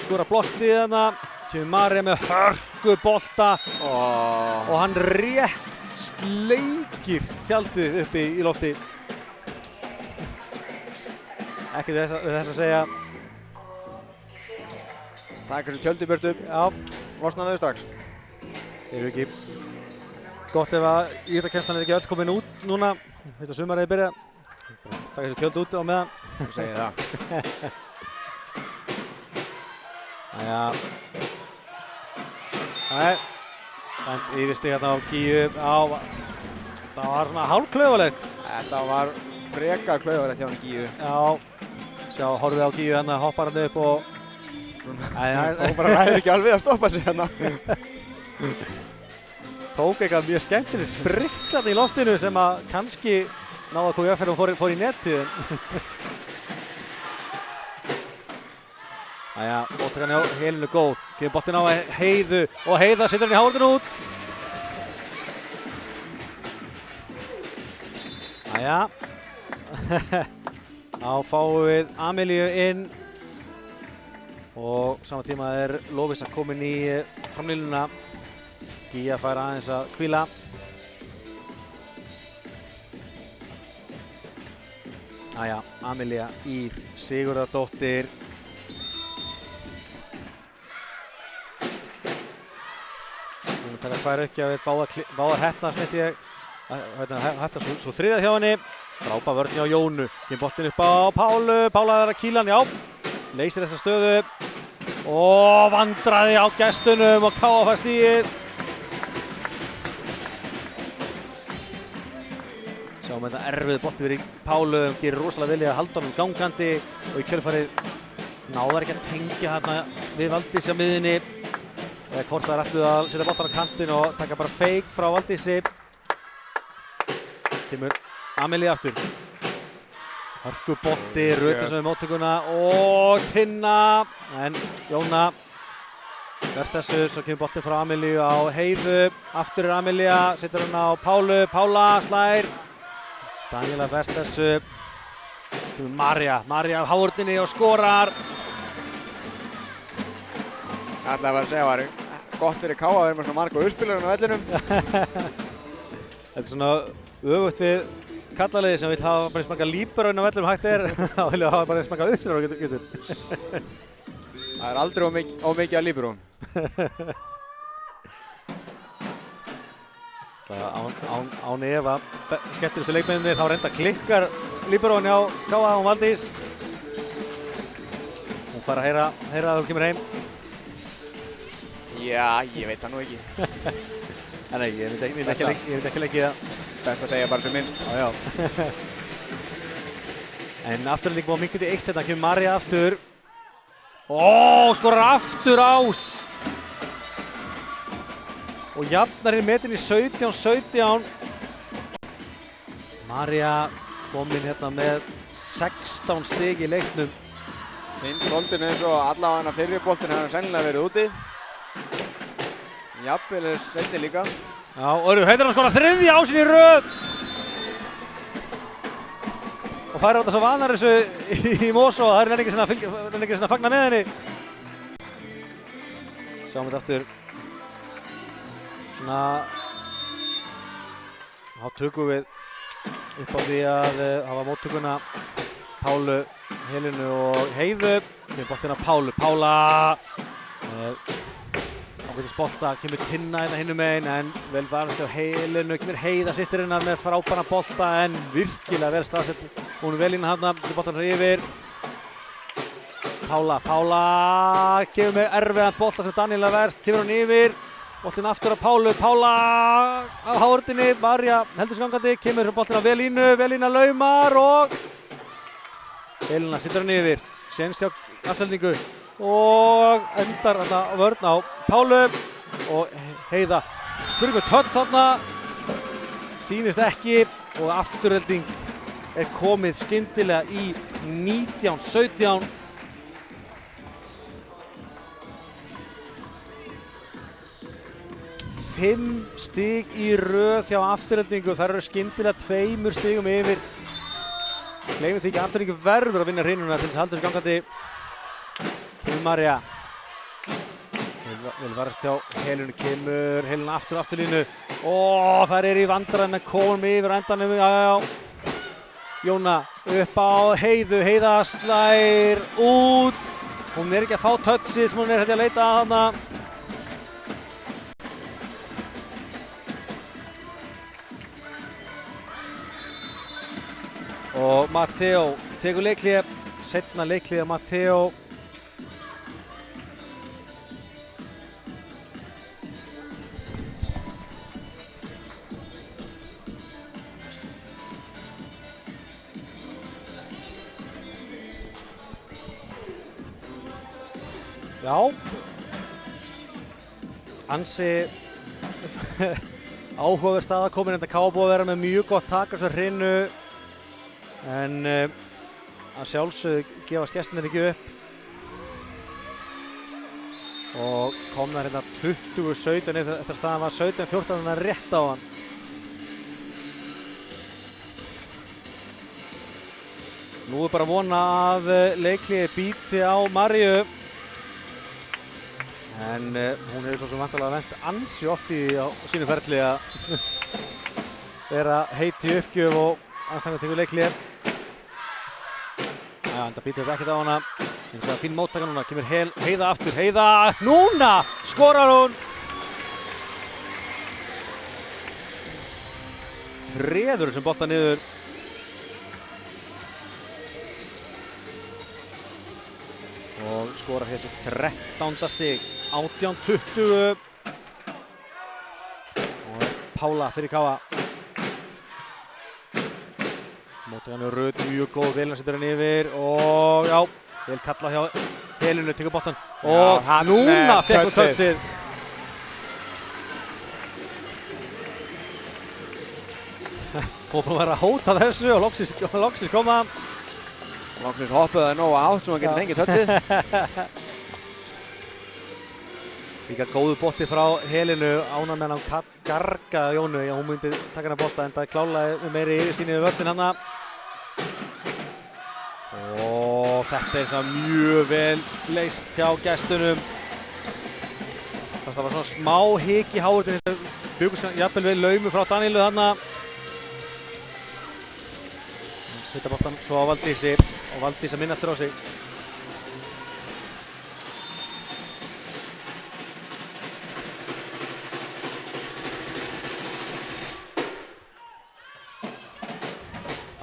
skora blokkstíð þarna. Kemur Marja með hörku bolta og hann rétt sleikir tjaldið uppi í lofti. Ekki þess að segja. Takk þessu tjöldu burtu. Já. Losnaðu þau strax. Þeir eru ekki gott ef að íþróttakennslan ekki öll komin út núna. Fyrst að sumarið byrja. Takk þessu tjöld út á meðan. Ég segi það. Jæja. Dæmt yfirstig hérna á Gíu. Það var svona hálfklaufalegt. Þetta var frekar klaufalegt hjá hann Gíu. Já. Sjá, horfið á Gíu hérna, hoppar hann upp og... Hún bara ræður ekki alveg að stoppa sig hérna. Tók eitthvað mjög skemmtilegt spriklandi í loftinu sem að kannski náða að KVF þegar hún fór í netið. Jæja, móttakan hjá Helenu góð. Kemur boltinn á Heiðu og Heiða setur hann í hárinu út. Jæja. Þá fáum við Amelíu inn. Og sama tíma Lovísa komin í framlínuna. Gíja fær aðeins að hvíla. Jæja, Amelía Ýr Sigurðardóttir. Hún taka tvær uppgjafir, báðar heppnast myndi ég. Heppnast svo þriðja hjá henni. Frábær vörn hjá Jónu. Kemur boltinn upp á Pálu. Pála er að kýla hann, já. Leysir þessa stöðu. Og vandraði á gestunum og KF fær stigið. Sjáum þetta erfið bolti fyrir Pálu, gerir rosalega vilja að halda honum gangandi og í kjölfarið náðar ekki að tengja þarna við Valdísi á miðjunni. Eða hvort það ætluð að setja boltan á kantinn og taka bara feik frá Valdísi. Kemur Amelía aftur. Hörkubolti, Rautin sem við móttökuna og Tinna. En Jóna verst þessu, svo kemur boltinn frá Amelíu á Heiðu. Aftur Amelía, setur hann á Pálu. Pála slær. Daniela verst þessu. Kemur Marja af hárninni og skorar. Það ætlaði að segja var gott fyrir Káa að vera með svona marga uppspilur á vellinum. Þetta er svona öfugt við kallaliði sem vil hafa bara eins marga líbero inn á vellum hægt þá vilja hafa bara eins marga uppspilur á getur. Það er aldrei ómikið að líberóum. Án efa skemmtilegustu leikmennir þá reynda klikkar líberóin hjá Káa og Valdís. Hún fær að heyra að hún kemur heim. Já, ég veit það nú ekki. Nei, ég myndi ekki leikið það. Best að segja bara sem minnst. Já. En afturlík búið að minnka til 1 hérna, kemur Marja aftur. Skorar aftur Ás. Og jafnar hér metin í 17-17. Marja komin hérna með 16 stig í leiknum. Finnst svolítið eins og allavega fyrri boltinn hefur sennilega verið úti. Jafnvel seinni líka. Já, og heitir hann skora þriðja Ásin í röð. Og færi á þetta svo vanar þessu í Mosó. Það er ekki svona að fagna með henni. Sjáum þetta aftur. Svona. Þá tökum við upp á því að hafa móttökuna Pálu, Helenu og Heiðu. Kemur boltinn á Pálu. Pála. Bolta, kemur Tinna hérna hinum megin en vel varðast á Helenu, kemur Heiða systirinnar með frábæra bolta en virkilega vel staðsett. Hún er vel inn hana, boltan svo yfir. Pála kemur með erfiðan bolta sem Daniela verst, kemur hún yfir. Boltinn aftur á Pálu, Pála á hárninni, Marja heldur sig gangandi, kemur boltinn á Velína laumar og Helena setur hann yfir. Séns hjá afturlendingu. og endar þarna vörn á Pálu og Heiða spurði með töts þarna, sýnist ekki og afturhelding komið skyndilega í 19-17. Fimm stig í röð hjá afturheldingu, þar eru skyndilega 2 stigum yfir. Gleymum því ekki að afturheldingu verður að vinna hreinuna til þess að halda þessu gangandi. María vel varast hjá Helenu, kemur Helena afturlínu og þær eru í vandræðum en komum yfir á endanum. Jóna upp á Heiðu, Heiða slær út, hún ekki að fá touchið sem hún að leita að þarna. Og Matteo tekur leikhlé, seinna leikhlé að Matteo. Já, ansi áhugaverð staða komin, enda K.A. búið að vera með mjög gott tak á þessu hreinu en að sjálfsögðu gefast gestirnir ekki upp og komnar hérna 20-17 eftir að staðan var 17-14 þannig að rétt á hann. Nú er bara að vona að leikliði bíti á Maríu. En hún hefur svo sem vantarlega vent ansi oft á sínu ferli að vera heit í uppgjöf og anstæðan tekur leikhlé. Enda býtur þetta ekkert á hana. Eins og fín móttaka núna, kemur Heiða aftur. Heiða, núna skorar hún! Treður þessum bolta niður. Og skorar þessi 13. stig, 18-20. Og Pála fyrir K.A. Móttakan er röð, mjög góð, Velina setur hann yfir og já, vel kallað hjá Helenu, tekur boltan og núna fekk hún touchið. Hún búin að vera að hóta þessu og loksins koma. Loksins hoppuði það nógu átt svo hann getur fengið touchið. Líka góðu bolti frá Helenu, ánægð með hann gargaði Jónu, já hún myndi taka hennar bolta en það klálaði meiri yfirsýn yfir vörnin hanna. Og þetta er svona mjög vel leyst hjá gestunum. Það var svona smá hik í háurinn, byggust jafnvel við laumu frá Danílu þarna. Setja boltan svo á Valdísi og Valdís að minna eftir á sig.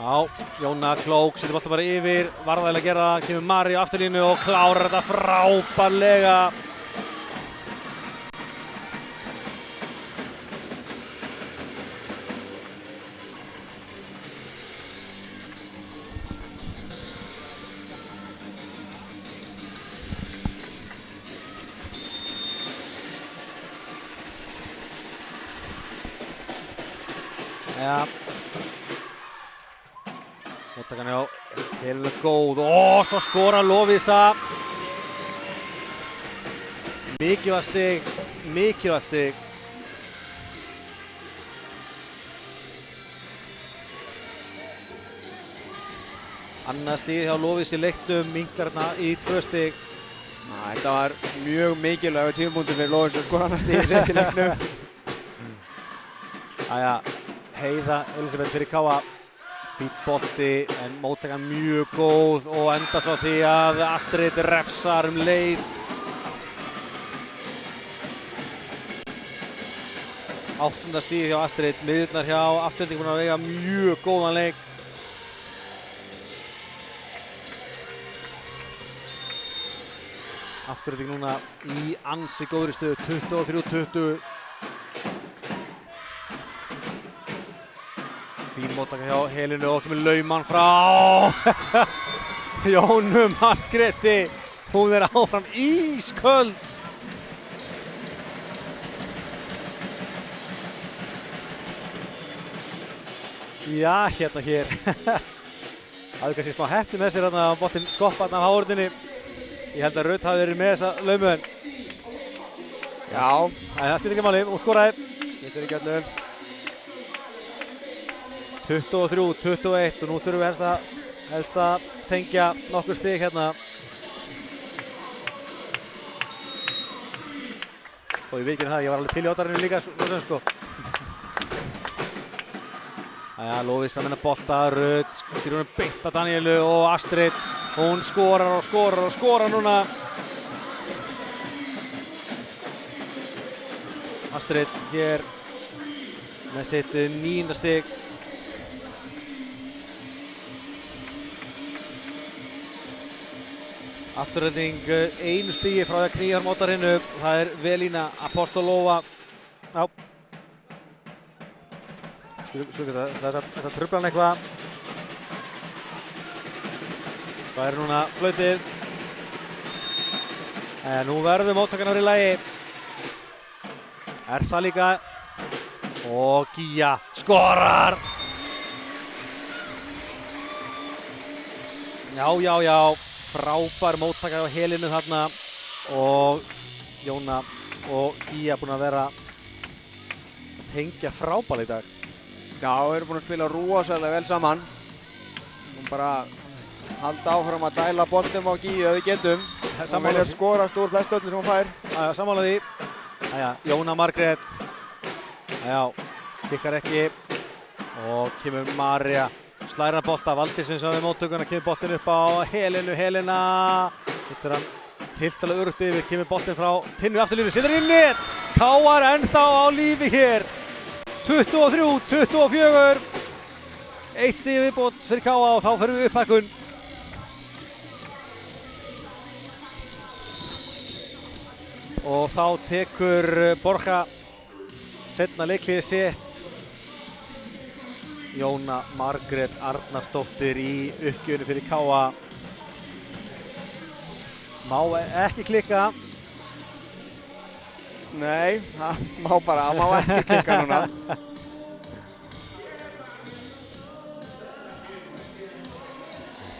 Já, Jóna klók, setur boltan bara yfir, varðaðilega að gera það, kemur Maríu á afturlínu og klárar þetta frábærlega. Ja. Móttakan hjá Helenu góð og svo skora Lovísa. Mikilvægt stig, mikilvægt stig. Annað stig hjá Lovísu í leiknum, minnkar hérna í 2 stig. Þetta var mjög mikilvægur tímapunktur fyrir Lovísu að skora annað stig í seinni leiknum. Jæja, Heiða Elísabet fyrir K.A. Fínn bolti en móttakan mjög góð og enda svo því að Astrid refsar leið. Áttunda stig hjá Astrid, miðjurnar hjá Afturhelding búin að vega mjög góðan leik. Afturhelding núna í ansi góðri stöðu, 23-20. Fín móttaka hjá Helenu og kemur lauman frá Jónu Margréti. Hún áfram ísköld. Já, hérna hér. Það er kannski smá hefti með sér þarna að boltinn skoppa þarna af hárunni. Ég held að Rutt hafi verið með þessa laumuðin. Já. Það skiptir ekki máli, hún skoraði. Skiptir ekki öllu. 23-21 og nú þurfum við helst að tengja nokkur stig hérna. Og ég vikinn það, ég var alveg til í otarinu líka svo sem sko. Jæja, Lovísa menna bolta, Rutt, skýr hún beint að Daníelu og Astrid. Hún skorar núna. Astrid hér með sitt 9. stig. Afturhalding 1 stigi frá því að knýja á mótarinu. Það er Velína Apostolova. Já. Þetta truflar hann eitthvað. Það er núna flautið. En nú verður móttakarnar í lagi. Er það líka. Og Gíja skorar. Já. Frábær móttakar á helinu þarna. Og Jóna og Gíja búin að vera að tengja frábær í dag. Já, við erum búin að spila rosalega vel saman. Hún bara halda áfram að dæla boltum á Gíu ef við getum. Hún vilja skorast úr flest öllu sem hún fær. Sammála því. Jóna Margrét. Kikkar ekki. Og kemur María. Slæra bolta. Valdís við móttökuna. Kemur boltin upp á Helenu. Helena. Hittir hann tiltalega örugt yfir. Kemur boltin frá Tinnu afturlínu. Setur inn net. KR ennþá á lífi hér. 23-24. 1 stig viðbót fyrir KA og þá ferum við upphækkun. Og þá tekur Borja seinna leikliðið sitt. Jóna Margrét Arnarsdóttir í uppgjöfinu fyrir KA. Má ekki klikka. Nei, það má ekki klikka núna.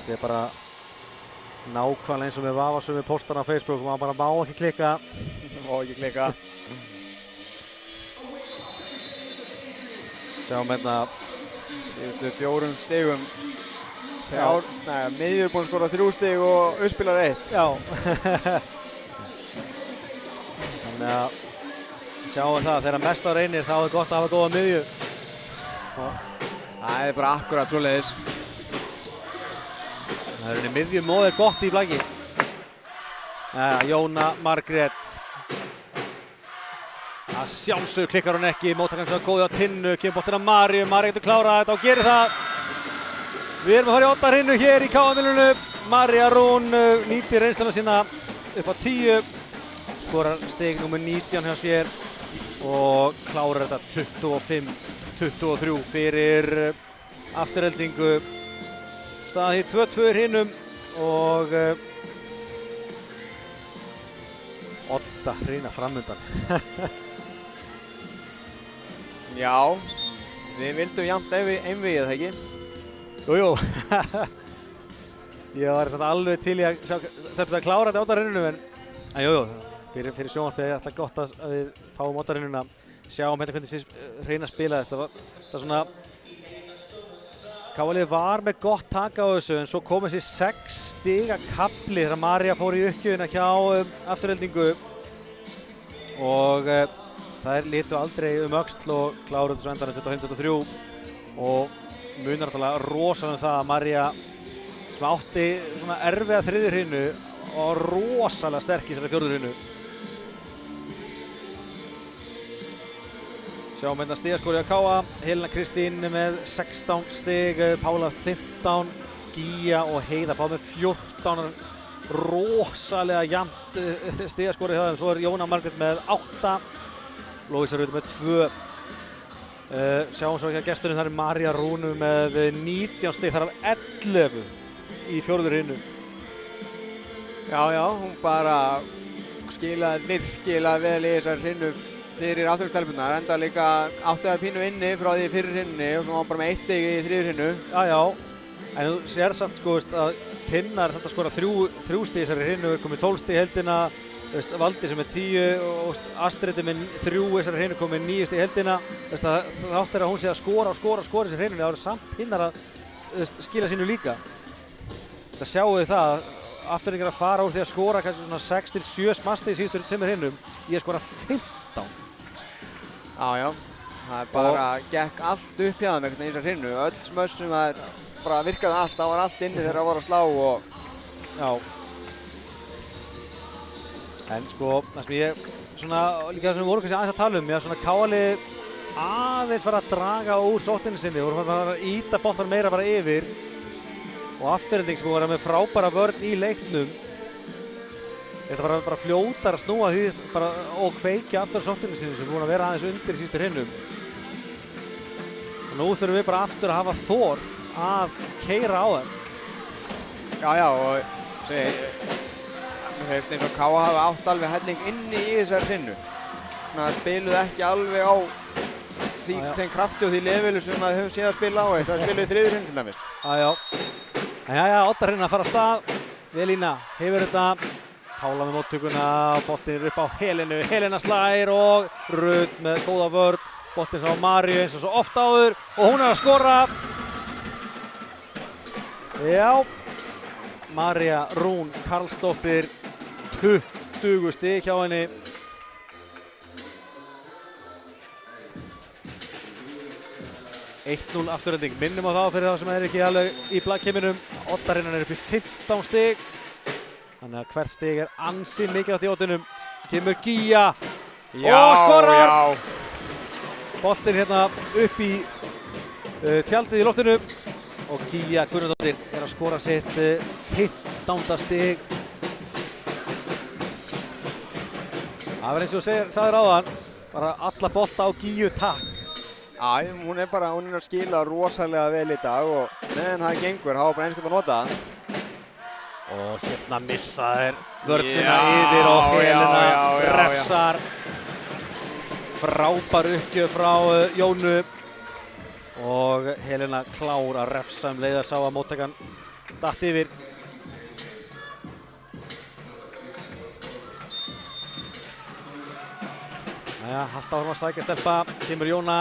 Þetta er bara nákvæmlega eins og með vafasömu póstarna á Facebook. Man bara má ekki klikka. Má ekki klikka. Sjáum hérna síðustu 4 stigum. Miðjur búinn að skora 3 stig og uppspilar 1. Já. Þannig að sjáum það, þegar mest á reynir þá er gott að hafa góða miðju. Það er bara akkurat svoleiðis. Það er henni miðjumóð er gott í blaki. Jóna Margrét. Að sjálfsög klikkar hún ekki, móttakarinn svo góði á Tinnu, kemur boltinn að Maríu, Maríu getur klárað þetta og gerir það. Við erum að fara í 8 hreinu hér í KA-milinu. María Rún nýtir reynsluna sína upp á 10. Skorar stig nummer 19 hjá sér og klárar þetta 25-23 fyrir afturheldingu. Staðan því 2-2 hrinum og 8 hrina framundan. Já, við vildum jafnt einvigið, það ekki? Jú. Ég var alveg til í að stefna að klára þetta 8 hrinunum en jú, fyrir sjónvarpið er alltaf gott að við fáum 8 hrinuna. Sjáum hérna hvernig þessi hreina spila þetta. Það svona KA-liðið var með gott tak á þessu en svo kom þessi 6 stiga kafli þegar María fór í uppgjöfina hjá afturheldingu og þær litu aldrei öxl og kláruðu svo endanum 25-23 og munar náttúrulega rosalega það að María sem átti svona erfiða 3. hrinu og rosalega sterk í þessari 4. hrinu. Sjáum hérna stigaskori á KA, Helena Kristín með 16 stig, Pála 15, Gíja og Heiða báð með 14, rosalega jafnt stigaskori hjá þeim. Svo er Jóna Margrét með 8, Lovísa Rutt með 2. Sjáum svo ekki að gesturinn þar er María Rúnu með 19 stig, þar af 11 í 4. hrinu. Já, hún bara skilaði virkilega vel í þessar hrinnu fyrir afturkstelpunar, enda líka átti að pínu inni frá því fyrir hrinni og svo var bara með 1 stig í 3. hrinnu. Já, en þú sér samt sko, veist, að Tinna samt að skora 3 stig í þessari hrinnu, komið 12 stig í heildina, veist, Valdi sem er 10 og Astrid með 3 í þessari hrinnu, komið 9 stig í heildina. Þátt að hún sé að skora í þessari hrinnu, það eru samt Tinnar að skila sínu líka. Það sjáu þið það, Aftureldingar að fara úr því að skora kannski svona 6 til 7 smasti í síðustu 2 hrinnum, ég skora 15. Já, það er bara, gekk allt upp hjá þeim í þessar hrinnu, öll smöss sem það bara virkaði allt, það var allt inni þegar það var að slá og... Já. En sko, það sem ég, svona, líka það sem við vorum kannski aðeins að tala ég að svona KL aðeins var að draga úr sóttinni sinni, voru að íta boltan meira bara yfir og Afturelding sem voru með frábæra vörn í leiknum. Þetta var bara fljótar að snúa því bara, og kveikja aftur sóttinni sinni sem voru að vera aðeins undir í síðustu hrinnum. Og nú þurfum við bara aftur að hafa þor að keyra á þeim. Já, og mér finnst eins og K.A. hafa átt alveg helling inni í þessar hrinnu. Svona spiluðu ekki alveg á þeim krafti og því levelu sem við höfum séð að spila á þess að spiluðu 3. hrinnu til dæmis. Jæja, Odda-hrinna að fara af stað. Velína hefur þetta. Pála með móttökuna, boltinn er upp á Helenu. Helena slær og Rut með góða vörn. Boltinn sá Maríu eins og svo oft áður og hún er að skora. Já, María Rún Karlsdóttir, 20 stig hjá henni. (1-0) Afturelding, minnum á þá fyrir þá sem er ekki alveg í keiminum. Odda-hrinnan er upp í 15 stig. Þannig að hvert stig er ansi mikið átt í oddinum. Kemur Gíja og skorar! Boltinn hérna upp í tjaldið í loftinu og Gíja Gunnardóttir er að skora sitt 15. stig. Það var eins og sagðir áðan, bara alla bolta á Gíju takk. Já, hún er að skila rosalega vel í dag og meðan það gengur, hafa bara einskjöld að nota það. Og hérna missa þeir vörnina yfir og Helena refsar. Frábær uppgjöf frá Jónu og Helena klár að refsa leið að sá að móttakan datt yfir. Jæja, halda áfram að sækja stelpa, kemur Jóna.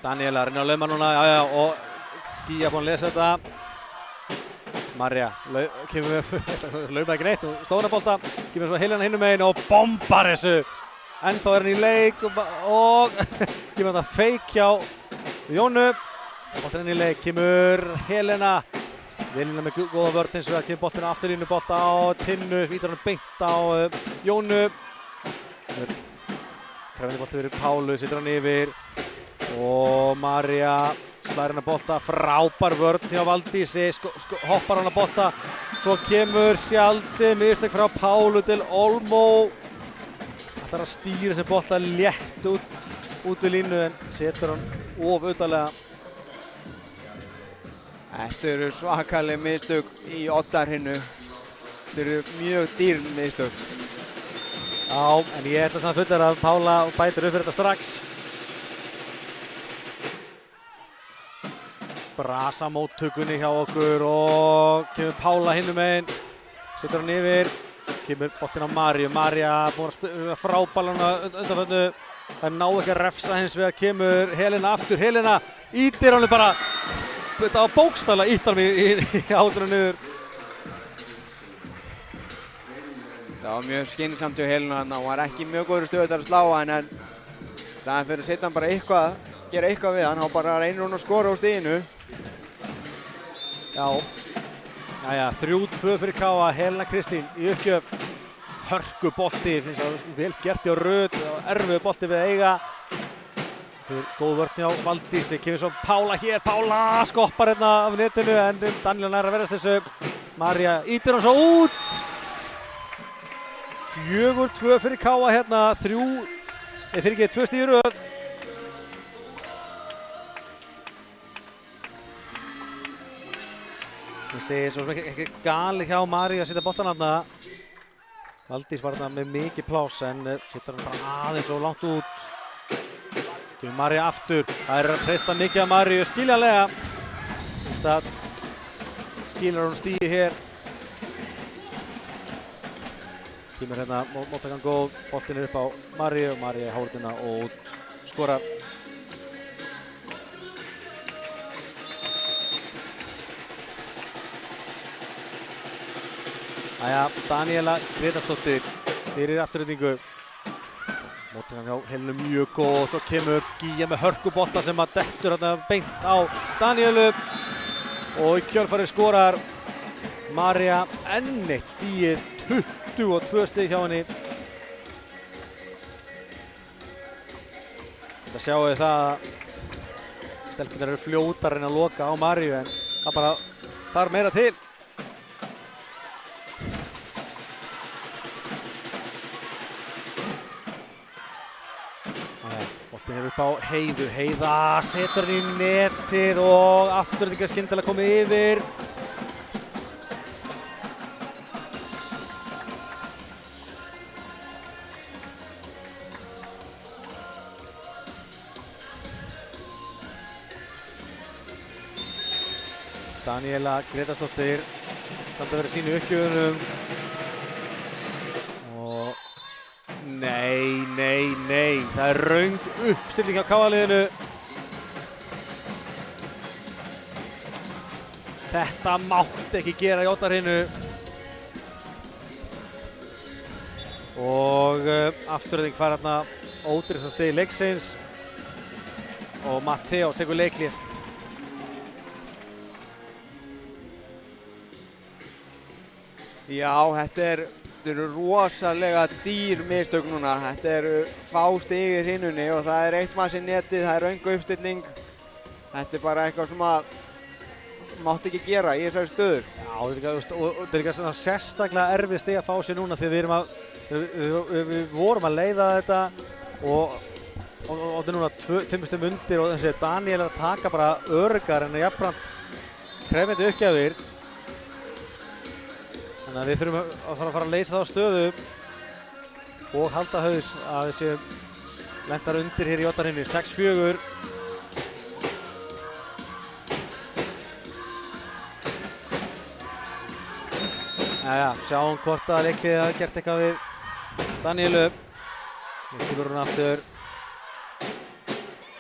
Daniela reynir að lauma núna, og Gíja búinn að lesa þetta. Marja lauma ekki neitt, hún stóðna bolta, kemur svo Helena hinum megin og bombar þessu. Ennþá er hann í leik og kemur þetta feik hjá Jónu. Boltinn inn í leik, kemur Helena. Velína með góða vörn hins vegar, kemur boltinn afturlínu, bolta á Tinnu, ítar hann beint á Jónu. Krefandi bolti fyrir Pálu, setur hann yfir. Og Marja slær hann að bolta, frábær vörn hjá Valdísi, hoppar hann að bolta. Svo kemur Sjaldsi, mistök frá Pálu til Olmo. Það er að stýra þessi bolta létt út við línu en setur hann of utalega. Þetta eru svakaleg mistök í Odda-hrinnu. Þetta eru mjög dýr mistök. Já, en ég ætla samt fullar að Pála bætir upp fyrir þetta strax. Brasa móttökunni hjá okkur og kemur Pála hinum megin. Setur hann yfir, kemur boltinn á Maríu. Marja búin að spila fráballana undanföndu. Það ná ekki að refsa hins vegar, kemur Helena aftur. Helena ítir hann bara. Þetta var bókstaflega ítt hann í átunum niður. Það var mjög skynsamt hjá Helena þarna. Hún var ekki mjög góður stöðu að slá hann en í staðinn fyrir að setja hann bara gera eitthvað við hann, þá bara reynir hún að skora á stiginu. Já, jæja, 3-2 fyrir K.A. Helena Kristín í uppgjöf. Hörku bolti, finnst það vel gert hjá Rut, erfiðu bolti við að eiga. Góð vörn hjá Valdísi, kemur svo Pála hér, Pála skoppar hérna af netinu en Daniela nær að verðast þessu. Marja ítir hann svo út. 4-2 fyrir K.A. hérna, 2 stig í röð. Ég segi svo sem ekki gali hjá Maríu að setja boltan þarna. Valdís var þarna með mikið pláss en setur hann bara aðeins og langt út. Kemur Maríu aftur. Það að treysta mikið að Maríu skiljanlega. Þetta skilar hún stíi hér. Kemur hérna móttakan góð, boltinn upp á Maríu í hárnina og út skorar. Jæja, Daníela Grétarsdóttir fyrir afturhendingu. Móttakan hjá Helenu mjög góð og svo kemur Gíja með hörkubolta sem að dettur hérna beint á Daníelu og í kjölfarið skorar María enn eitt stigið, 22 stig hjá henni. Það sjáum við það að stelpurnar eru fljótar en að loka á Maríu en það bara þarf meira til. Boltinn er upp á Heiðu, Heiða setur hann í netið og afturhendingar skyndilega komið yfir. Daníela Grétarsdóttir standa fyrir sínu uppgjöfunum og nei, það er röng uppstilling á KA-liðinu. Þetta mátti ekki gera í Oddahrinu og afturhending fær hérna ódýrasta stig leiksins og Matteo tekur leiklið. Já, þetta eru rosalega dýr mistök núna. Þetta eru fá stig í hrinunni og það er eitt manns í netið, það er röng uppstilling. Þetta er bara eitthvað sem að mátti ekki gera í þessari stöður. Já, þetta er ekki svona sérstaklega erfið stig að fá sér núna því við vorum að leiða þetta og þetta er núna 5 stigum undir og þessi Daníel er að taka bara öruggar en jafnframt krefjandi uppgjafir. Þannig að við þurfum að fara að leysa það á stöðu og halda haus að við séum lentar undir hér í Oddahrinu. 6-4. Jæja, sjáum hvort að leikliðið hafi gert eitthvað við Daníelu. Við kemur hún aftur.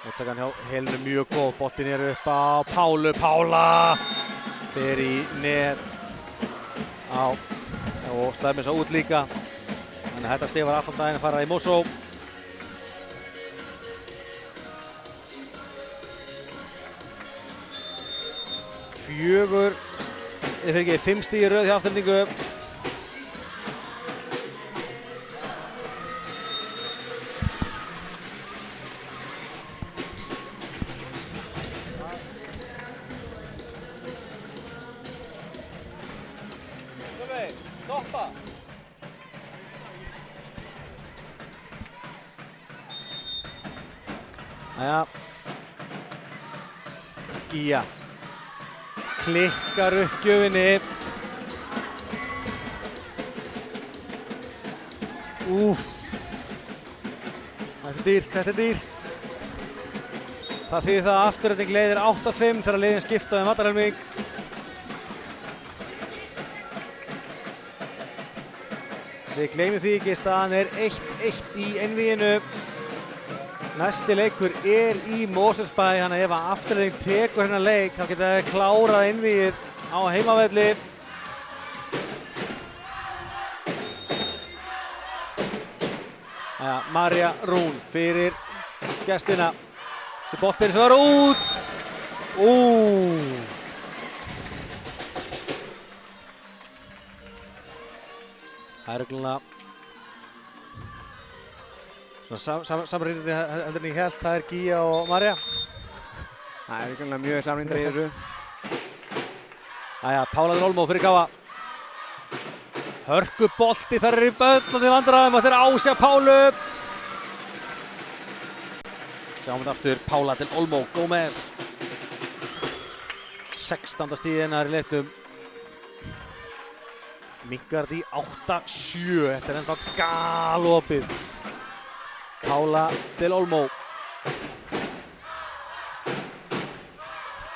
Móttakan hjá Helenu mjög góð. Boltinn er upp á Pálu. Pála fer í net. Og slæmir svo út líka. Þannig að þetta stig var allan daginn að fara í Mosó. Ég fekk 5 stig í röð hjá afturhendingu. Stoppa! Jæja. Gíja. Klikkar uppgjöfinni. Þetta er dýrt. Það þýðir það að afturhending leiðir 8-5 þegar liðin skipta matarhelming. Þessi gleymi því ekki, staðan er 1-1 í einvíginu. Næsti leikur er í Mosfellsbæ, þannig að ef afturhending tekur hennar leik þá geta þeir klárað einvígið á heimavelli. María Rún fyrir gestina. Þessi boltinn sem var út. Það er örugglega svona samrýndandi heldur en ég hélt. Það er Gíja og María. Það er örugglega mjög samrýndandi í þessu. Pála Olmó fyrir KA. Hörkubolti, þar er í böllandi vandræðum og þetta er Ásja Pálu. Sjáum þetta aftur, Pála til Olmó, Gómez. 16. stigið hennar í leiknum. Minkar þetta í 8-7. Þetta ennþá galopið. Paula Del Olmo.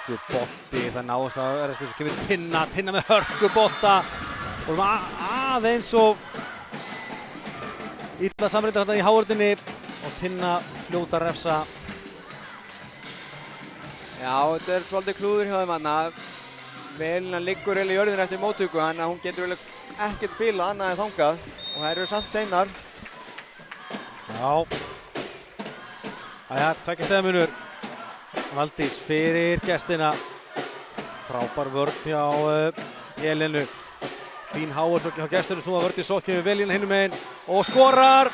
Hörkubolti, það náðist að verðast þess að kemur Tinna með hörkubolta. Og aðeins og illa samrýndar þetta í hávörðinni og Tinna fljóta refsa. Já, þetta svolítið klúður hjá þeim þarna. Velina liggur í jörðinni eftir móttöku, þannig að hún getur ekkert spilað annað en þangað og það eru samt seinar. Já. Jæja, 2 stiga munur. Valdís fyrir gestina. Frábær vörn hjá Helenu. Fín hávarsokki hjá gestunum, snúa vörn í sokkinu við Velina hinum megin og skorar.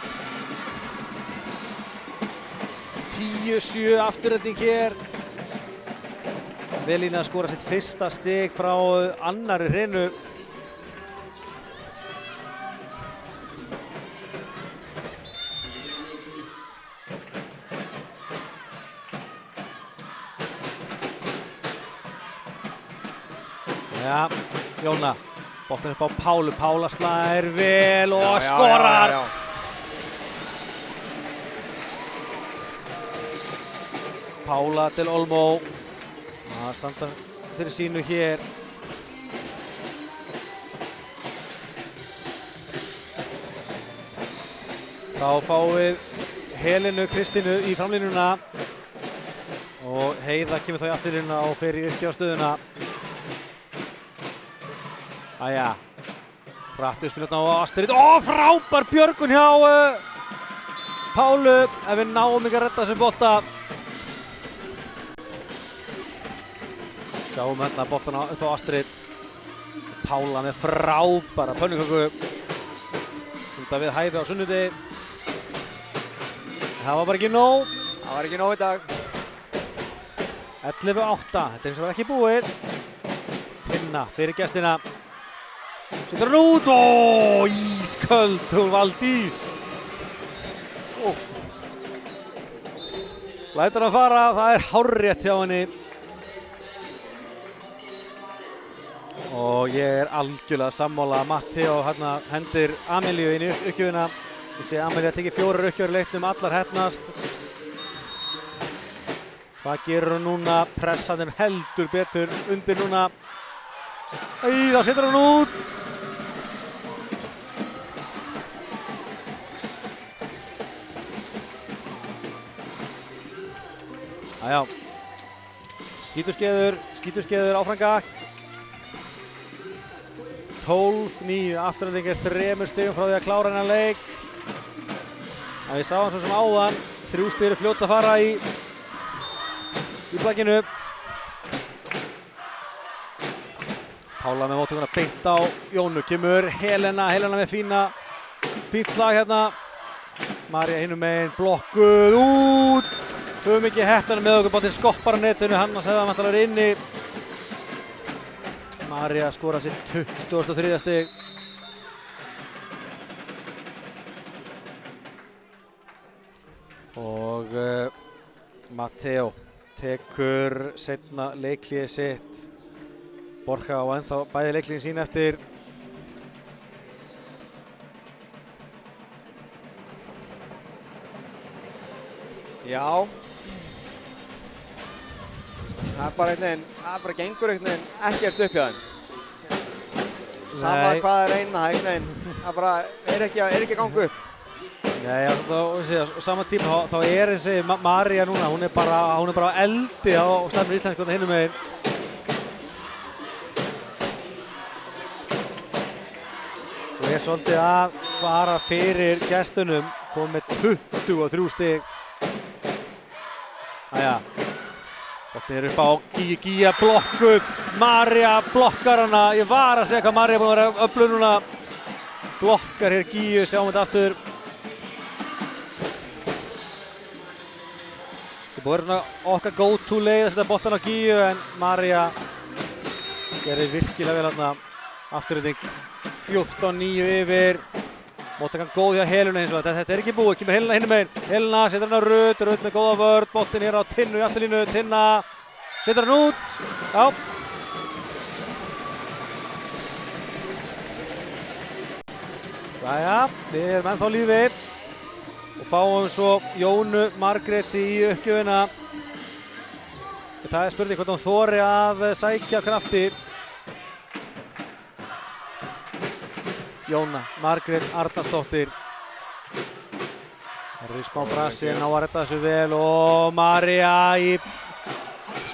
10-7 afturhending hér. Velina skora sitt fyrsta stig frá annarri hreinu. Já, Jóna, boltan upp á Pálu, Pála slær vel og skorar! Já. Paula Del Olmo að standa fyrir sínu hér. Þá fáum við Helenu Kristínu í framlínuna og Heiða kemur þá í afturlínuna og fer í uppgjáðstöðuna. Æja, hratt uppspilna á Astrid. Frábær björgun hjá Pálu ef við náum ekki að redda þessum bolta. Sjáum hérna boltana upp á Astrid. Pála með frábæra pönnuköku. Unda við hæfi á sunnudegi. Það var bara ekki nóg. Það var ekki nóg í dag. 11-8, þetta er eins og var ekki búið. Tinna fyrir gestina. Setur hann út, ísköld hún Valdís. Lætur hann fara, það er hárrétt hjá henni. Og ég er algjörlega sammála. Matteo hérna hendir Amelíu inn í uppgjöfina. Ég sé Amelíu að tekið 4 uppgjör í leiknum, allar heppnast. Hvað gerur hún núna? Pressan þeim heldur betur undir núna. Þá setur hann út. Æja, skítuskeiður áfranga. 12-9, afturhending er 3 stigum frá því að klára hennar leik. En við sáum svo sem áðan, 3 stig eru fljótt að fara í plagginu. Pála með móttökuna beint á Jónu, kemur Helena með fínt slag hérna. María hinum megin, blokkuð út. Höfum ekki heppnina með okkur, bátinn skoppar á netinu, annars hefði hann vantilega verið inni. María skorar sitt 23. stig. Og Matteo tekur seinna leiklíðið sitt. Borja á ennþá bæði leiklíðin sín eftir. Já. Það er bara einhvern veginn, það bara gengur einhvern veginn ekkert upp hjá þeim. Sama hvað það reyna, einhvern veginn, það bara er ekki að ganga upp. Nei, á sama tíma þá er þessi María núna, hún er bara á eldi á stefnu íslenskuna hinum megin. Og er svolítið að fara fyrir gestunum, kom með 23 stig. Æja, boltinn er upp á Gíja blokkuð. María blokkar hana, ég var að segja hvað María er búin að vera öflug núna. Blokkar hér Gíju, sjáum þetta aftur. Það búið svona okkar go-to leið að setja boltan á Gíju en María gerði virkilega vel hérna. Afturhending 14-9 yfir. Móttakan góð hjá Helenu eins og þetta er ekki búið, kemur Helena hinum megin. Helena setur hann á Rut með góða vörn, boltinn er á Tinnu í afturlínu, Tinna setur hann út. Já. Jæja, við erum ennþá á lífi og fáum svo Jónu Margréti í uppgjöfina. Það er spurning hvort hún þori að sækja krafti. Jóna Margrét Arnarsdóttir. Það er smá brasi, ná að redda þessu vel og María í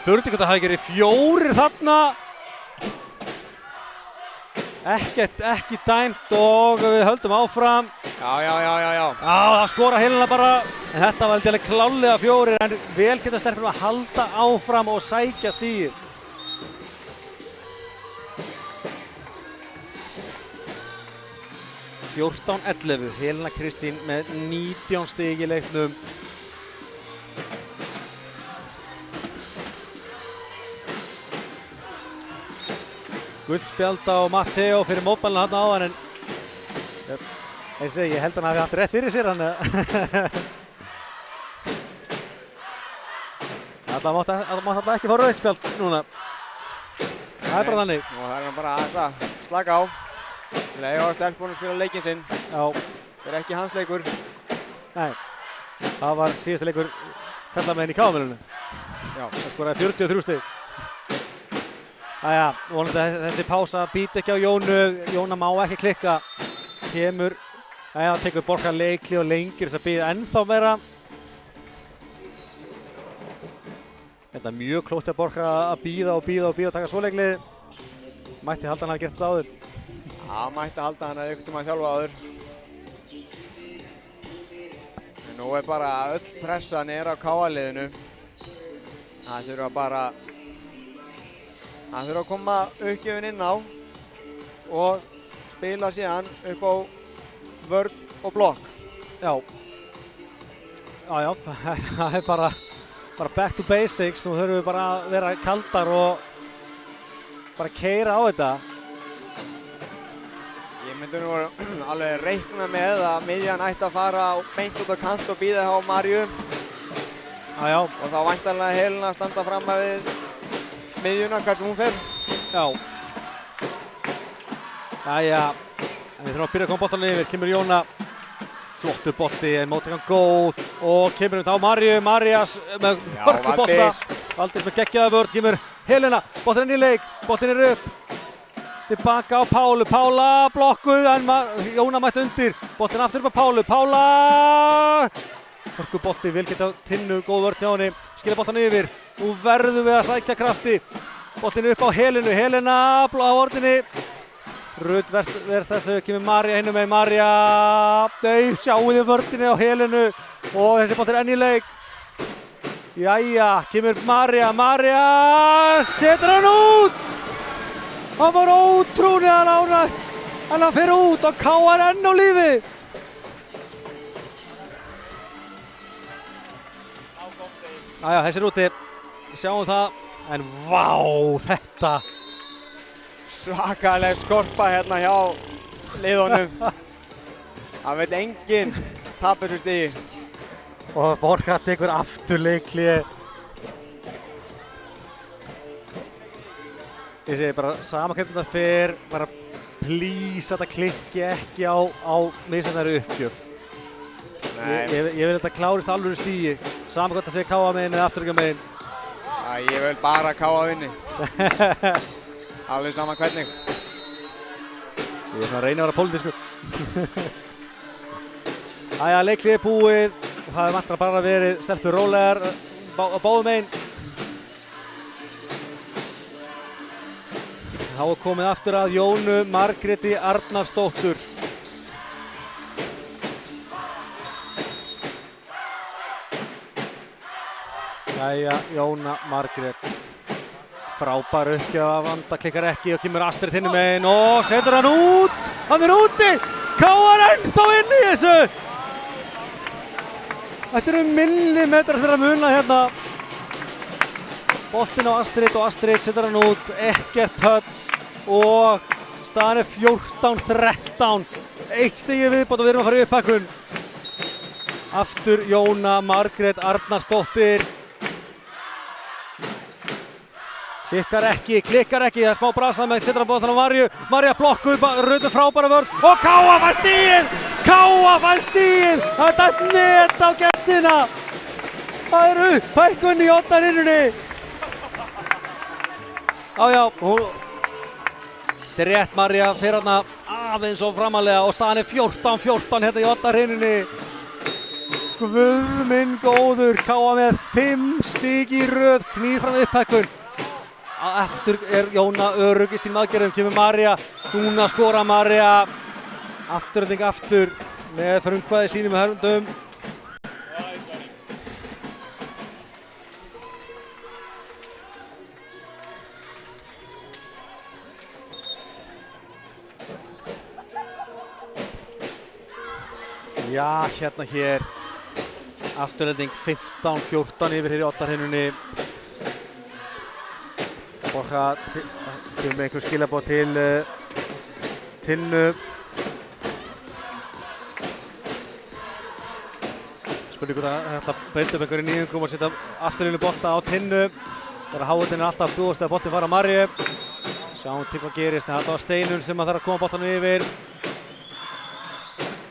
spurning hvort það hafi gerið 4 þarna. Ekki dæmt og við höldum áfram. Já. Já, það skora Helena bara. En þetta var alveg klálega 4 en vel geta stelpur að halda áfram og sækja stigið. Fjórtán 11, Helena Kristín með 19 stig í leiknum. Guldspjald á Matteo fyrir mótmæluna þarna áðan en ég held hann hafi haft rétt fyrir sér hann. Það mátti alltaf ekki fá rautt spjald núna. Það er bara þannig. Og það er hann bara aðeins að slaka á. Til að eiga stelpunum að spila leikinn sinn. Já. Það er ekki hans leikur. Nei. Það var síðasta leikur karlamegin í KM-inu. Já. Það skoraði 43 stig. Jæja, vonandi þessi pása býti ekki á Jónu. Jóna má ekki klikka. Kemur, jæja, tekur Borka leikli og lengir þess að býða ennþá meira. Þetta er mjög klókt að Borka að býða og taka svo leiklið. Mætti halda hann að hafa gert þetta áður. Já, mætti halda hann að einhvern tímann þjálfa áður. En nú er bara öll pressan á KA-liðinu. Það þurfa að koma uppgjöfin inn á og spila síðan upp á vörn og blokk. Já, það er bara back to basics. Nú þurfum við bara að vera kaldar og bara keyra á þetta. Ég myndi nú alveg reikna með að miðjan ætti að fara beint út á kant og bíða hjá Maríu. Já. Og þá væntanlega Helena að standa fram við miðjuna hvar sem hún fer. Já. Jæja, við þurfum að byrja að koma boltanum yfir. Kemur Jóna, flottur bolti en móttakan góð og kemur á Maríu. Marías með hörkubolta. Valdís með geggjaða vörn, kemur Helena. Boltin inn í leik, boltin er upp. Tilbaka á Pálu. Pála blokkuð en Jóna mætt undir. Boltin aftur upp á Pálu. Pála! Hörkubolti, vel geta Tinnu, góð vörn hjá henni. Skilja boltan yfir. Nú verðum við að sækja krafti. Boltin upp á Helenu. Helena á orðinni. Rut verðst þessu, kemur María hinum með. María, nei, sjáu þið vörninni á Helenu. Og þessi boltin enn í leik. Jæja, kemur María. María setur hann út. Hann var ótrúlega ánægt. En hann fer út og KR enn á lífi. Jæja, þessi er úti. Sjáum það, en vá, þetta. Svakaleg skorpa hérna hjá liðunum. Það vill enginn tapa þessu stigi. Og Borka tekur aftur leikli. Ég segi bara, sama hvernig það fer, bara please að það klikki ekki á misjafnari uppgjöf. Ég vil þetta klárist alvöru stigi. Sama hvernig það sé KA meginn eða afturöngja meginn. Ég vil bara KA vinni. Alveg sama hvernig. Ég er svona að reyna að vera pólitískur. Jæja, leiklið er búið. Það er vantar bara verið stelpur rólegar á báðum meginn. Þá er komið aftur að Jónu Margréti Arnarsdóttur. Jæja, Jóna Margrét. Frábær uppgjöf, Vanda klikkar ekki og kemur Astrid hinum meginn og setur hann út. Hann er úti. KR ennþá inn í þessu. Þetta eru millimetrar fyrir að muna hérna. Boltinn á Astrid og Astrid setur hann út. Ekkert touch og staðan er 14-13. Eitt stigi viðbót og við erum að fara í upphækkun. Aftur Jóna Margrét Arnarsdóttir. klikkar ekki, það er smá brasa með setur að bóða þannig Marju, Marja blokkuð, rauður frábæra vörn og K.A. fær stigin, það er dæmt net á gestina, það er upphækkun í Odda-línunni, þetta er rétt Marja, fyrir hana aðeins og framalega og staðan er 14-14 hérna í Odda-línunni, Guð minn góður, K.A. með 5 stig í röð, knýr fram upphækkun. Eftir er Jóna örugg í sínum aðgerðum, kemur Marja, núna skora Marja, afturhending aftur með frumkvæði sínum höndum. Já, hérna hér, afturhending 15-14 yfir hér í Odda-hreininni. Borja kemur með einhver skilaboð til Tinnu. Spurning hvort það ætla að breyta upp einhverju nýjungum og setja afturlínu bolta á Tinnu. Þegar háutin er alltaf búist að boltin fara á Marju. Sjáum til hvað gerist, en þetta var Steinun sem þarf að koma boltanum yfir.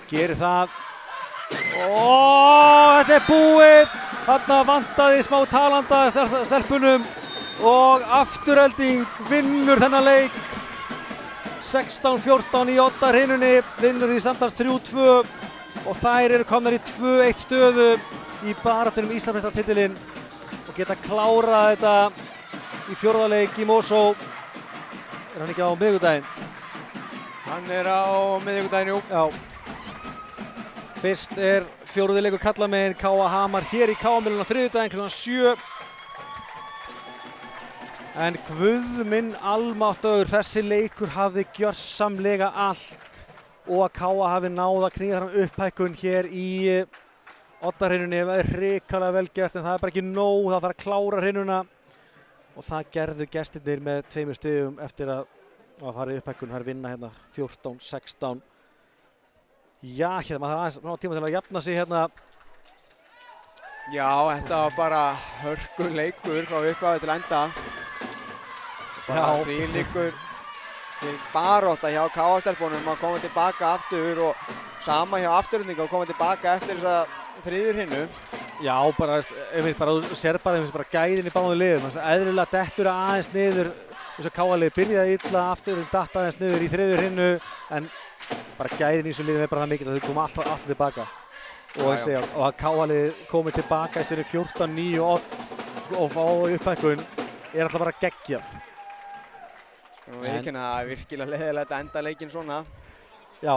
Gerir það. Þetta er búið! Þarna vantaði smá talanda stelpunum. Og Afturelding vinnur þennan leik 16-14 í Odda-hreininni, vinnur því samtals 3-2 og þær eru komnar í 2-1 stöðu í baráttunum Íslandsmeistaratitilinn og geta klárað þetta í fjórða leik í Mosó. Er hann ekki á miðvikudaginn? Hann er á miðvikudaginn, jú. Já. Fyrst er fjórði leikur karlamegin K.A. Hamar hér í K.A.-milluna þriðjudaginn kl. 7. En guð minn almáttugur, þessi leikur hafði gjörsamlega allt og að K.A. hafi náð að knýja fram upphækkun hér í Odda-hreininni. Það er hrikalega vel gert en það er bara ekki nóg, það þarf að klára hreininuna og það gerðu gestirnir með 2 stigum eftir að fara í upphækkun. Það er vinna hérna 14-16. Já, hérna maður þarf aðeins ná tíma til að jafna sig hérna. Já, þetta var bara hörkuleikur frá upphafi til enda. Bara þvílíkur barátta hjá K.A.-stelpunum að koma tilbaka aftur og sama hjá Afturhendingu að koma tilbaka eftir þessa þriðju hrinnu. Já, bara, þú sér bara gæðin í báðum liðum. Eðlilega dettur aðeins niður, þess að K.A.-liðið byrjaði illa, Afturhending datt aðeins niður í þriðju hrinnu, en bara gæðin í þessum liðum er bara það mikið að þau koma alltaf tilbaka. Og að K.A.-liðið komið tilbaka í stöðunni 14-9 og fá upphækkun er alltaf bara geggjað. Nú ekki að það er virkilega leiðilegt að enda leikinn svona. Já.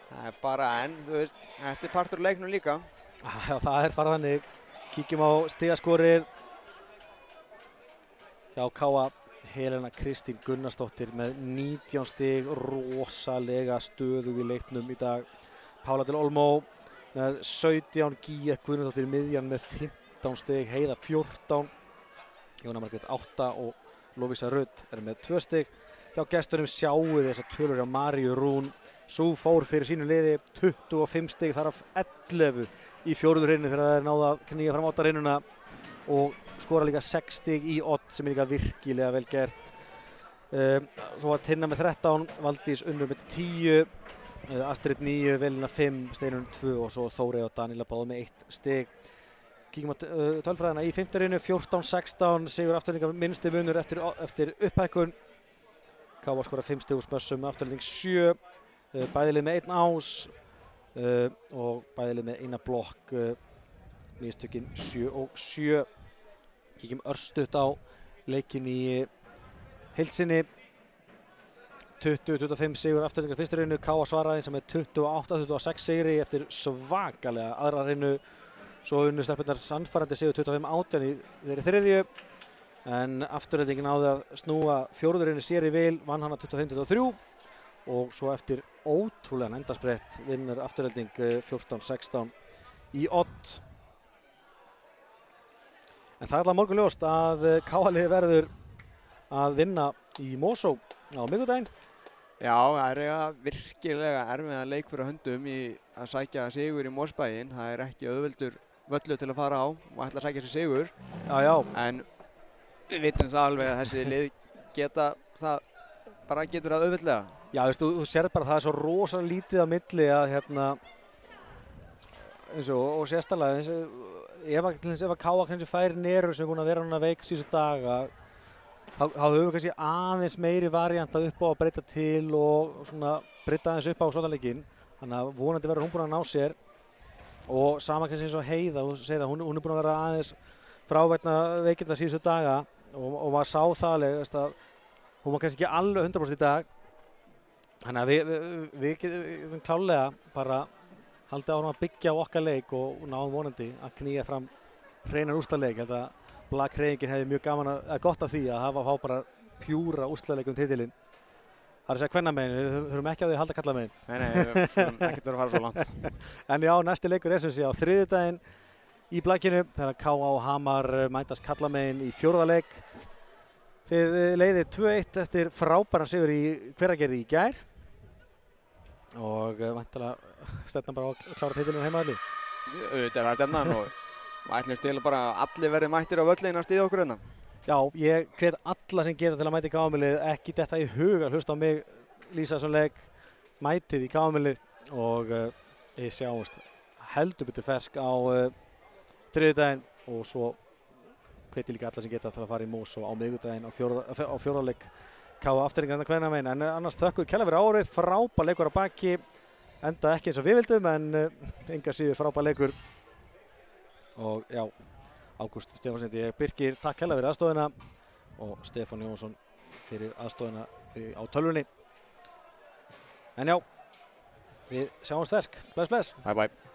Það er bara þú veist, þetta er partur af leiknum líka. Já, það er bara þannig. Kíkjum á stigaskorið. Hjá K.A. Helena Kristín Gunnarsdóttir með 19 stig, rosalega stöðug í leiknum í dag. Pála Del Olmo með 17, Gíja Guðnadóttir í miðjan með 15 stig, Heiða 14, Jóna Margrét 8 og Lovísa Rudd er með 2 stig. Hjá gestunum sjáum við þessar tölur á Maríu Rún. Sú fór fyrir sínu liði 25 stig, þar af 11 í fjórðu hreinu þegar það er náða að knýja fram Odda-hreinuna og skora líka 6 stig í Odd sem er líka virkilega vel gert. Svo var Tinna með 13, Valdís Unnur með 10, Astrid 9, Velina 5, Steinun 2 og svo Þórey og Daníla báðu með 1 stig. Kíkjum á tölfræðina í 5. hreinu, 14-16, sigur Afturhendingar minnsti munur eftir upphækkun. K.A. skora 5 stig úr smössum, Afturhending 7, bæðilið með 1 ás og bæðilið með 1 blokk, nýstökin 7 og 7. Kíkjum örstutt á leikinn í heildsinni. 20-25 sigur Afturhendingar fyrstu hreinu, K.A. svaraði sem er 28-26 sigri eftir svakalega aðra hreinu. Svo unnu stelpurnar sannfærandi sigur 25-18 í þeirri þriðju. En Afturhending náði að snúa fjórðu hreinu sér í vil, vann hana 25-23 og svo eftir ótrúlegan endasprett vinnur Afturhending 14-16 í Odd. En það er alltaf morgunljóst að K.A.-liðið verður að vinna í Mosó á miðvikudaginn. Já, það er virkilega erfiða leik fyrir höndum í að sækja sigur í Mosbæinn. Það er ekki auðveldur völlur til að fara á og ætla að sækja sér sigur. Já. En við vitum það alveg að þessi lið getur það auðveldlega. Já, þú sér bara að það er svo rosalega lítið á milli að eins og sérstaklega eins og ef að Káa kannski færi Neru sem er búin að vera núna veik síðustu daga þá höfum við kannski aðeins meiri varianta upp á að breyta til og svona breyta aðeins upp á sótarleikinn. Þannig að vonandi verður hún búin að ná sér og sama kannski eins og Heiða, þú segir að hún er búin að vera aðeins frávegna veikinda síðustu daga og maður sá það alveg að hún var kannski ekki alveg 100% í dag. Þannig að við getum klálega bara haldið áfram að byggja á okkar leik og náum vonandi að knýja fram hreinan úrslitaleik. Ég held að Blakhreyfingin hefði mjög gaman að gott af því að fá bara pjúra úrslitaleik titilinn. Það er að segja kvennamegin, við höfum ekki á því að halda kallamegin. Nei, við höfum ekkert verið að fara svo langt. En já, næsti leikur er sem sé á þriðjudaginn í Blakinu þegar Káa og Hamar mætast kallamegin í 4. leik. Þeir leiðir 2-1 eftir frábæran sigur í Hveragerði í gær og væntanlega stefnan bara að klára titilinn heimavelli. Auðvitað er það stefnan og ætlumst til bara að allir verði mættir á völlin að styðja okkur hérna. Já, ég hvet alla sem geta til að mæta í KM-lið, ekki detta í huga, hlusta á mig, lýsa þessum leik, mætið í KM-lið og ég sjáumst heldur betur fersk á þriðjudaginn og svo hveti líka alla sem geta til að fara í Mosó á miðvikudaginn á 4. leik Káa Aftureldingar kvennamegin. En annars þökkum við kærlega fyrir árið, frábær leikur á baki, enda ekki eins og við vildum en engar síður frábær leikur og já. Ágúst Stefánsson, Birkir, takk hella fyrir aðstofuna og Stefán Jónsson fyrir aðstofuna á tölvunni. En já, við sjáumst fersk. Bless, bless. Bye, bye.